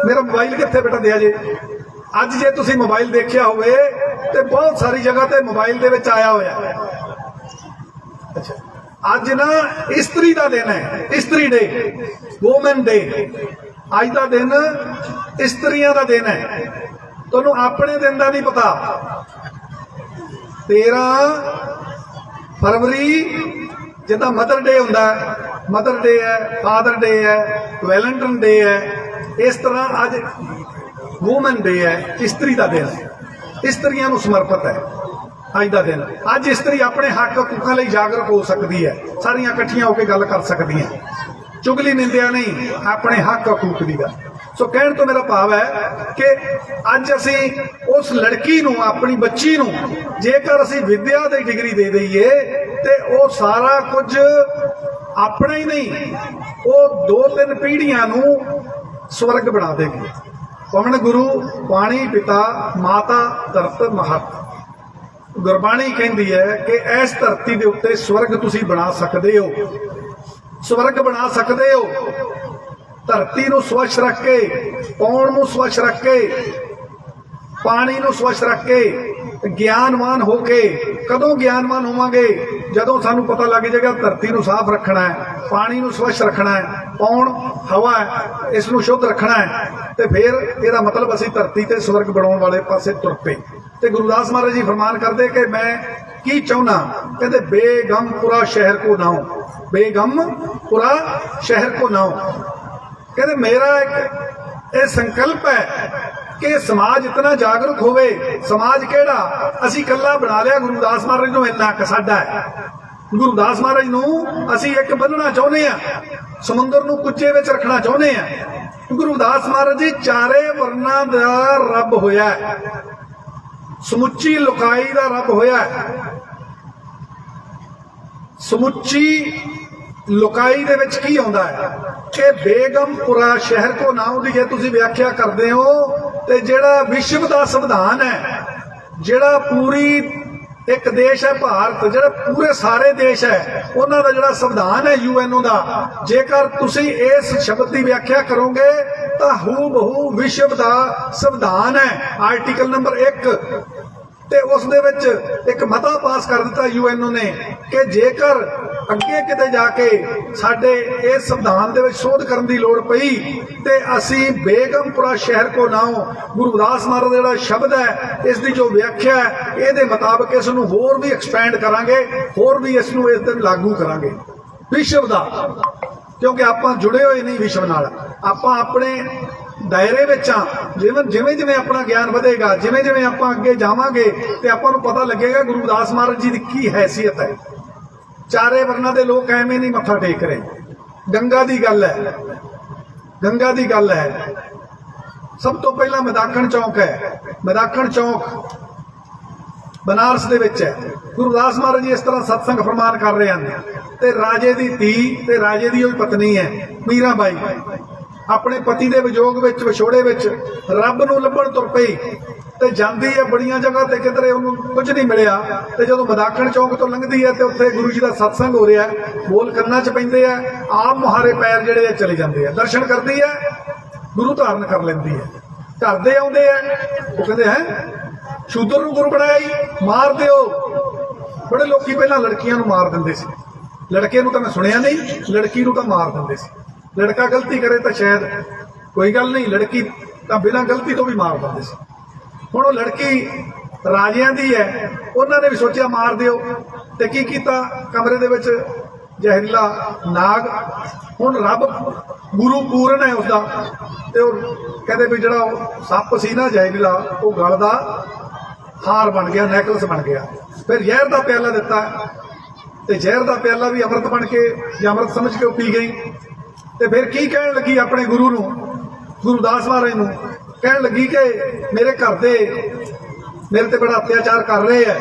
ਮੇਰਾ ਮੋਬਾਈਲ ਕਿੱਥੇ ਬੇਟਾ ਦਿਆ ਜੇ? ਅੱਜ ਜੇ ਤੁਸੀਂ ਮੋਬਾਈਲ ਦੇਖਿਆ ਹੋਵੇ ਤੇ ਬਹੁਤ ਸਾਰੀ ਜਗ੍ਹਾ ਤੇ ਮੋਬਾਈਲ ਦੇ ਵਿੱਚ ਆਇਆ ਹੋਇਆ। ਅੱਛਾ, ਅੱਜ ਨਾ ਇਸਤਰੀ ਦਾ ਦਿਨ ਹੈ, ਇਸਤਰੀ ਡੇ, ਵੂਮਨ ਡੇ। ਅੱਜ ਦਾ ਦਿਨ ਇਸਤਰੀਆਂ ਦਾ ਦਿਨ ਹੈ। ਤੁਹਾਨੂੰ ਆਪਣੇ ਦਿਨ ਦਾ ਨਹੀਂ ਪਤਾ। 13 ਫਰਵਰੀ ਜਿੱਦਾਂ ਮਦਰ ਡੇ ਹੁੰਦਾ, ਮਦਰ ਡੇ ਹੈ, ਫਾਦਰ ਡੇ ਹੈ, ਵੈਲੈਂਟਾਈਨ ਡੇ ਹੈ, ਇਸ ਤਰ੍ਹਾਂ ਅੱਜ ਵੂਮਨ ਡੇ ਹੈ, ਇਸਤਰੀ ਦਾ ਦਿਨ। ਇਸਤਰੀਆਂ ਨੂੰ ਸਮਰਪਿਤ ਹੈ ਅੱਜ ਦਾ ਦਿਨ। ਅੱਜ ਇਸਤਰੀ ਆਪਣੇ ਹੱਕ ਹਕੂਕਾਂ ਲਈ ਜਾਗਰੂਕ ਹੋ ਸਕਦੀ ਹੈ, ਸਾਰੀਆਂ ਇਕੱਠੀਆਂ ਹੋ ਕੇ ਗੱਲ ਕਰ ਸਕਦੀਆਂ, ਚੁਗਲੀ ਨਿੰਦਿਆ ਨਹੀਂ, ਆਪਣੇ ਹੱਕ ਹਕੂਕ ਦੀ ਗੱਲ। ਸੋ ਕਹਿਣ ਤੋਂ ਮੇਰਾ ਭਾਵ ਹੈ ਕਿ ਅੱਜ ਅਸੀਂ ਉਸ ਲੜਕੀ ਨੂੰ, ਆਪਣੀ ਬੱਚੀ ਨੂੰ, ਜੇਕਰ ਅਸੀਂ ਵਿਦਿਆ ਦੀ ਡਿਗਰੀ ਦੇ ਦਈਏ ਤੇ ਉਹ ਸਾਰਾ ਕੁਝ ਆਪਣਾ ਹੀ ਨਹੀਂ, ਉਹ 2-3 ਪੀੜ੍ਹੀਆਂ ਨੂੰ ਸਵਰਗ ਬਣਾ ਦੇਗੀ। ਪਵਨ ਗੁਰੂ ਪਾਣੀ ਪਿਤਾ ਮਾਤਾ ਧਰਤ ਮਹਤ। ਗੁਰਬਾਣੀ ਕਹਿੰਦੀ ਹੈ ਕਿ ਇਸ ਧਰਤੀ ਦੇ ਉੱਤੇ ਸਵਰਗ ਤੁਸੀਂ ਬਣਾ ਸਕਦੇ ਹੋ, ਸਵਰਗ ਬਣਾ ਸਕਦੇ ਹੋ। ਧਰਤੀ ਨੂੰ ਸਵੱਛ ਰੱਖ ਕੇ, ਪੌਣ ਨੂੰ ਸਵੱਛ ਰੱਖ ਕੇ, ਪਾਣੀ ਨੂੰ ਸਵੱਛ ਰੱਖ ਕੇ, ਗਿਆਨਵਾਨ ਹੋ ਕੇ। ਕਦੋਂ ਗਿਆਨਵਾਨ ਹੋਵਾਂਗੇ? ਜਦੋਂ ਸਾਨੂੰ ਪਤਾ ਲੱਗ ਜਾਏਗਾ ਧਰਤੀ ਨੂੰ ਸਾਫ਼ ਰੱਖਣਾ ਹੈ, ਪਾਣੀ ਨੂੰ ਸਵੱਛ ਰੱਖਣਾ ਹੈ, ਪੌਣ ਹਵਾ ਹੈ, ਇਸ ਨੂੰ ਸ਼ੁੱਧ ਰੱਖਣਾ ਹੈ, ਤੇ ਫਿਰ ਇਹਦਾ ਮਤਲਬ ਅਸੀਂ ਧਰਤੀ ਤੇ ਸਵਰਗ ਬਣਾਉਣ ਵਾਲੇ ਪਾਸੇ ਤੁਰ ਪਏ। ਤੇ ਗੁਰਦਾਸ ਮਹਾਰਾਜ ਜੀ ਫਰਮਾਨ ਕਰਦੇ ਕਿ ਮੈਂ ਕੀ ਚਾਹੁੰਦਾ? ਕਹਿੰਦੇ ਬੇਗਮਪੁਰਾ ਸ਼ਹਿਰ ਕੋ ਨਾਉ, ਬੇਗਮਪੁਰਾ ਸ਼ਹਿਰ ਕੋ ਨਾਉ। ਕਹਿੰਦੇ ਮੇਰਾ ਇੱਕ ਇਹ ਸੰਕਲਪ ਹੈ ਕਿ ਸਮਾਜ ਇਤਨਾ ਜਾਗਰੂਕ ਹੋਵੇ। ਸਮਾਜ ਕਿਹੜਾ? ਅਸੀਂ ਇਕੱਲਾ ਬਣਾ ਲਿਆ ਗੁਰਦਾਸ ਮਹਾਰਾਜ ਨੂੰ, ਇੰਨਾ ਕੁ ਸਾਡਾ ਹੈ। ਗੁਰਦਾਸ ਮਹਾਰਾਜ ਨੂੰ ਅਸੀਂ ਇੱਕ ਬੰਨਣਾ ਚਾਹੁੰਦੇ ਆ, ਸਮੁੰਦਰ ਨੂੰ ਕੁੱਜੇ ਵਿੱਚ ਰੱਖਣਾ ਚਾਹੁੰਦੇ ਆ। ਗੁਰਦਾਸ ਮਹਾਰਾਜ ਜੀ ਚਾਰੇ ਵਰਨਾਂ ਦਾ ਰੱਬ ਹੋਇਆ, ਸਮੁੱਚੀ ਲੁਕਾਈ ਦਾ ਰੱਬ ਹੋਇਆ। ਸਮੁੱਚੀ ਲੁਕਾਈ ਦੇ ਵਿੱਚ ਕੀ ਆਉਂਦਾ ਹੈ ਕਿ ਬੇਗਮਪੁਰਾ ਸ਼ਹਿਰ ਕੋ ਨਾਮ ਦੀ ਜੇ ਤੁਸੀਂ ਵਿਆਖਿਆ ਕਰਦੇ ਹੋ ਤੇ ਜਿਹੜਾ ਵਿਸ਼ਵ ਦਾ ਸੰਵਿਧਾਨ ਹੈ, ਜਿਹੜਾ ਪੂਰੀ ਇੱਕ ਦੇਸ਼ ਹੈ ਭਾਰਤ, ਜਿਹੜਾ ਪੂਰੇ ਸਾਰੇ ਦੇਸ਼ ਹੈ, ਉਹਨਾਂ ਦਾ ਜਿਹੜਾ ਸੰਵਿਧਾਨ ਹੈ UN ਦਾ, ਜੇਕਰ ਤੁਸੀਂ ਇਸ ਸ਼ਬਦ ਦੀ ਵਿਆਖਿਆ ਕਰੋਗੇ ਤਾਂ ਹੂ ਬਹੂ ਵਿਸ਼ਵ ਦਾ ਸੰਵਿਧਾਨ ਹੈ। ਆਰਟੀਕਲ ਨੰਬਰ 1 ਤੇ ਉਸ ਦੇ ਵਿੱਚ ਇੱਕ ਮਤਾ ਪਾਸ ਕਰ ਦਿੱਤਾ UN ਨੇ ਕਿ ਜੇਕਰ ਅੱਗੇ ਕਿਤੇ ਜਾ ਕੇ ਸਾਡੇ ਇਸ ਸੰਵਿਧਾਨ ਦੇ ਵਿੱਚ ਸੋਧ ਕਰਨ ਦੀ ਲੋੜ ਪਈ ਤੇ ਅਸੀਂ ਬੇਗਮਪੁਰਾ ਸ਼ਹਿਰ ਕੋ ਨਾਉ ਗੁਰੂ ਰਵਿਦਾਸ ਮਹਾਰਾਜ ਦਾ ਜਿਹੜਾ ਸ਼ਬਦ ਹੈ, ਇਸ ਦੀ ਜੋ ਵਿਆਖਿਆ ਹੈ, ਇਹਦੇ ਮੁਤਾਬਕ ਇਸ ਨੂੰ ਹੋਰ ਵੀ ਐਕਸਪੈਂਡ ਕਰਾਂਗੇ, ਹੋਰ ਵੀ ਇਸ ਨੂੰ ਇਸ ਦਿਨ ਲਾਗੂ ਕਰਾਂਗੇ ਵਿਸ਼ਵ ਦਾ, ਕਿਉਂਕਿ ਆਪਾਂ ਜੁੜੇ ਹੋਏ ਨਹੀਂ ਵਿਸ਼ਵ ਨਾਲ, ਆਪਾਂ ਆਪਣੇ ਦਾਇਰੇ ਵਿੱਚ ਆ। ਜਿਵੇਂ ਜਿਵੇਂ ਆਪਣਾ ਗਿਆਨ ਵਧੇਗਾ, ਜਿਵੇਂ ਜਿਵੇਂ ਆਪਾਂ ਅੱਗੇ ਜਾਵਾਂਗੇ ਤੇ ਆਪਾਂ ਨੂੰ ਪਤਾ ਲੱਗੇਗਾ ਗੁਰੂ ਰਵਿਦਾਸ ਮਹਾਰਾਜ ਜੀ ਦੀ ਕੀ ਹੈਸੀਅਤ ਹੈ। ਚਾਰੇ ਵਰਨਾਂ ਦੇ ਲੋਕ ਐਵੇਂ ਨਹੀਂ ਮੱਥਾ ਟੇਕ ਰਹੇ। ਗੰਗਾ ਦੀ ਗੱਲ ਹੈ, ਗੰਗਾ ਦੀ ਗੱਲ ਹੈ। ਸਭ ਤੋਂ ਪਹਿਲਾਂ ਮਦਾਖਣ ਚੌਕ ਹੈ, ਮਦਾਖਣ ਚੌਕ ਬਨਾਰਸ ਦੇ ਵਿੱਚ ਹੈ। ਗੁਰੂ ਰਵਿਦਾਸ ਮਹਾਰਾਜ ਜੀ ਇਸ ਤਰ੍ਹਾਂ ਸਤਸੰਗ ਫਰਮਾਨ ਕਰ ਰਹੇ ਹਨ ਤੇ ਰਾਜੇ ਦੀ ਧੀ ਤੇ ਰਾਜੇ ਦੀ ਉਹ ਪਤਨੀ ਹੈ ਮੀਰਾ ਬਾਈ, ਆਪਣੇ ਪਤੀ ਦੇ ਵਿਜੋਗ ਵਿੱਚ, ਵਿਛੋੜੇ ਵਿੱਚ ਰੱਬ ਨੂੰ ਲੱਭਣ ਤੁਰ ਪਈ ਤੇ ਜਾਂਦੀ ਹੈ ਬੜੀਆਂ ਜਗ੍ਹਾ ਤੇ, ਕਿਧਰੇ ਉਹਨੂੰ ਕੁਝ ਨਹੀਂ ਮਿਲਿਆ ਤੇ ਜਦੋਂ ਮਦਾਖਣ ਚੌਕ ਤੋਂ ਲੰਘਦੀ ਹੈ ਤੇ ਉੱਥੇ ਗੁਰੂ ਜੀ ਦਾ ਸਤਸੰਗ ਹੋ ਰਿਹਾ, ਬੋਲ ਕੰਨਾਂ 'ਚ ਪੈਂਦੇ ਆ, ਆਪ ਮੁਹਾਰੇ ਪੈਰ ਜਿਹੜੇ ਆ ਚਲੇ ਜਾਂਦੇ ਆ, ਦਰਸ਼ਨ ਕਰਦੀ ਹੈ, ਗੁਰੂ ਧਾਰਨ ਕਰ ਲੈਂਦੀ ਹੈ। ਘਰ ਦੇ ਆਉਂਦੇ ਆ, ਉਹ ਕਹਿੰਦੇ ਹੈ ਸ਼ੂਦਰ ਨੂੰ ਗੁਰੂ ਬਣਾਇਆ ਹੀ, ਮਾਰ ਦਿਓ। ਬੜੇ ਲੋਕੀ ਪਹਿਲਾਂ ਲੜਕੀਆਂ ਨੂੰ ਮਾਰ ਦਿੰਦੇ ਸੀ, ਲੜਕੇ ਨੂੰ ਤਾਂ ਮੈਂ ਸੁਣਿਆ ਨਹੀਂ, ਲੜਕੀ ਨੂੰ ਤਾਂ ਮਾਰ ਦਿੰਦੇ ਸੀ। ਲੜਕਾ ਗਲਤੀ ਕਰੇ ਤਾਂ ਸ਼ਾਇਦ ਕੋਈ ਗੱਲ ਨਹੀਂ, ਲੜਕੀ ਤਾਂ ਬਿਨਾਂ ਗਲਤੀ ਤੋਂ ਵੀ ਮਾਰ ਦਿੰਦੇ ਸੀ। ਹੁਣ ਉਹ ਲੜਕੀ ਰਾਜਿਆਂ ਦੀ ਹੈ, ਉਹਨਾਂ ਨੇ ਵੀ ਸੋਚਿਆ ਮਾਰ ਦਿਓ ਤੇ ਕੀ ਕੀਤਾ, ਕਮਰੇ ਦੇ ਵਿੱਚ ਜ਼ਹਿਰੀਲਾ ਨਾਗ। ਹੁਣ ਰੱਬ ਗੁਰੂ ਪੂਰਨ ਹੈ ਉਸਦਾ ਤੇ ਉਹ ਕਹਿੰਦੇ ਵੀ ਜਿਹੜਾ ਉਹ ਸੱਪ ਸੀ ਨਾ ਜ਼ਹਿਰੀਲਾ, ਉਹ ਗਲ ਦਾ ਹਾਰ ਬਣ ਗਿਆ, ਨੈਕਲਸ ਬਣ ਗਿਆ। ਫਿਰ ਜ਼ਹਿਰ ਦਾ ਪਿਆਲਾ ਦਿੱਤਾ ਤੇ ਜ਼ਹਿਰ ਦਾ ਪਿਆਲਾ ਵੀ ਅੰਮ੍ਰਿਤ ਬਣ ਕੇ ਜਾਂ ਅੰਮ੍ਰਿਤ ਸਮਝ ਕੇ ਉਹ ਪੀ ਗਈ। ਤੇ ਫਿਰ ਕੀ ਕਹਿਣ ਲੱਗੀ ਆਪਣੇ ਗੁਰੂ ਨੂੰ, ਗੁਰੂ ਰਵਿਦਾਸ ਮਹਾਰਾਜ ਨੂੰ ਕਹਿਣ ਲੱਗੀ ਕਿ ਮੇਰੇ ਘਰ ਦੇ ਮੇਰੇ ਤੇ ਬੜਾ ਅਤਿਆਚਾਰ ਕਰ ਰਹੇ ਆ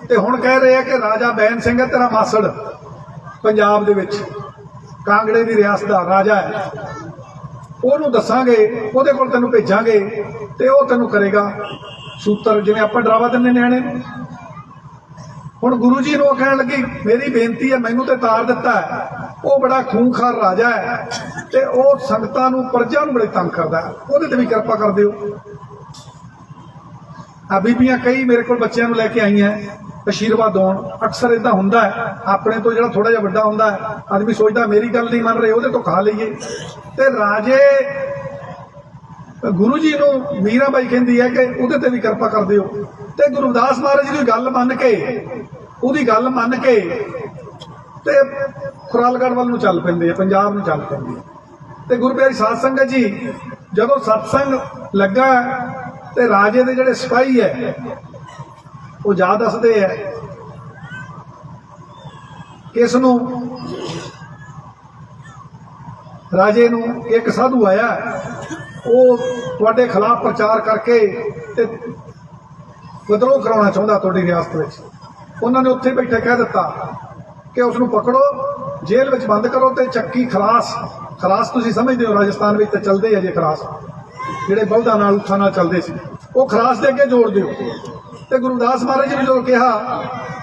ਤੇ ਹੁਣ ਕਹਿ ਰਹੇ ਆ ਕਿ ਰਾਜਾ ਬੈਨ ਸਿੰਘ ਹੈ ਤੇਰਾ ਮਾਸੜ, ਪੰਜਾਬ ਦੇ ਵਿੱਚ ਕਾਂਗੜੇ ਦੀ ਰਿਆਸਤ ਦਾ ਰਾਜਾ ਹੈ, ਉਹਨੂੰ ਦੱਸਾਂਗੇ, ਉਹਦੇ ਕੋਲ ਤੈਨੂੰ ਭੇਜਾਂਗੇ ਤੇ ਉਹ ਤੈਨੂੰ ਕਰੇਗਾ ਸੂਤਰ, ਜਿਵੇਂ ਆਪਾਂ ਡਰਾਵਾ ਦਿੰਦੇ ਨਿਆਣੇ ਨੂੰ। ਹੁਣ ਗੁਰੂ ਜੀ ਨੂੰ ਉਹ ਕਹਿਣ ਲੱਗੀ ਮੇਰੀ ਬੇਨਤੀ ਹੈ, ਮੈਨੂੰ ਤੇ ਤਾਰ ਦਿੱਤਾ ਹੈ, ਉਹ ਬੜਾ ਖੂਨਖਾਰ ਰਾਜਾ ਹੈ ਤੇ ਉਹ ਸੰਗਤਾਂ ਨੂੰ, ਪ੍ਰਜਾ ਨੂੰ ਬੜੇ ਤੰਗ ਕਰਦਾ ਹੈ, ਉਹਦੇ ਤੇ ਵੀ ਕਿਰਪਾ ਕਰ ਦਿਓ। ਆ ਬੀਬੀਆਂ ਕਈ ਮੇਰੇ ਕੋਲ ਬੱਚਿਆਂ ਨੂੰ ਲੈ ਕੇ ਆਈਆਂ ਆਸ਼ੀਰਵਾਦ ਦੇਣ। ਅਕਸਰ ਇਦਾਂ ਹੁੰਦਾ ਹੈ, ਆਪਣੇ ਤੋਂ ਜਿਹੜਾ ਥੋੜਾ ਜਿਹਾ ਵੱਡਾ ਹੁੰਦਾ ਹੈ ਆਦਮੀ ਸੋਚਦਾ ਮੇਰੀ ਗੱਲ ਨਹੀਂ ਮੰਨ ਰਹੇ, ਉਹਦੇ ਤੋਂ ਖਾ ਲਈਏ। ਤੇ ਰਾਜੇ ਗੁਰੂ ਜੀ ਨੂੰ ਮੀਰਾ ਬਾਈ ਕਹਿੰਦੀ ਹੈ ਕਿ ਉਹਦੇ ਤੇ ਵੀ ਕਿਰਪਾ ਕਰ ਦਿਓ। ਤੇ ਗੁਰੂ ਰਵਿਦਾਸ ਮਹਾਰਾਜ ਜੀ ਦੀ ਗੱਲ ਮੰਨ ਕੇ, ਉਹਦੀ ਗੱਲ ਮੰਨ ਕੇ ਤੇ ਖੁਰਾਲਗੜ੍ਹ ਵੱਲ ਨੂੰ ਚੱਲ ਪੈਂਦੇ ਆ, ਪੰਜਾਬ ਨੂੰ ਚੱਲ ਪੈਂਦੇ ਆ। ਤੇ ਗੁਰੂ ਪਿਆਰੀ ਸਾਧ ਸੰਗਤ ਜੀ, ਜਦੋਂ ਸਤਸੰਗ ਲੱਗਾ ਤੇ ਰਾਜੇ ਦੇ ਜਿਹੜੇ ਸਿਪਾਹੀ ਹੈ ਉਹ ਜਾ ਦੱਸਦੇ ਆ ਕਿ ਇਸ ਨੂੰ, ਰਾਜੇ ਨੂੰ ਇੱਕ ਸਾਧੂ ਆਇਆ, ਉਹ ਤੁਹਾਡੇ ਖਿਲਾਫ ਪ੍ਰਚਾਰ ਕਰਕੇ ਤੇ ਵਿਦਰੋਹ ਕਰਾਉਣਾ ਚਾਹੁੰਦਾ ਤੁਹਾਡੀ ਰਿਆਸਤ ਵਿੱਚ। ਉਹਨਾਂ ਨੇ ਉੱਥੇ ਬੈਠੇ ਕਹਿ ਦਿੱਤਾ ਕਿ ਉਸ ਨੂੰ ਪਕੜੋ, ਜੇਲ੍ਹ ਵਿੱਚ ਬੰਦ ਕਰੋ ਤੇ ਚੱਕੀ ਖਲਾਸ ਤੁਸੀਂ ਸਮਝਦੇ ਹੋ ਰਾਜਸਥਾਨ ਵਿੱਚ ਤਾਂ ਚੱਲਦੇ ਆ ਜੇ ਖਲਾਸ, ਜਿਹੜੇ ਬਲਦਾਂ ਨਾਲ ਉੱਥਾਂ ਨਾਲ ਚੱਲਦੇ ਸੀ, ਉਹ ਖਲਾਸ ਦੇ ਅੱਗੇ ਜੋੜ ਦਿਓ। ਤੇ ਗੁਰੂ ਰਵਿਦਾਸ ਮਹਾਰਾਜ ਜੀ ਨੂੰ ਜਦੋਂ ਕਿਹਾ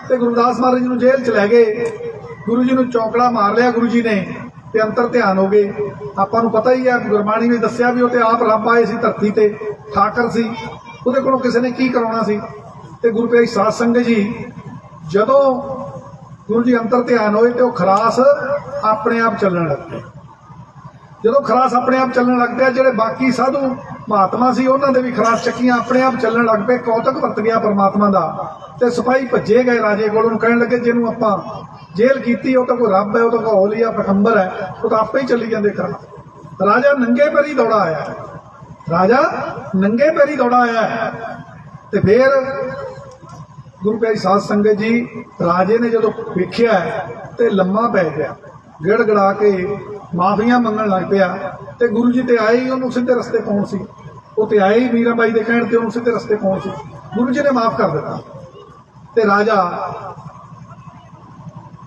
ਤੇ ਗੁਰੂ ਰਵਿਦਾਸ ਮਹਾਰਾਜ ਜੀ ਨੂੰ ਜੇਲ੍ਹ ਚ ਲੈ ਗਏ। ਗੁਰੂ ਜੀ ਨੂੰ ਚੌਂਕੜਾ ਮਾਰ ਲਿਆ ਗੁਰੂ ਜੀ ਨੇ ਤੇ ਅੰਤਰ ਧਿਆਨ ਹੋ ਗਏ। ਆਪਾਂ ਨੂੰ ਪਤਾ ਹੀ ਹੈ, ਗੁਰਬਾਣੀ ਵਿੱਚ ਦੱਸਿਆ ਵੀ ਉਹ ਤੇ ਆਪ ਰੱਬ ਆਏ ਸੀ ਧਰਤੀ ਤੇ, ਠਾਕਰ ਸੀ, ਉਹਦੇ ਕੋਲੋਂ ਕਿਸੇ ਨੇ ਕੀ ਕਰਾਉਣਾ ਸੀ। ਤੇ ਗੁਰੂ ਪਿਆਰੀ ਸਾਧ ਸੰਗਤ ਜੀ, ਜਦੋਂ ਗੁਰੂ ਜੀ ਅੰਤਰ ਧਿਆਨ ਹੋਏ ਤੇ ਉਹ ਖਲਾਸ ਆਪਣੇ ਆਪ ਚੱਲਣ ਲੱਗ ਪਏ। ਜਦੋਂ ਖਲਾਸ ਆਪਣੇ ਆਪ ਚੱਲਣ ਲੱਗ ਪਿਆ, ਜਿਹੜੇ ਬਾਕੀ ਸਾਧੂ ਮਹਾਤਮਾ ਸੀ ਉਹਨਾਂ ਦੇ ਵੀ ਖਲਾਸ ਚੱਕੀਆਂ ਆਪਣੇ ਆਪ ਚੱਲਣ ਲੱਗ ਪਏ। ਕੌਤਕ ਵਰਤ ਗਿਆ ਪਰਮਾਤਮਾ ਦਾ ਤੇ ਸਿਪਾਹੀ ਭੱਜੇ ਗਏ ਰਾਜੇ ਕੋਲ, ਉਹਨੂੰ ਕਹਿਣ ਲੱਗੇ ਜਿਹਨੂੰ ਆਪਾਂ ਜੇਲ੍ਹ ਕੀਤੀ ਉਹ ਤਾਂ ਕੋਈ ਰੱਬ ਹੈ, ਉਹ ਤਾਂ ਕੋਈ ਔਲੀਆ ਪੈਗੰਬਰ ਹੈ, ਉਹ ਤਾਂ ਆਪੇ ਹੀ ਚੱਲੀ ਜਾਂਦੇ ਕਰ। ਰਾਜਾ ਨੰਗੇ ਪੈਰੀ ਦੌੜਾ ਆਇਆ, ਰਾਜਾ ਨੰਗੇ ਪੈਰੀ ਦੌੜਾ ਆਇਆ। ਤੇ ਫਿਰ ਗੁਰੂ ਪਿਆਰੀ ਸਾਧ ਸੰਗਤ ਜੀ, ਰਾਜੇ ਨੇ ਜਦੋਂ ਵੇਖਿਆ ਤੇ ਲੰਮਾ ਪੈ ਗਿਆ, ਗਿੜਗੜਾ ਕੇ ਮਾਫੀਆਂ ਮੰਗਣ ਲੱਗ ਪਿਆ। ਤੇ ਗੁਰੂ ਜੀ ਤੇ ਆਏ ਹੀ ਉਹਨੂੰ ਸਿੱਧੇ ਰਸਤੇ ਪਾਉਣ ਸੀ, ਉਹ ਤੇ ਆਏ ਹੀ ਮੀਰਾ ਬਾਈ ਦੇ ਕਹਿਣ ਤੇ ਉਹਨੂੰ ਸਿੱਧੇ ਰਸਤੇ ਪਾਉਣ ਸੀ। ਗੁਰੂ ਜੀ ਨੇ ਮਾਫ ਕਰ ਦਿੱਤਾ ਤੇ ਰਾਜਾ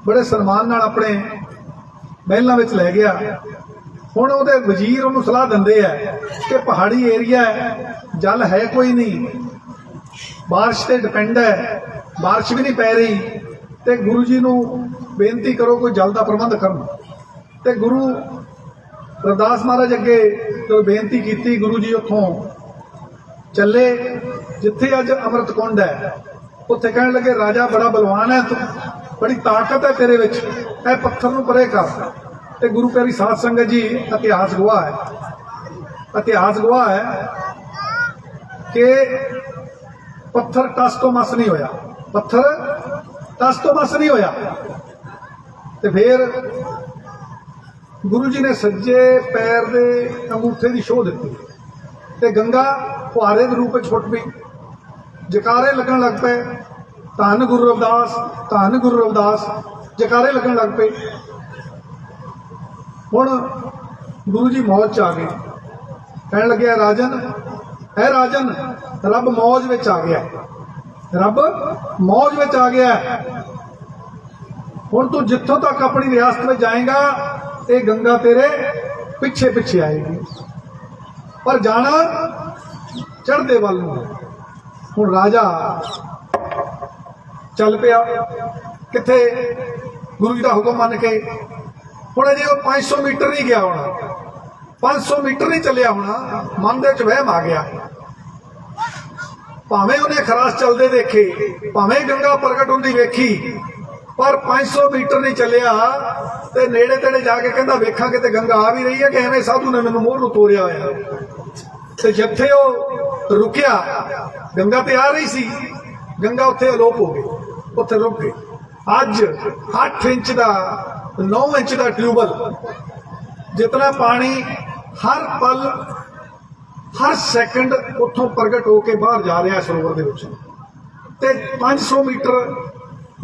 ਬੜੇ ਸਨਮਾਨ ਨਾਲ ਆਪਣੇ ਮਹਿਲਾਂ ਵਿੱਚ ਲੈ ਗਿਆ। ਹੁਣ ਉਹਦੇ ਵਜ਼ੀਰ ਉਹਨੂੰ ਸਲਾਹ ਦਿੰਦੇ ਆ ਕਿ ਪਹਾੜੀ ਏਰੀਆ ਹੈ, ਜਲ ਹੈ ਕੋਈ ਨਹੀਂ, ਬਾਰਿਸ਼ ਤੇ ਡਿਪੈਂਡ ਹੈ, ਬਾਰਿਸ਼ ਵੀ ਨਹੀਂ ਪੈ ਰਹੀ, ਤੇ ਗੁਰੂ ਜੀ ਨੂੰ ਬੇਨਤੀ ਕਰੋ ਕੋਈ ਜਲ ਦਾ ਪ੍ਰਬੰਧ ਕਰਨ। ਤੇ ਗੁਰੂ ਰਵਿਦਾਸ ਮਹਾਰਾਜ ਅੱਗੇ ਜਦੋਂ ਬੇਨਤੀ ਕੀਤੀ, ਗੁਰੂ ਜੀ ਉੱਥੋਂ ਚੱਲੇ ਜਿੱਥੇ ਅੱਜ ਅੰਮ੍ਰਿਤ ਕੁੰਡ ਹੈ। ਉੱਥੇ ਕਹਿਣ ਲੱਗੇ ਰਾਜਾ ਬੜਾ ਬਲਵਾਨ ਹੈ, ਬੜੀ ਤਾਕਤ ਹੈ ਤੇਰੇ ਵਿੱਚ, ਇਹ ਪੱਥਰ ਨੂੰ ਪਰੇ ਕਰ। ਤੇ ਗੁਰੂ ਪਿਆਰੀ ਸਾਧ ਸੰਗਤ ਜੀ, ਇਤਿਹਾਸ ਗਵਾਹ ਹੈ ਕਿ ਪੱਥਰ ਟਸ ਤੋਂ ਮਸ ਨਹੀਂ ਹੋਇਆ, ਪੱਥਰ ਟਸ ਤੋਂ ਮਸ ਨਹੀਂ ਹੋਇਆ। ਤੇ ਫਿਰ ਗੁਰੂ ਜੀ ਨੇ ਸੱਜੇ ਪੈਰ ਦੇ ਅੰਗੂਠੇ ਦੀ ਛੋਹ ਦਿੱਤੀ ਤੇ ਗੰਗਾ ਫੁਹਾਰੇ ਦੇ ਰੂਪ ਵਿੱਚ ਫੁੱਟ ਪਈ। ਜਕਾਰੇ ਲੱਗਣ ਲੱਗ ਪਏ, ਧੰਨ ਗੁਰੂ ਰਵਿਦਾਸ, ਧੰਨ ਗੁਰੂ ਰਵਿਦਾਸ, ਜਕਾਰੇ ਲੱਗਣ ਲੱਗ ਪਏ। ਹੁਣ ਗੁਰੂ ਜੀ ਮੌਜ 'ਚ ਆ ਗਏ, ਕਹਿਣ ਲੱਗਿਆ ਰਾਜਨ, ਹੈ ਰਾਜਨ, ਰੱਬ ਮੌਜ ਵਿੱਚ ਆ ਗਿਆ, ਰੱਬ ਮੌਜ ਵਿੱਚ ਆ ਗਿਆ। ਹੁਣ ਤੂੰ ਜਿੱਥੋਂ ਤੱਕ ਆਪਣੀ ਰਿਆਸਤ ਵਿੱਚ ਜਾਏਗਾ ਇਹ ਗੰਗਾ ਤੇਰੇ ਪਿੱਛੇ ਪਿੱਛੇ ਆਏਗੀ, ਪਰ ਜਾਣਾ ਚੜ੍ਹਦੇ ਵੱਲ ਨੂੰ। ਹੁਣ ਰਾਜਾ ਚੱਲ ਪਿਆ ਕਿੱਥੇ, ਗੁਰੂ ਜੀ ਦਾ ਹੁਕਮ ਮੰਨ ਕੇ। ਹੁਣ ਅਜੇ ਉਹ 500 ਮੀਟਰ ਨਹੀਂ ਗਿਆ ਹੋਣਾ, 500 ਮੀਟਰ ਨਹੀਂ ਚੱਲਿਆ ਹੋਣਾ, ਮਨ ਦੇ ਵਿੱਚ ਵਹਿਮ ਆ ਗਿਆ। ਭਾਵੇਂ ਉਹਨੇ ਖਰਾਸ ਚੱਲਦੇ ਦੇਖੇ, ਭਾਵੇਂ ਗੰਗਾ ਪ੍ਰਗਟ ਹੁੰਦੀ ਵੇਖੀ, ਪਰ 500 ਮੀਟਰ ਨਹੀਂ ਚੱਲਿਆ ਤੇ ਨੇੜੇ ਤੇੜੇ ਜਾ ਕੇ ਕਹਿੰਦਾ ਵੇਖਾਂਗੇ ਤੇ ਗੰਗਾ ਆ ਵੀ ਰਹੀ ਹੈ ਕਿ ਐਵੇਂ ਸਾਧੂ ਨੇ ਮੈਨੂੰ ਮੋਹਰ ਨੂੰ ਤੋਰਿਆ ਹੋਇਆ। ਤੇ ਜਿੱਥੇ ਉਹ ਰੁਕਿਆ ਗੰਗਾ ਤੇ ਆ ਰਹੀ ਸੀ, ਗੰਗਾ ਉੱਥੇ ਅਲੋਪ ਹੋ ਗਈ, ਉੱਥੇ ਰੁਕ ਗਈ। ਅੱਜ 8 ਇੰਚ ਦਾ 9 ਇੰਚ ਦਾ ਟਿਊਬਲ, ਜਿਤਨਾ ਪਾਣੀ ਹਰ ਪਲ ਹਰ ਸੈਕਿੰਡ ਉੱਥੋਂ ਪ੍ਰਗਟ ਹੋ ਕੇ ਬਾਹਰ ਜਾ ਰਿਹਾ ਸਰੋਵਰ ਦੇ ਵਿੱਚ, ਤੇ 500 ਮੀਟਰ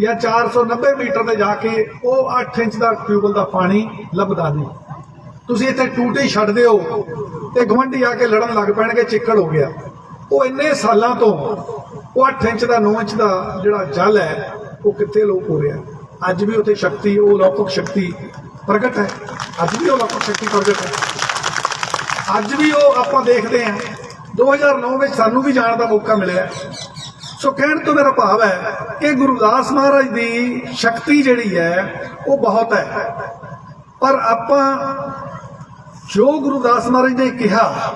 ਜਾਂ 490 ਮੀਟਰ ਤੇ ਜਾ ਕੇ ਉਹ 8 ਇੰਚ ਦਾ ਟਿਊਬਲ ਦਾ ਪਾਣੀ ਲੱਭਦਾ ਨਹੀਂ। ਤੁਸੀਂ ਇੱਥੇ ਟੂਟੀ ਛੱਡਦੇ ਹੋ ਤੇ ਗਵੰਡੀ ਆ ਕੇ ਲੜਨ ਲੱਗ ਪੈਣਗੇ, ਚਿੱਕੜ ਹੋ ਗਿਆ। ਉਹ ਇੰਨੇ ਸਾਲਾਂ ਤੋਂ ਉਹ 8 ਇੰਚ ਦਾ 9 ਇੰਚ ਦਾ ਜਿਹੜਾ ਜਲ ਹੈ ਉਹ ਕਿੱਥੇ ਲੋਪ ਹੋ ਰਿਹਾ। ਅੱਜ ਵੀ ਉੱਥੇ ਸ਼ਕਤੀ, ਉਹ ਅਲੌਕਿਕ ਸ਼ਕਤੀ ਪ੍ਰਗਟ ਹੈ, ਅੱਜ ਵੀ ਉਹ ਅਲੌਕਿਕ ਸ਼ਕਤੀ ਪ੍ਰਗਟ ਹੈ। ਅੱਜ ਵੀ ਉਹ ਆਪਾਂ ਦੇਖਦੇ ਹਾਂ। 2009 ਵਿੱਚ ਸਾਨੂੰ ਵੀ ਜਾਣ ਦਾ ਮੌਕਾ ਮਿਲਿਆ। ਸੋ ਕਹਿਣ ਤੋਂ ਮੇਰਾ ਭਾਵ ਹੈ ਕਿ ਗੁਰੂ ਰਵਿਦਾਸ ਮਹਾਰਾਜ ਦੀ ਸ਼ਕਤੀ ਜਿਹੜੀ ਹੈ ਉਹ ਬਹੁਤ ਹੈ, ਪਰ ਆਪਾਂ ਜੋ ਗੁਰੂ ਰਵਿਦਾਸ ਮਹਾਰਾਜ ਨੇ ਕਿਹਾ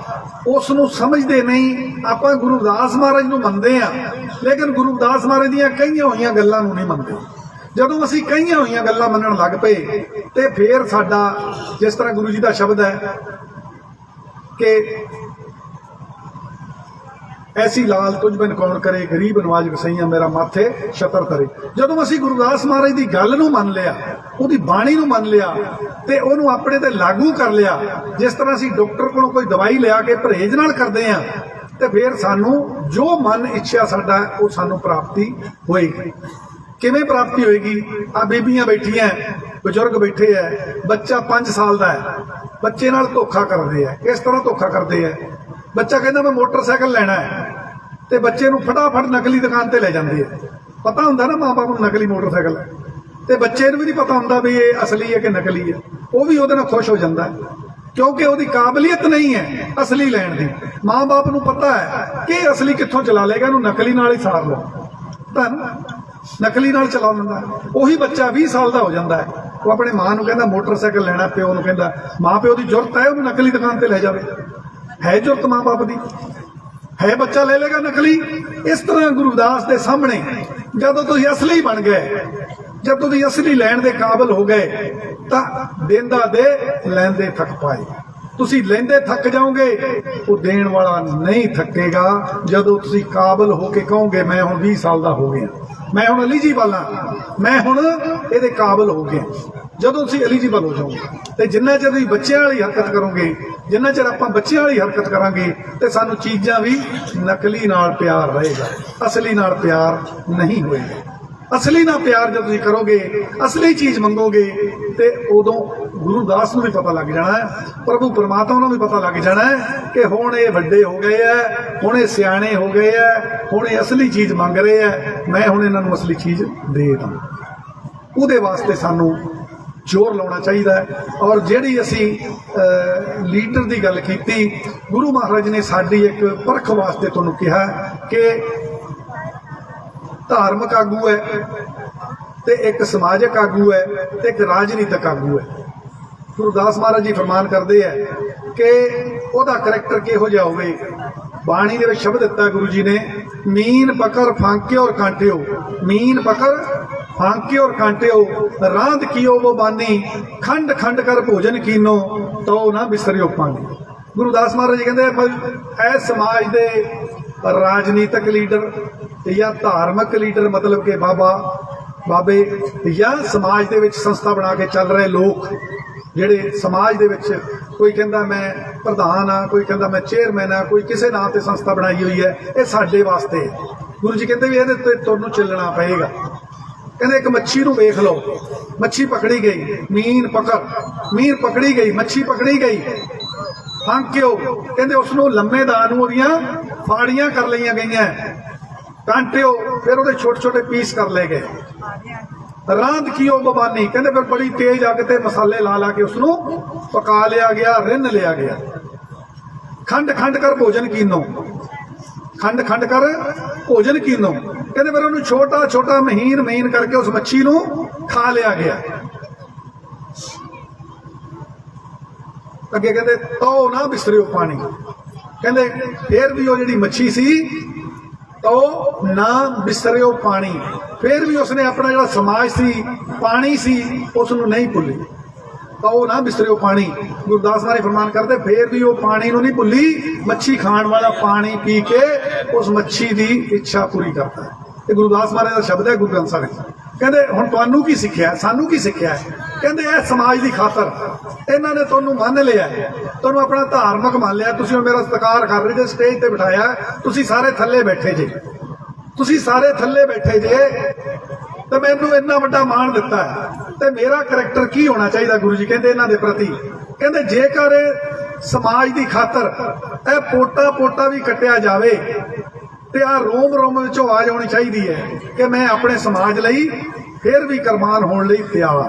ਉਸ ਨੂੰ ਸਮਝਦੇ ਨਹੀਂ। ਆਪਾਂ ਗੁਰੂ ਰਵਿਦਾਸ ਮਹਾਰਾਜ ਨੂੰ ਮੰਨਦੇ ਹਾਂ, ਲੇਕਿਨ ਗੁਰੂ ਰਵਿਦਾਸ ਮਹਾਰਾਜ ਦੀਆਂ ਕਹੀਆਂ ਹੋਈਆਂ ਗੱਲਾਂ ਨੂੰ ਨਹੀਂ ਮੰਨਦੇ। ਜਦੋਂ ਅਸੀਂ ਕਹੀਆਂ ਹੋਈਆਂ ਗੱਲਾਂ ਮੰਨਣ ਲੱਗ ਪਏ ਤੇ ਫਿਰ ਸਾਡਾ, ਜਿਸ ਤਰ੍ਹਾਂ ਗੁਰੂ ਜੀ ਦਾ ਸ਼ਬਦ ਹੈ ਕਿ ਐਸੀ ਲਾਲ ਤੁਝ ਬਿਨ ਕੌਣ ਕਰੇ, ਗਰੀਬ ਨਵਾਜ ਵਸਈਆਂ ਮੇਰਾ ਮਾਥੇ ਛਤਰ ਕਰੇ। ਜਦੋਂ ਅਸੀਂ ਗੁਰੂ ਰਵਿਦਾਸ ਮਹਾਰਾਜ ਦੀ ਗੱਲ ਨੂੰ ਮੰਨ ਲਿਆ, ਉਹਦੀ ਬਾਣੀ ਨੂੰ ਮੰਨ ਲਿਆ ਤੇ ਉਹਨੂੰ ਆਪਣੇ ਤੇ ਲਾਗੂ ਕਰ ਲਿਆ, ਜਿਸ ਤਰ੍ਹਾਂ ਅਸੀਂ ਡਾਕਟਰ ਕੋਲੋਂ ਕੋਈ ਦਵਾਈ ਲਿਆ ਕੇ ਪਰਹੇਜ਼ ਨਾਲ ਕਰਦੇ ਹਾਂ, ਤੇ ਫਿਰ ਸਾਨੂੰ ਜੋ ਮਨ ਇੱਛਾ ਸਾਡਾ ਉਹ ਸਾਨੂੰ ਪ੍ਰਾਪਤੀ ਹੋਏਗੀ। ਕਿਵੇਂ ਪ੍ਰਾਪਤੀ ਹੋਏਗੀ? ਆ ਬੀਬੀਆਂ ਬੈਠੀਆਂ, ਬਜ਼ੁਰਗ ਬੈਠੇ ਹੈ, ਬੱਚਾ 5 ਸਾਲ ਦਾ ਹੈ, ਬੱਚੇ ਨਾਲ ਧੋਖਾ ਕਰਦੇ ਹੈ। ਕਿਸ ਤਰ੍ਹਾਂ ਧੋਖਾ ਕਰਦੇ ਹੈ? ਬੱਚਾ ਕਹਿੰਦਾ ਮੈਂ ਮੋਟਰਸਾਈਕਲ ਲੈਣਾ ਹੈ ਤੇ ਬੱਚੇ ਨੂੰ ਫਟਾਫਟ ਨਕਲੀ ਦੁਕਾਨ ਤੇ ਲੈ ਜਾਂਦੇ ਹੈ। ਪਤਾ ਹੁੰਦਾ ਨਾ ਮਾਂ ਬਾਪ ਨੂੰ ਨਕਲੀ ਮੋਟਰਸਾਈਕਲ ਹੈ, ਤੇ ਬੱਚੇ ਨੂੰ ਵੀ ਨਹੀਂ ਪਤਾ ਹੁੰਦਾ ਵੀ ਇਹ ਅਸਲੀ ਹੈ ਕਿ ਨਕਲੀ ਹੈ। ਉਹ ਵੀ ਉਹਦੇ ਨਾਲ ਖੁਸ਼ ਹੋ ਜਾਂਦਾ ਹੈ ਕਿਉਂਕਿ ਉਹਦੀ ਕਾਬਲੀਅਤ ਨਹੀਂ ਹੈ ਅਸਲੀ ਲੈਣ ਦੀ। ਮਾਂ ਬਾਪ ਨੂੰ ਪਤਾ ਹੈ ਕਿ ਅਸਲੀ ਕਿੱਥੋਂ ਚਲਾ ਲੇਗਾ, ਇਹਨੂੰ ਨਕਲੀ ਨਾਲ ਹੀ ਸਾਰ ਲਓ, ਤਾਂ ਨਕਲੀ ਨਾਲ ਚਲਾ ਲੈਂਦਾ। ਉਹੀ ਬੱਚਾ 20 ਸਾਲ ਦਾ ਹੋ ਜਾਂਦਾ ਹੈ, ਉਹ ਆਪਣੇ ਮਾਂ ਨੂੰ ਕਹਿੰਦਾ ਮੋਟਰਸਾਈਕਲ ਲੈਣਾ, ਪਿਓ ਨੂੰ ਕਹਿੰਦਾ, ਮਾਂ ਪਿਓ ਦੀ ਜ਼ਰੂਰਤ ਹੈ ਉਹਨੂੰ ਨਕਲੀ ਦੁਕਾਨ ਤੇ ਲੈ ਜਾਵੇ। ਹੈ ਜ਼ਰੂਰਤ ਮਾਂ ਬਾਪ ਦੀ, ਹੈ ਬੱਚਾ ਲੈ ਲੇਗਾ ਨਕਲੀ। ਇਸ ਤਰ੍ਹਾਂ ਗੁਰੂ ਰਵਿਦਾਸ ਦੇ ਸਾਹਮਣੇ ਜਦੋਂ ਤੁਸੀਂ ਅਸਲੀ ਬਣ ਗਏ, ਜਦ ਤੁਸੀਂ ਅਸਲੀ ਲੈਣ ਦੇ ਕਾਬਿਲ ਹੋ ਗਏ, ਤਾਂ ਦੇਂਦਾ ਦੇ ਲੈਂਦੇ ਥੱਕ ਪਾਏ। ਤੁਸੀਂ ਲੈਂਦੇ ਥੱਕ ਜਾਓਗੇ, ਉਹ ਦੇਣ ਵਾਲਾ ਨਹੀਂ ਥੱਕੇਗਾ। ਜਦੋਂ ਤੁਸੀਂ ਕਾਬਿਲ ਹੋ ਕੇ ਕਹੋਗੇ ਮੈਂ ਹੁਣ 20 ਸਾਲ ਦਾ ਹੋ ਗਿਆ, ਮੈਂ ਹੁਣ ਐਲੀਜੀਬਲ ਹਾਂ, ਮੈਂ ਹੁਣ ਇਹਦੇ ਕਾਬਿਲ ਹੋ ਗਿਆ, ਜਦੋਂ ਤੁਸੀਂ ਐਲੀਜੀਬਲ ਹੋ ਜਾਓਗੇ, ਤੇ ਜਿੰਨਾ ਚਿਰ ਤੁਸੀਂ ਬੱਚਿਆਂ ਵਾਲੀ ਹਰਕਤ ਕਰੋਗੇ, ਜਿੰਨਾ ਚਿਰ ਆਪਾਂ ਬੱਚਿਆਂ ਵਾਲੀ ਹਰਕਤ ਕਰਾਂਗੇ, ਤੇ ਸਾਨੂੰ ਚੀਜ਼ਾਂ ਵੀ ਨਕਲੀ ਨਾਲ ਪਿਆਰ ਰਹੇਗਾ, ਅਸਲੀ ਨਾਲ ਪਿਆਰ ਨਹੀਂ ਹੋਏਗਾ। ਅਸਲੀ ਨਾਲ ਪਿਆਰ ਜਦ ਤੁਸੀਂ ਕਰੋਗੇ, ਅਸਲੀ ਚੀਜ਼ ਮੰਗੋਗੇ, ਤੇ ਉਦੋਂ ਗੁਰੂ ਰਵਿਦਾਸ ਨੂੰ ਵੀ ਪਤਾ ਲੱਗ ਜਾਣਾ ਹੈ, ਪ੍ਰਭੂ ਪਰਮਾਤਮਾ ਨੂੰ ਵੀ ਪਤਾ ਲੱਗ ਜਾਣਾ ਹੈ ਕਿ ਹੁਣ ਇਹ ਵੱਡੇ ਹੋ ਗਏ ਹੈ, ਹੁਣ ਇਹ ਸਿਆਣੇ ਹੋ ਗਏ ਹੈ, ਹੁਣ ਇਹ ਅਸਲੀ ਚੀਜ਼ ਮੰਗ ਰਹੇ ਹੈ, ਮੈਂ ਹੁਣ ਇਹਨਾਂ ਨੂੰ ਅਸਲੀ ਚੀਜ਼ ਦੇ ਦਾਂ। ਉਹਦੇ ਵਾਸਤੇ ਸਾਨੂੰ ਜ਼ੋਰ ਲਾਉਣਾ ਚਾਹੀਦਾ ਹੈ। ਔਰ ਜਿਹੜੀ ਅਸੀਂ ਲੀਡਰ ਦੀ ਗੱਲ ਕੀਤੀ, ਗੁਰੂ ਮਹਾਰਾਜ ਨੇ ਸਾਡੀ ਇੱਕ ਪਰਖ ਵਾਸਤੇ ਤੁਹਾਨੂੰ ਕਿਹਾ ਕਿ ਧਾਰਮਿਕ ਆਗੂ ਹੈ, ਤੇ ਇੱਕ ਸਮਾਜਿਕ ਆਗੂ ਹੈ, ਤੇ ਇੱਕ ਰਾਜਨੀਤਿਕ ਆਗੂ ਹੈ। ਗੁਰੂ ਰਵਿਦਾਸ ਮਹਾਰਾਜ ਜੀ ਫਰਮਾਨ ਕਰਦੇ ਹੈ ਕਿ ਉਹਦਾ ਕਰੈਕਟਰ ਕਿਹੋ ਜਿਹਾ ਹੋਵੇ। ਬਾਣੀ ਦੇ ਵਿੱਚ ਸ਼ਬਦ ਦਿੱਤਾ ਗੁਰੂ ਜੀ ਨੇ, ਮੀਨ ਪਕੜ ਫਾਂਕਿਓ ਔਰ ਕਾਂਟਿਓ। ਮੀਨ ਪਕੜ फांके और कांटे रांद कियो वो बानी, खंड खंड कर भोजन कीनो, तो ना बिसरियो पानी। गुरु दास महाराज जी कहते ऐ समाज दे राजनीतिक लीडर या धार्मिक लीडर, मतलब कि बाबे या समाज दे विच संस्था बना के चल रहे लोग, ਜਿਹੜੇ समाज दे विच कोई कहता मैं प्रधान हाँ, कोई कहता मैं चेयरमैन हाँ, कोई किसी नाम से संस्था बनाई हुई है, ये साडे वास्ते है। गुरु जी कहते भी ये तुहानूं चलना पएगा। कहते एक मच्छी नूं वेख लो, मच्छी पकड़ी गई, मीन पकड़ी गई, मच्छी पकड़ी गई, फांकिओ कहते उसनूं लम्मे दा नूं ओहदियां फाड़ियां कर लईआं गईआं, कांटिओ फिर ਉਹਦੇ छोटे छोटे पीस कर ले गए, रांद किओ बबानी कहते फिर बड़ी तेज अग ते मसाले ला के उसनूं पका लिया गया, रिन लिया गया। खंड खंड कर भोजन कीनो, खंड खंड कर भोजन कीनो कहते फिर उन्होंने छोटा छोटा महीन करके उस मच्छी नूं खा लिया गया। अगे कहते तो ना बिसरियो पानी, कहते फिर भी वो जिहड़ी मच्छी सी तो ना बिसरियो पानी, फिर भी उसने अपना जो समाज सी पानी सी उसनूं नहीं भुली, तो ना बिसरियो पानी। गुरदास महाराज फरमान करते फिर भी वो पानी नूं नहीं भुली, मच्छी खाण वाला पानी पी के उस मच्छी की इच्छा पूरी करता है। ये गुरदास महाराज का शब्द है गुरु ग्रंथ साहिब। कहते हुण तुहानूं की सिक्ख्या, सानूं की सिक्ख्या, कहते यह समाज की खातर इन्हों ने तुहानूं मन लिया, तुहानूं अपना धार्मिक मान लिया, तुसीं मेरा सत्कार कर रहे जे, स्टेज ते बिठाया, तुसीं सारे थल्ले बैठे जे, तुसीं सारे थल्ले बैठे जे, तो मैनूं इन्ना वड्डा मान दिता है, तो मेरा करैक्टर की होना चाहिए। गुरु जी कहते इन्हां दे प्रति, कहते जेकर समाज की खातर यह पोटा पोटा भी कट्टिया जाए तो आ रोम रोम विचों आवाज आनी चाहिए है कि मैं अपने समाज लई फिर भी कुर्बान होने लई तैयार।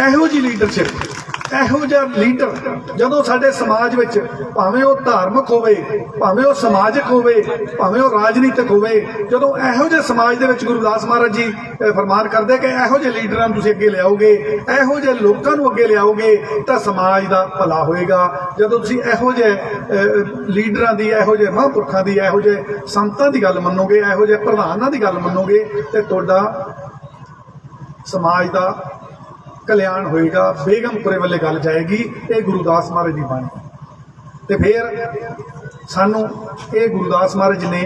इहो जी लीडरशिप, इहो जिहा लीडर जदों साडे समाज विच भावें वो धार्मिक होवे, भावें वो समाजिक होवे, भावें वो राजनीतिक होवे, जदों इहो जिहे समाज दे विच गुरुदास महाराज जी फरमान करदे कि इहो जिहे लीडरां नूं तुसीं अगे लिआओगे, इहो जिहे लोकां नूं अगे लिआओगे तां समाज दा भला होएगा। जदों तुसीं इहो जिहे लीडरां दी, इहो जिहे महापुरखां दी, इहो जिहे संतां दी गल मन्नोगे, इहो जिहे प्रधानां दी गल मन्नोगे ते तुहाडा समाज दा कल्याण होएगा, बेगमपुरे वाले गल जाएगी। ये गुरुदास महाराज की बाणी। तो फिर सानू ये गुरुदास महाराज ने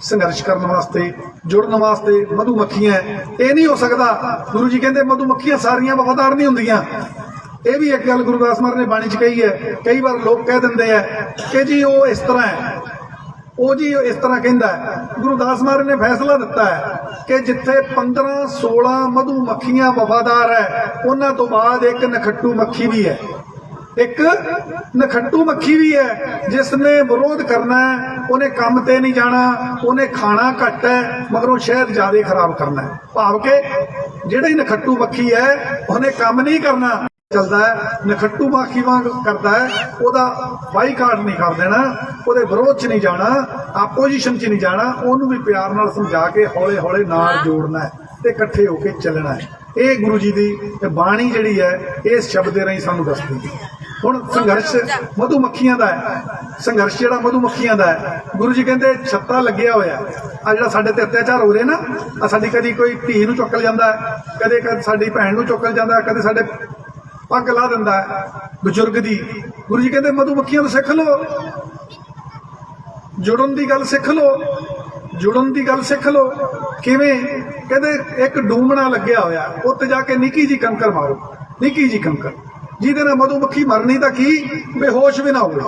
संघर्ष करने वास्ते, जुड़न वास्ते मधुमक्खियां, ये नहीं हो सकता। गुरु जी कहते मधुमक्खियां सारियां वफादार नहीं होंदियां। ये भी एक गल गुरुदास महाराज ने बाणी च कही है। कई बार लोग कह देंगे है कि जी वो इस तरह है, वो जी इस तरह कहता है। गुरुदास महाराज ने फैसला दिता है कि जिथे 15-16 मधुमक्खियां वफादार है, उन्होंने तो बाद एक नखट्टू मक्खी भी है, एक नखट्टू मक्खी भी है जिसने विरोध करना है। उन्हें काम ते नहीं जाना, उन्हें खाना घट है मगरों शहद ज्यादा खराब करना है। भाव के जिहड़ी नखट्टू मक्खी है उन्हें काम नहीं करना, चलता है नखट्टू मक्खी वांग करता है, ओदा बाईकाट नहीं कर देना, ओदे विरोध च नहीं जाना, आपोजिशन च नहीं जाना, उन्होंने भी प्यार नाल समझा के हौले हौले नाल जोड़ना है ते इकट्ठे होकर चलना है। ये गुरु जी की बाणी जिहड़ी है इस शब्द दे राहीं सानूं दसदी है। हुण संघर्ष मधुमक्खियां दा है, संघर्ष जिहड़ा मधुमक्खियां दा है। गुरु जी कहते छत्ता लग्गिया होया आ जिहड़ा साडे ते अत्याचार हो रहे ना, आ साडी कदी कोई धी नूं चुक लैंदा है, कदे साडी भैण नूं चुक लैंदा है, कदे साडे पग ला दिंदा है बजुर्ग दी। गुरु जी कहते मधुमक्खियां तो सीख लो, जुड़न की गल सीख लो, जुड़न की गल सीख लो। किवें? कहते एक डूमना लग्या होया, उत्ते जाके निकी जी कंकर मारो, निकी जी कंकर, जिहदे नाल मधुमक्खी मरनी तां की बेहोश भी ना होवे,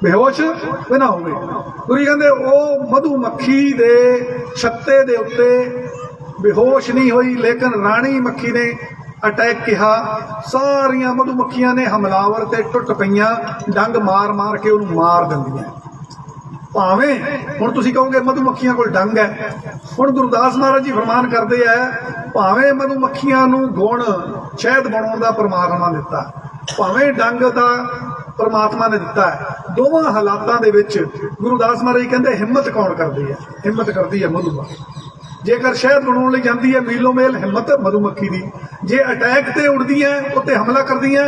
बेहोश भी ना होवे। गुरु जी कहते वो मधुमक्खी दे छत्ते दे उत्ते बेहोश नहीं हुई, लेकिन राणी मक्खी ने अटैक किया। सारिया मधुमक्खियां ने हमलावर ते टुट पईयां, डंग मार मार के उन्हें मार दिंदियां। भावें हुण तुसीं कहोगे मधुमक्खियां कोल डंग है, हुण गुरुदास महाराज जी फरमान करते हैं भावें मधुमक्खियां नूं गुण शहद बनाउण दा परमात्मा ने दिता, भावें डंग दा परमात्मा ने दिता है। दोवां हालातां दे विच गुरुदास महाराज जी कहंदे हिम्मत कौन करदी है? हिम्मत करदी है मधुमक्खी। जेकर शहद बनाने लई जाती है मीलों मेल हिम्मत मधुमक्खी की, जे अटैक ते उड़दी है उत्ते हमला करदी है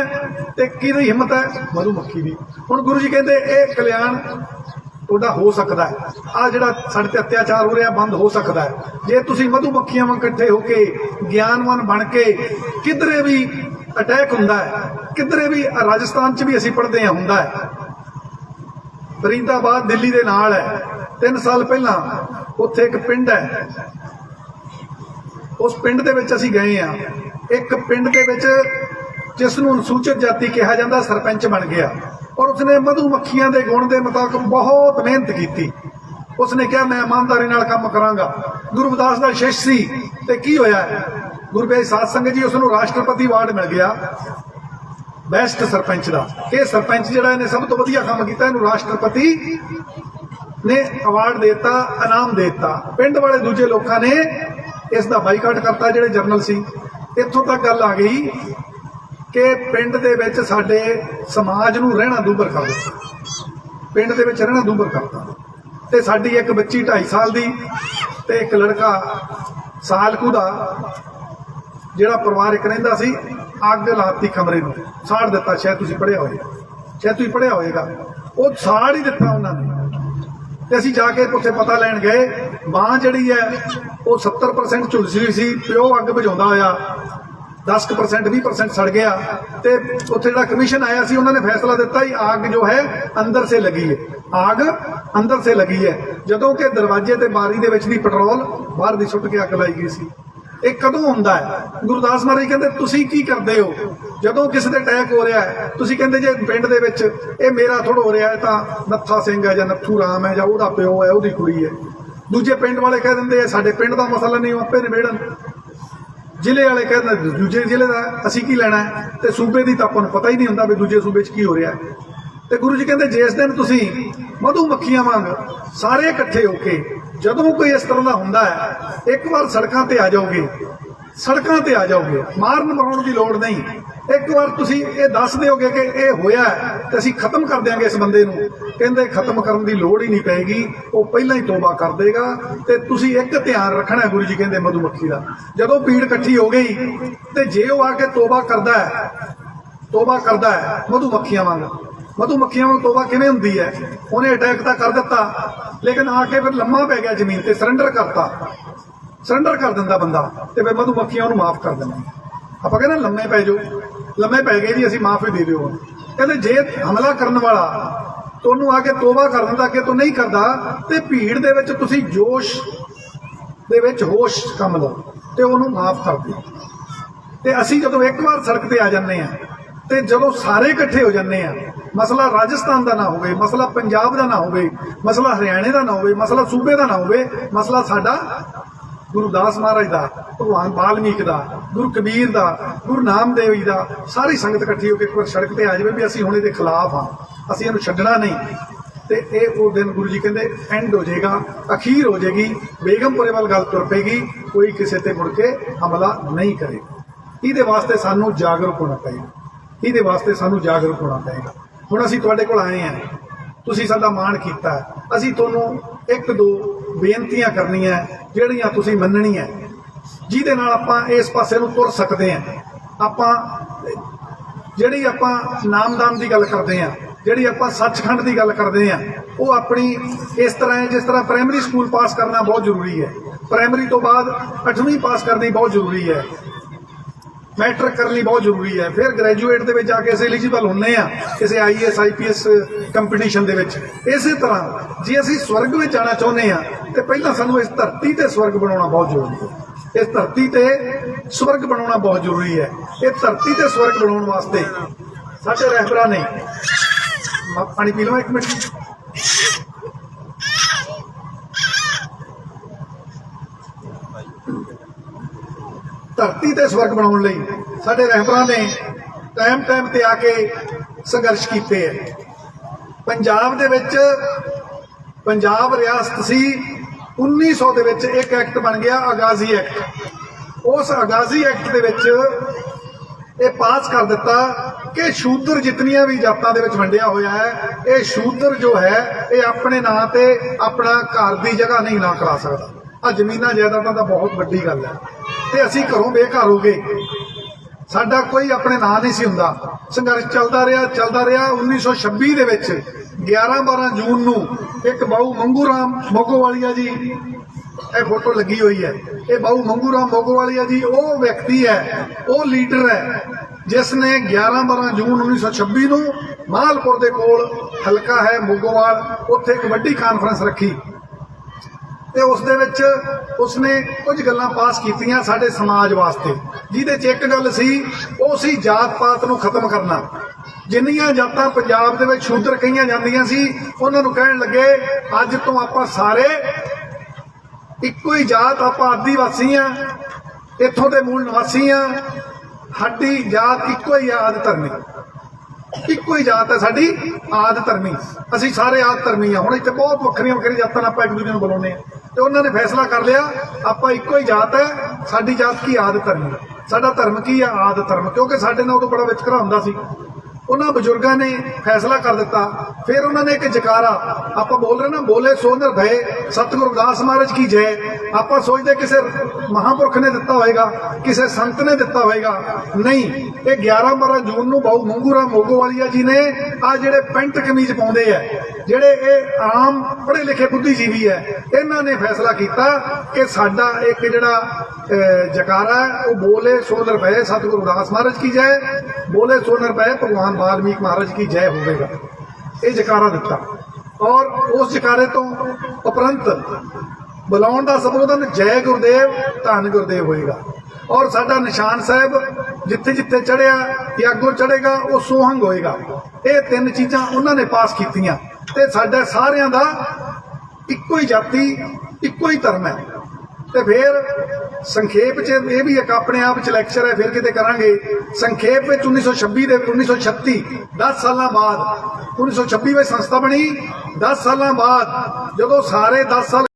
ते किहदी हिम्मत है? मधुमक्खी की। हुण गुरु जी कहते ये कल्याण ਤੁਹਾਡਾ ਹੋ ਸਕਦਾ ਹੈ। ਆ ਜਿਹੜਾ ਸਾਡੇ ਤੇ ਅਤਿਆਚਾਰ ਹੋ ਰਿਹਾ ਬੰਦ ਹੋ ਸਕਦਾ ਹੈ ਜੇ ਤੁਸੀਂ ਮਧੂ ਮੱਖੀਆਂ ਵਾਂਗ ਇਕੱਠੇ ਹੋ ਕੇ ਗਿਆਨਵਾਨ ਬਣ ਕੇ। ਕਿਧਰੇ ਵੀ ਅਟੈਕ ਹੁੰਦਾ ਹੈ, ਕਿਧਰੇ ਵੀ ਰਾਜਸਥਾਨ 'ਚ ਵੀ ਅਸੀਂ ਪੜ੍ਹਦੇ ਹਾਂ ਹੁੰਦਾ ਹੈ। ਫਰੀਦਾਬਾਦ ਦਿੱਲੀ ਦੇ ਨਾਲ ਹੈ। 3 ਸਾਲ ਪਹਿਲਾਂ ਉੱਥੇ ਇੱਕ ਪਿੰਡ ਹੈ, ਉਸ ਪਿੰਡ ਦੇ ਵਿੱਚ ਅਸੀਂ ਗਏ ਹਾਂ। ਇੱਕ ਪਿੰਡ ਦੇ ਵਿੱਚ ਜਿਸ ਨੂੰ ਅਨੁਸੂਚਿਤ ਜਾਤੀ ਕਿਹਾ ਜਾਂਦਾ ਸਰਪੰਚ ਬਣ ਗਿਆ ਔਰ ਉਸਨੇ ਮਧੂ ਮੱਖੀਆਂ ਦੇ ਗੁਣ ਦੇ ਮੁਤਾਬਕ ਬਹੁਤ ਮਿਹਨਤ ਕੀਤੀ। ਉਸਨੇ ਕਿਹਾ ਮੈਂ ਇਮਾਨਦਾਰੀ ਨਾਲ ਕੰਮ ਕਰਾਂਗਾ। ਗੁਰੂ ਰਵਿਦਾਸ ਦਾ ਸ਼ਿਸ਼ ਸੀ ਤੇ ਕੀ ਹੋਇਆ, ਗੁਰੂ ਪਿਆਰੀ ਸਾਧ ਸੰਗਤ ਜੀ, ਉਸਨੂੰ ਰਾਸ਼ਟਰਪਤੀ ਅਵਾਰਡ ਮਿਲ ਗਿਆ ਬੈਸਟ ਸਰਪੰਚ ਦਾ। ਇਹ ਸਰਪੰਚ ਜਿਹੜਾ ਇਹਨੇ ਸਭ ਤੋਂ ਵਧੀਆ ਕੰਮ ਕੀਤਾ, ਇਹਨੂੰ ਰਾਸ਼ਟਰਪਤੀ ਨੇ ਅਵਾਰਡ ਦੇਤਾ, ਇਨਾਮ ਦੇਤਾ। ਪਿੰਡ ਵਾਲੇ ਦੂਜੇ ਲੋਕਾਂ ਨੇ ਇਸ ਦਾ ਬਾਈਕਾਟ ਕਰਤਾ, ਜਿਹੜੇ ਜਰਨਲ ਸੀ। ਇੱਥੋਂ ਤੱਕ ਗੱਲ ਆ ਗਈ ਕਿ ਪਿੰਡ ਦੇ ਵਿੱਚ ਸਾਡੇ ਸਮਾਜ ਨੂੰ ਰਹਿਣਾ ਦੂਬਰ ਕਰ ਦਿੱਤਾ, ਪਿੰਡ ਦੇ ਵਿੱਚ ਰਹਿਣਾ ਦੂਬਰ ਕਰਤਾ। ਤੇ ਸਾਡੀ ਇੱਕ ਬੱਚੀ 2.5 ਸਾਲ ਦੀ ਤੇ ਇੱਕ ਲੜਕਾ ਸਾਲ ਕੁ ਦਾ, ਜਿਹੜਾ ਪਰਿਵਾਰ ਇੱਕ ਰਹਿੰਦਾ ਸੀ, ਅੱਗ ਲਾਤੀ ਕਮਰੇ ਨੂੰ, ਸਾੜ ਦਿੱਤਾ। ਸ਼ਾਇਦ ਤੁਸੀਂ ਪੜ੍ਹਿਆ ਹੋਏਗਾ, ਉਹ ਸਾੜ ਹੀ ਦਿੱਤਾ ਉਹਨਾਂ ਨੇ। ਤੇ ਅਸੀਂ ਜਾ ਕੇ ਉੱਥੇ ਪਤਾ ਲੈਣ ਗਏ, ਬਾਂਹ ਜਿਹੜੀ ਹੈ ਉਹ 70% ਝੁਲਸੀ ਹੋਈ ਸੀ, ਪਿਓ ਅੱਗ ਬੁਝਾਉਂਦਾ ਹੋਇਆ 10% 20% ਸੜ ਗਿਆ। ਤੇ ਉੱਥੇ ਜਿਹੜਾ ਕਮਿਸ਼ਨ ਆਇਆ ਸੀ, ਉਹਨਾਂ ਨੇ ਫੈਸਲਾ ਦਿੱਤਾ ਕਿ ਆਗ ਜੋ ਹੈ ਅੰਦਰ ਸੇ ਲੱਗੀ ਹੈ, ਆਗ ਅੰਦਰ ਸੇ ਲੱਗੀ ਹੈ, ਜਦੋਂ ਕਿ ਦਰਵਾਜ਼ੇ ਤੇ ਬਾਰੀ ਦੇ ਵਿੱਚ ਦੀ ਪੈਟਰੋਲ ਬਾਹਰ ਦੀ ਸੁੱਟ ਕੇ ਅੱਗ ਲਾਈ ਗਈ ਸੀ। ਇਹ ਕਦੋਂ ਹੁੰਦਾ ਹੈ? ਗੁਰਦਾਸ ਮਹਾਰਾਜ ਕਹਿੰਦੇ ਤੁਸੀਂ ਕੀ ਕਰਦੇ ਹੋ ਜਦੋਂ ਕਿਸੇ ਤੇ ਅਟੈਕ ਹੋ ਰਿਹਾ ਹੈ? ਤੁਸੀਂ ਕਹਿੰਦੇ ਜੇ ਪਿੰਡ ਦੇ ਵਿੱਚ ਇਹ ਮੇਰਾ ਥੋੜਾ ਹੋ ਰਿਹਾ ਹੈ ਤਾਂ ਨੱਥਾ ਸਿੰਘ ਹੈ ਜਾਂ ਨੱਥੂ ਰਾਮ ਹੈ ਜਾਂ ਉਹਦਾ ਪਿਓ ਹੈ, ਉਹਦੀ ਕੁੜੀ ਹੈ। ਦੂਜੇ ਪਿੰਡ ਵਾਲੇ ਕਹਿ ਦਿੰਦੇ ਸਾਡੇ ਪਿੰਡ ਦਾ ਮਸਲਾ ਨਹੀਂ, ਉਹ ਆਪੇ ਨਿਬੇੜਨ। ਜ਼ਿਲ੍ਹੇ ਵਾਲੇ ਕਹਿੰਦੇ ਦੂਜੇ ਜ਼ਿਲ੍ਹੇ ਦਾ, ਅਸੀਂ ਕੀ ਲੈਣਾ ਹੈ? ਤੇ ਸੂਬੇ ਦੀ ਤਾਂ ਆਪਾਂ ਨੂੰ ਪਤਾ ਹੀ ਨਹੀਂ ਹੁੰਦਾ ਵੀ ਦੂਜੇ ਸੂਬੇ 'ਚ ਕੀ ਹੋ ਰਿਹਾ ਹੈ। ਤੇ ਗੁਰੂ ਜੀ ਕਹਿੰਦੇ ਜਿਸ ਦਿਨ ਤੁਸੀਂ ਮਧੂ ਮੱਖੀਆਂ ਵਾਂਗ ਸਾਰੇ ਇਕੱਠੇ ਹੋ ਕੇ ਜਦੋਂ ਕੋਈ ਇਸ ਤਰ੍ਹਾਂ ਦਾ ਹੁੰਦਾ ਹੈ, ਇੱਕ ਵਾਰ ਸੜਕਾਂ ਤੇ ਆ ਜਾਓਗੇ, ਮਾਰਨ ਮਰਾਉਣ ਦੀ ਲੋੜ ਨਹੀਂ। ਇੱਕ ਵਾਰ ਤੁਸੀਂ ਇਹ ਦੱਸ ਦਿਓਗੇ ਕਿ ਇਹ ਹੋਇਆ ਤੇ ਅਸੀਂ ਖਤਮ ਕਰ ਦਿਆਂਗੇ ਇਸ ਬੰਦੇ ਨੂੰ। ਕਹਿੰਦੇ ਖਤਮ ਕਰਨ ਦੀ ਲੋੜ ਹੀ ਨਹੀਂ ਪਏਗੀ, ਉਹ ਪਹਿਲਾਂ ਹੀ ਤੋਬਾ ਕਰ ਦੇਗਾ। ਤੇ ਤੁਸੀਂ ਇੱਕ ਧਿਆਨ ਰੱਖਣਾ, ਗੁਰੂ ਜੀ ਕਹਿੰਦੇ ਮਧੂ ਮੱਖੀ ਦਾ, ਜਦੋਂ ਭੀੜ ਇਕੱਠੀ ਹੋ ਗਈ ਤੇ ਜੇ ਉਹ ਆ ਕੇ ਤੋਬਾ ਕਰਦਾ ਹੈ ਮਧੂ ਮੱਖੀਆਂ ਵਾਂਗ ਤੋਬਾ ਕਿਵੇਂ ਹੁੰਦੀ ਹੈ? ਉਹਨੇ ਅਟੈਕ ਤਾਂ ਕਰ ਦਿੱਤਾ, ਲੇਕਿਨ ਆ ਕੇ ਫਿਰ ਲੰਮਾ ਪੈ ਗਿਆ ਜ਼ਮੀਨ ਤੇ, ਸਰੈਂਡਰ ਕਰ ਦਿੰਦਾ ਬੰਦਾ, ਤੇ ਫਿਰ ਮਧੂ ਮੱਖੀਆਂ ਉਹਨੂੰ ਮਾਫ ਕਰ ਦਿੰਦੀ। ਆਪਾਂ ਕਹਿੰਦੇ ਲੰਮੇ ਪੈ ਗਏ ਜੀ, ਅਸੀਂ ਮਾਫ ਹੀ ਦੇ ਦਿਓ। ਕਹਿੰਦੇ ਜੇ ਹਮਲਾ ਕਰਨ ਵਾਲਾ ਤੁਹਾਨੂੰ ਆ ਕੇ ਤੋਬਾ ਕਰ ਦਿੰਦਾ, ਅੱਗੇ ਤੋਂ ਨਹੀਂ ਕਰਦਾ, ਤੇ ਭੀੜ ਦੇ ਵਿੱਚ ਤੁਸੀਂ ਜੋਸ਼ ਦੇ ਵਿੱਚ ਹੋਸ਼ ਕੰਮ ਲਓ ਤੇ ਉਹਨੂੰ ਮਾਫ ਕਰ ਦਿਓ। ਤੇ ਅਸੀਂ ਜਦੋਂ ਇੱਕ ਵਾਰ ਸੜਕ ਤੇ ਆ ਜਾਂਦੇ ਆ ਤੇ ਜਦੋਂ ਸਾਰੇ ਇਕੱਠੇ ਹੋ ਜਾਂਦੇ ਆ, ਮਸਲਾ ਰਾਜਸਥਾਨ ਦਾ ਨਾ ਹੋਵੇ, ਮਸਲਾ ਪੰਜਾਬ ਦਾ ਨਾ ਹੋਵੇ, ਮਸਲਾ ਹਰਿਆਣੇ ਦਾ ਨਾ ਹੋਵੇ, ਮਸਲਾ ਸੂਬੇ ਦਾ ਨਾ ਹੋਵੇ, ਮਸਲਾ ਸਾਡਾ ਗੁਰਦਾਸ ਮਹਾਰਾਜ ਦਾ, ਭਗਵਾਨ ਵਾਲਮੀਕ ਦਾ, ਗੁਰੂ ਕਬੀਰ ਦਾ, ਗੁਰੂ ਨਾਮਦੇਵ ਜੀ ਦਾ, ਸਾਰੀ ਸੰਗਤ ਇਕੱਠੀ ਹੋ ਕੇ ਇੱਕ ਵਾਰ ਸੜਕ ਤੇ ਆ ਜਾਵੇ ਵੀ ਅਸੀਂ ਹੁਣ ਇਹਦੇ ਖਿਲਾਫ ਹਾਂ, ਅਸੀਂ ਇਹਨੂੰ ਛੱਡਣਾ ਨਹੀਂ। ਤੇ ਇਹ ਉਹ ਦਿਨ ਗੁਰੂ ਜੀ ਕਹਿੰਦੇ ਐਂਡ ਹੋ ਜਾਏਗਾ, ਅਖੀਰ ਹੋ ਜਾਏਗੀ, ਬੇਗਮਪੁਰੇ ਵੱਲ ਗੱਲ ਤੁਰ ਪਏਗੀ, ਕੋਈ ਕਿਸੇ ਤੇ ਮੁੜ ਕੇ ਹਮਲਾ ਨਹੀਂ ਕਰੇਗਾ। ਇਹਦੇ ਵਾਸਤੇ ਸਾਨੂੰ ਜਾਗਰੂਕ ਹੋਣਾ ਪਏਗਾ। ਹੁਣ ਅਸੀਂ ਤੁਹਾਡੇ ਕੋਲ ਆਏ ਹਾਂ, ਤੁਸੀਂ ਸਾਡਾ ਮਾਣ ਕੀਤਾ, ਅਸੀਂ ਤੁਹਾਨੂੰ 1-2 ਬੇਨਤੀਆਂ ਕਰਨੀਆਂ ਜਿਹੜੀਆਂ ਤੁਸੀਂ ਮੰਨਣੀਆਂ, ਜਿਹਦੇ ਨਾਲ ਆਪਾਂ ਇਸ ਪਾਸੇ ਨੂੰ ਤੁਰ ਸਕਦੇ ਹਾਂ। ਆਪਾਂ ਨਾਮਦਾਨ ਦੀ ਗੱਲ ਕਰਦੇ ਹਾਂ, ਜਿਹੜੀ ਆਪਾਂ ਸੱਚਖੰਡ ਦੀ ਗੱਲ ਕਰਦੇ ਹਾਂ, ਉਹ ਆਪਣੀ ਇਸ ਤਰ੍ਹਾਂ ਹੈ ਜਿਸ ਤਰ੍ਹਾਂ ਪ੍ਰਾਇਮਰੀ ਸਕੂਲ ਪਾਸ ਕਰਨਾ ਬਹੁਤ ਜ਼ਰੂਰੀ ਹੈ, ਪ੍ਰਾਇਮਰੀ ਤੋਂ ਬਾਅਦ 8ਵੀਂ ਪਾਸ ਕਰਨੀ ਬਹੁਤ ਜ਼ਰੂਰੀ ਹੈ, ਮੈਟ੍ਰਿਕ ਕਰਨੀ ਬਹੁਤ ਜ਼ਰੂਰੀ ਹੈ, ਫਿਰ ਗ੍ਰੈਜੂਏਟ ਦੇ ਵਿੱਚ ਜਾ ਕੇ ਅਸੀਂ ਐਲੀਜੀਬਲ ਹੁੰਦੇ ਆ ਕਿਸੇ IAS IPS ਕੰਪੀਟੀਸ਼ਨ ਦੇ ਵਿੱਚ। ਇਸੇ ਤਰ੍ਹਾਂ ਜੇ ਅਸੀਂ ਸਵਰਗ ਵਿੱਚ ਜਾਣਾ ਚਾਹੁੰਦੇ ਆ ਤੇ ਪਹਿਲਾਂ ਸਾਨੂੰ ਇਸ ਧਰਤੀ ਤੇ ਸਵਰਗ ਬਣਾਉਣਾ ਬਹੁਤ ਜ਼ਰੂਰੀ ਹੈ। ਇਹ ਧਰਤੀ ਤੇ ਸਵਰਗ ਬਣਾਉਣ ਵਾਸਤੇ ਸਾਡੇ ਰਹਿਬਰਾਂ ਨੇ, ਪਾਣੀ ਪੀ ਲਵਾਂ 1 ਮਿੰਟ। ਧਰਤੀ ਤੇ ਸਵਰਗ ਬਣਾਉਣ ਲਈ ਸਾਡੇ ਰਹਿਬਰਾਂ ਨੇ ਟਾਈਮ ਤੇ ਆ ਕੇ ਸੰਘਰਸ਼ ਕੀਤੇ ਹੈ। ਪੰਜਾਬ ਦੇ ਵਿੱਚ, ਪੰਜਾਬ ਰਿਆਸਤ ਸੀ, 1900 ਦੇ ਵਿੱਚ ਇੱਕ ਐਕਟ ਬਣ ਗਿਆ ਅਗਾਜ਼ੀ ਐਕਟ। ਉਸ ਅਗਾਜ਼ੀ ਐਕਟ ਦੇ ਵਿੱਚ ਇਹ ਪਾਸ ਕਰ ਦਿੱਤਾ ਕਿ ਸ਼ੂਦਰ ਜਿਤਨੀਆਂ ਵੀ ਜਾਤਾਂ ਦੇ ਵਿੱਚ ਵੰਡਿਆ ਹੋਇਆ ਹੈ, ਇਹ ਸ਼ੂਦਰ ਜੋ ਹੈ ਇਹ ਆਪਣੇ ਨਾਂ ਤੇ ਆਪਣਾ ਘਰ ਦੀ ਜਗ੍ਹਾ ਨਹੀਂ ਨਾ ਕਰਾ ਸਕਦਾ। ਆ ਜ਼ਮੀਨਾਂ ਜਾਇਦਾਦਾਂ ਤਾਂ ਬਹੁਤ ਵੱਡੀ ਗੱਲ ਹੈ, ਤੇ ਅਸੀਂ ਘਰੋਂ ਬੇਘਰ ਹੋ ਗਏ, ਸਾਡਾ ਕੋਈ ਆਪਣੇ ਨਾਂ ਨਹੀਂ ਸੀ ਹੁੰਦਾ। ਸੰਘਰਸ਼ ਚੱਲਦਾ ਰਿਹਾ। 1926 ਦੇ ਵਿੱਚ 11-12 ਜੂਨ ਨੂੰ ਇੱਕ ਬਾਊ ਮੰਗੂ ਰਾਮ ਮੋਗੋਵਾਲੀਆ ਜੀ, ਇਹ ਫੋਟੋ ਲੱਗੀ ਹੋਈ ਹੈ, ਇਹ ਬਾਊ ਮੰਗੂ ਰਾਮ ਮੋਗੋਵਾਲੀਆ ਜੀ ਉਹ ਵਿਅਕਤੀ ਹੈ, ਉਹ ਲੀਡਰ ਹੈ ਜਿਸ ਨੇ 11-12 ਜੂਨ 1926 ਨੂੰ ਮਾਲਪੁਰ ਦੇ ਕੋਲ ਹਲਕਾ ਹੈ ਮੋਗੋਵਾਲ, ਉੱਥੇ ਇੱਕ ਵੱਡੀ ਕਾਨਫਰੰਸ ਰੱਖੀ ਤੇ ਉਸ ਦੇ ਵਿੱਚ ਉਸਨੇ ਕੁਝ ਗੱਲਾਂ ਪਾਸ ਕੀਤੀਆਂ ਸਾਡੇ ਸਮਾਜ ਵਾਸਤੇ, ਜਿਹਦੇ 'ਚ ਇੱਕ ਗੱਲ ਸੀ, ਉਹ ਸੀ ਜਾਤ ਪਾਤ ਨੂੰ ਖਤਮ ਕਰਨਾ। ਜਿੰਨੀਆਂ ਜਾਤਾਂ ਪੰਜਾਬ ਦੇ ਵਿੱਚ ਸ਼ੂਦਰ ਕਹੀਆਂ ਜਾਂਦੀਆਂ ਸੀ, ਉਹਨਾਂ ਨੂੰ ਕਹਿਣ ਲੱਗੇ ਅੱਜ ਤੋਂ ਆਪਾਂ ਸਾਰੇ ਇੱਕੋ ਹੀ ਜਾਤ, ਆਪਾਂ ਆਦੀਵਾਸੀ ਆ, ਇੱਥੋਂ ਦੇ ਮੂਲ ਨਿਵਾਸੀ ਆ, ਸਾਡੀ ਜਾਤ ਇੱਕੋ ਹੀ ਆਦ ਧਰਮੀ, ਇੱਕੋ ਹੀ ਜਾਤ ਹੈ ਸਾਡੀ ਆਦ ਧਰਮੀ, ਅਸੀਂ ਸਾਰੇ ਆਦ ਧਰਮੀ ਆ। ਹੁਣ ਇੱਥੇ ਬਹੁਤ ਵੱਖਰੀਆਂ ਜਾਤਾਂ ਆਪਾਂ ਇੱਕ ਦੂਜੇ ਨੂੰ ਬੁਲਾਉਂਦੇ ਆ, ਤੇ ਉਹਨਾਂ ਨੇ ਫੈਸਲਾ ਕਰ ਲਿਆ ਆਪਾਂ ਇੱਕੋ ਹੀ ਜਾਤ ਹੈ, ਸਾਡੀ ਜਾਤ ਕੀ ਆਦ ਧਰਮੀ, ਸਾਡਾ ਧਰਮ ਕੀ ਆ ਆਦ ਧਰਮ, ਕਿਉਂਕਿ ਸਾਡੇ ਨਾਲ ਉਦੋਂ ਬੜਾ ਵਿਤਕਰਾ ਹੁੰਦਾ ਸੀ। ਉਹਨਾਂ ਬਜ਼ੁਰਗਾਂ ਨੇ ਫੈਸਲਾ ਕਰ ਦਿੱਤਾ। ਫਿਰ ਉਹਨਾਂ ਨੇ ਇੱਕ ਜਕਾਰਾ ਆਪਾਂ ਬੋਲ ਰਹੇ ਨਾ, ਬੋਲੇ ਸੋ ਨਿਰਭੈ ਸਤਿਗੁਰੂ ਰਵਿਦਾਸ ਮਹਾਰਾਜ ਕੀ ਜੈ। ਆਪਾਂ ਸੋਚਦੇ ਕਿਸੇ ਮਹਾਂਪੁਰਖ ਨੇ ਦਿੱਤਾ ਹੋਏਗਾ, ਕਿਸੇ ਸੰਤ ਨੇ ਦਿੱਤਾ ਹੋਏਗਾ, ਨਹੀਂ, ਇਹ 11-12 ਜੂਨ ਨੂੰ ਬਾਊ ਮੰਗੂ ਰਾਮ ਮੋਗੋਵਾਲੀਆ ਜੀ ਨੇ ਆ ਜਿਹੜੇ ਪੈਂਟ ਕਮੀਜ਼ ਪਾਉਂਦੇ ਆ, ਜਿਹੜੇ ਇਹ ਆਮ ਪੜ੍ਹੇ ਲਿਖੇ ਬੁੱਧੀਜੀਵੀ ਹੈ, ਇਹਨਾਂ ਨੇ ਫੈਸਲਾ ਕੀਤਾ ਕਿ ਸਾਡਾ ਇੱਕ ਜਿਹੜਾ ਜਕਾਰਾ ਹੈ ਉਹ ਬੋਲੇ ਸੋ ਨਿਰਭੈ ਸਤਿਗੁਰੂ ਰਵਿਦਾਸ ਮਹਾਰਾਜ ਕੀ ਜੈ, ਬੋਲੇ ਸੋ ਨਿਰਭੈ ਭਗਵਾਨ ਵਾਲਮੀਕ ਮਹਾਰਾਜ ਕੀ ਜੈ ਹੋਵੇਗਾ। ਇਹ ਜਕਾਰਾ ਦਿੱਤਾ ਔਰ ਉਸ ਜਕਾਰੇ ਤੋਂ ਉਪਰੰਤ ਬੁਲਾਉਣ ਦਾ ਸੰਬੋਧਨ ਜੈ ਗੁਰਦੇਵ ਧੰਨ ਗੁਰਦੇਵ ਹੋਏਗਾ। ਔਰ ਸਾਡਾ ਨਿਸ਼ਾਨ ਸਾਹਿਬ ਜਿੱਥੇ ਜਿੱਥੇ ਚੜਿਆ ਜਾਂ ਅੱਗੋਂ ਚੜੇਗਾ ਉਹ ਸੋਹੰਗ ਹੋਏਗਾ। ਇਹ ਤਿੰਨ ਚੀਜ਼ਾਂ ਉਹਨਾਂ ਨੇ ਪਾਸ ਕੀਤੀਆਂ ਤੇ ਸਾਡਾ ਸਾਰਿਆਂ ਦਾ ਇੱਕੋ ਹੀ ਜਾਤੀ, ਇੱਕੋ ਹੀ ਧਰਮ ਹੈ। ਤੇ ਫਿਰ ਸੰਖੇਪ 'ਚ ਇਹ ਵੀ ਇੱਕ ਆਪਣੇ ਆਪ 'ਚ ਲੈਕਚਰ ਹੈ, ਫਿਰ ਕਿਤੇ ਕਰਾਂਗੇ। ਸੰਖੇਪ ਵਿੱਚ 1936 10 ਸਾਲਾਂ ਬਾਅਦ 1926 ਵਿੱਚ ਸੰਸਥਾ ਬਣੀ। 10 ਸਾਲਾਂ ਬਾਅਦ ਜਦੋਂ ਸਾਰੇ 10 ਸਾਲ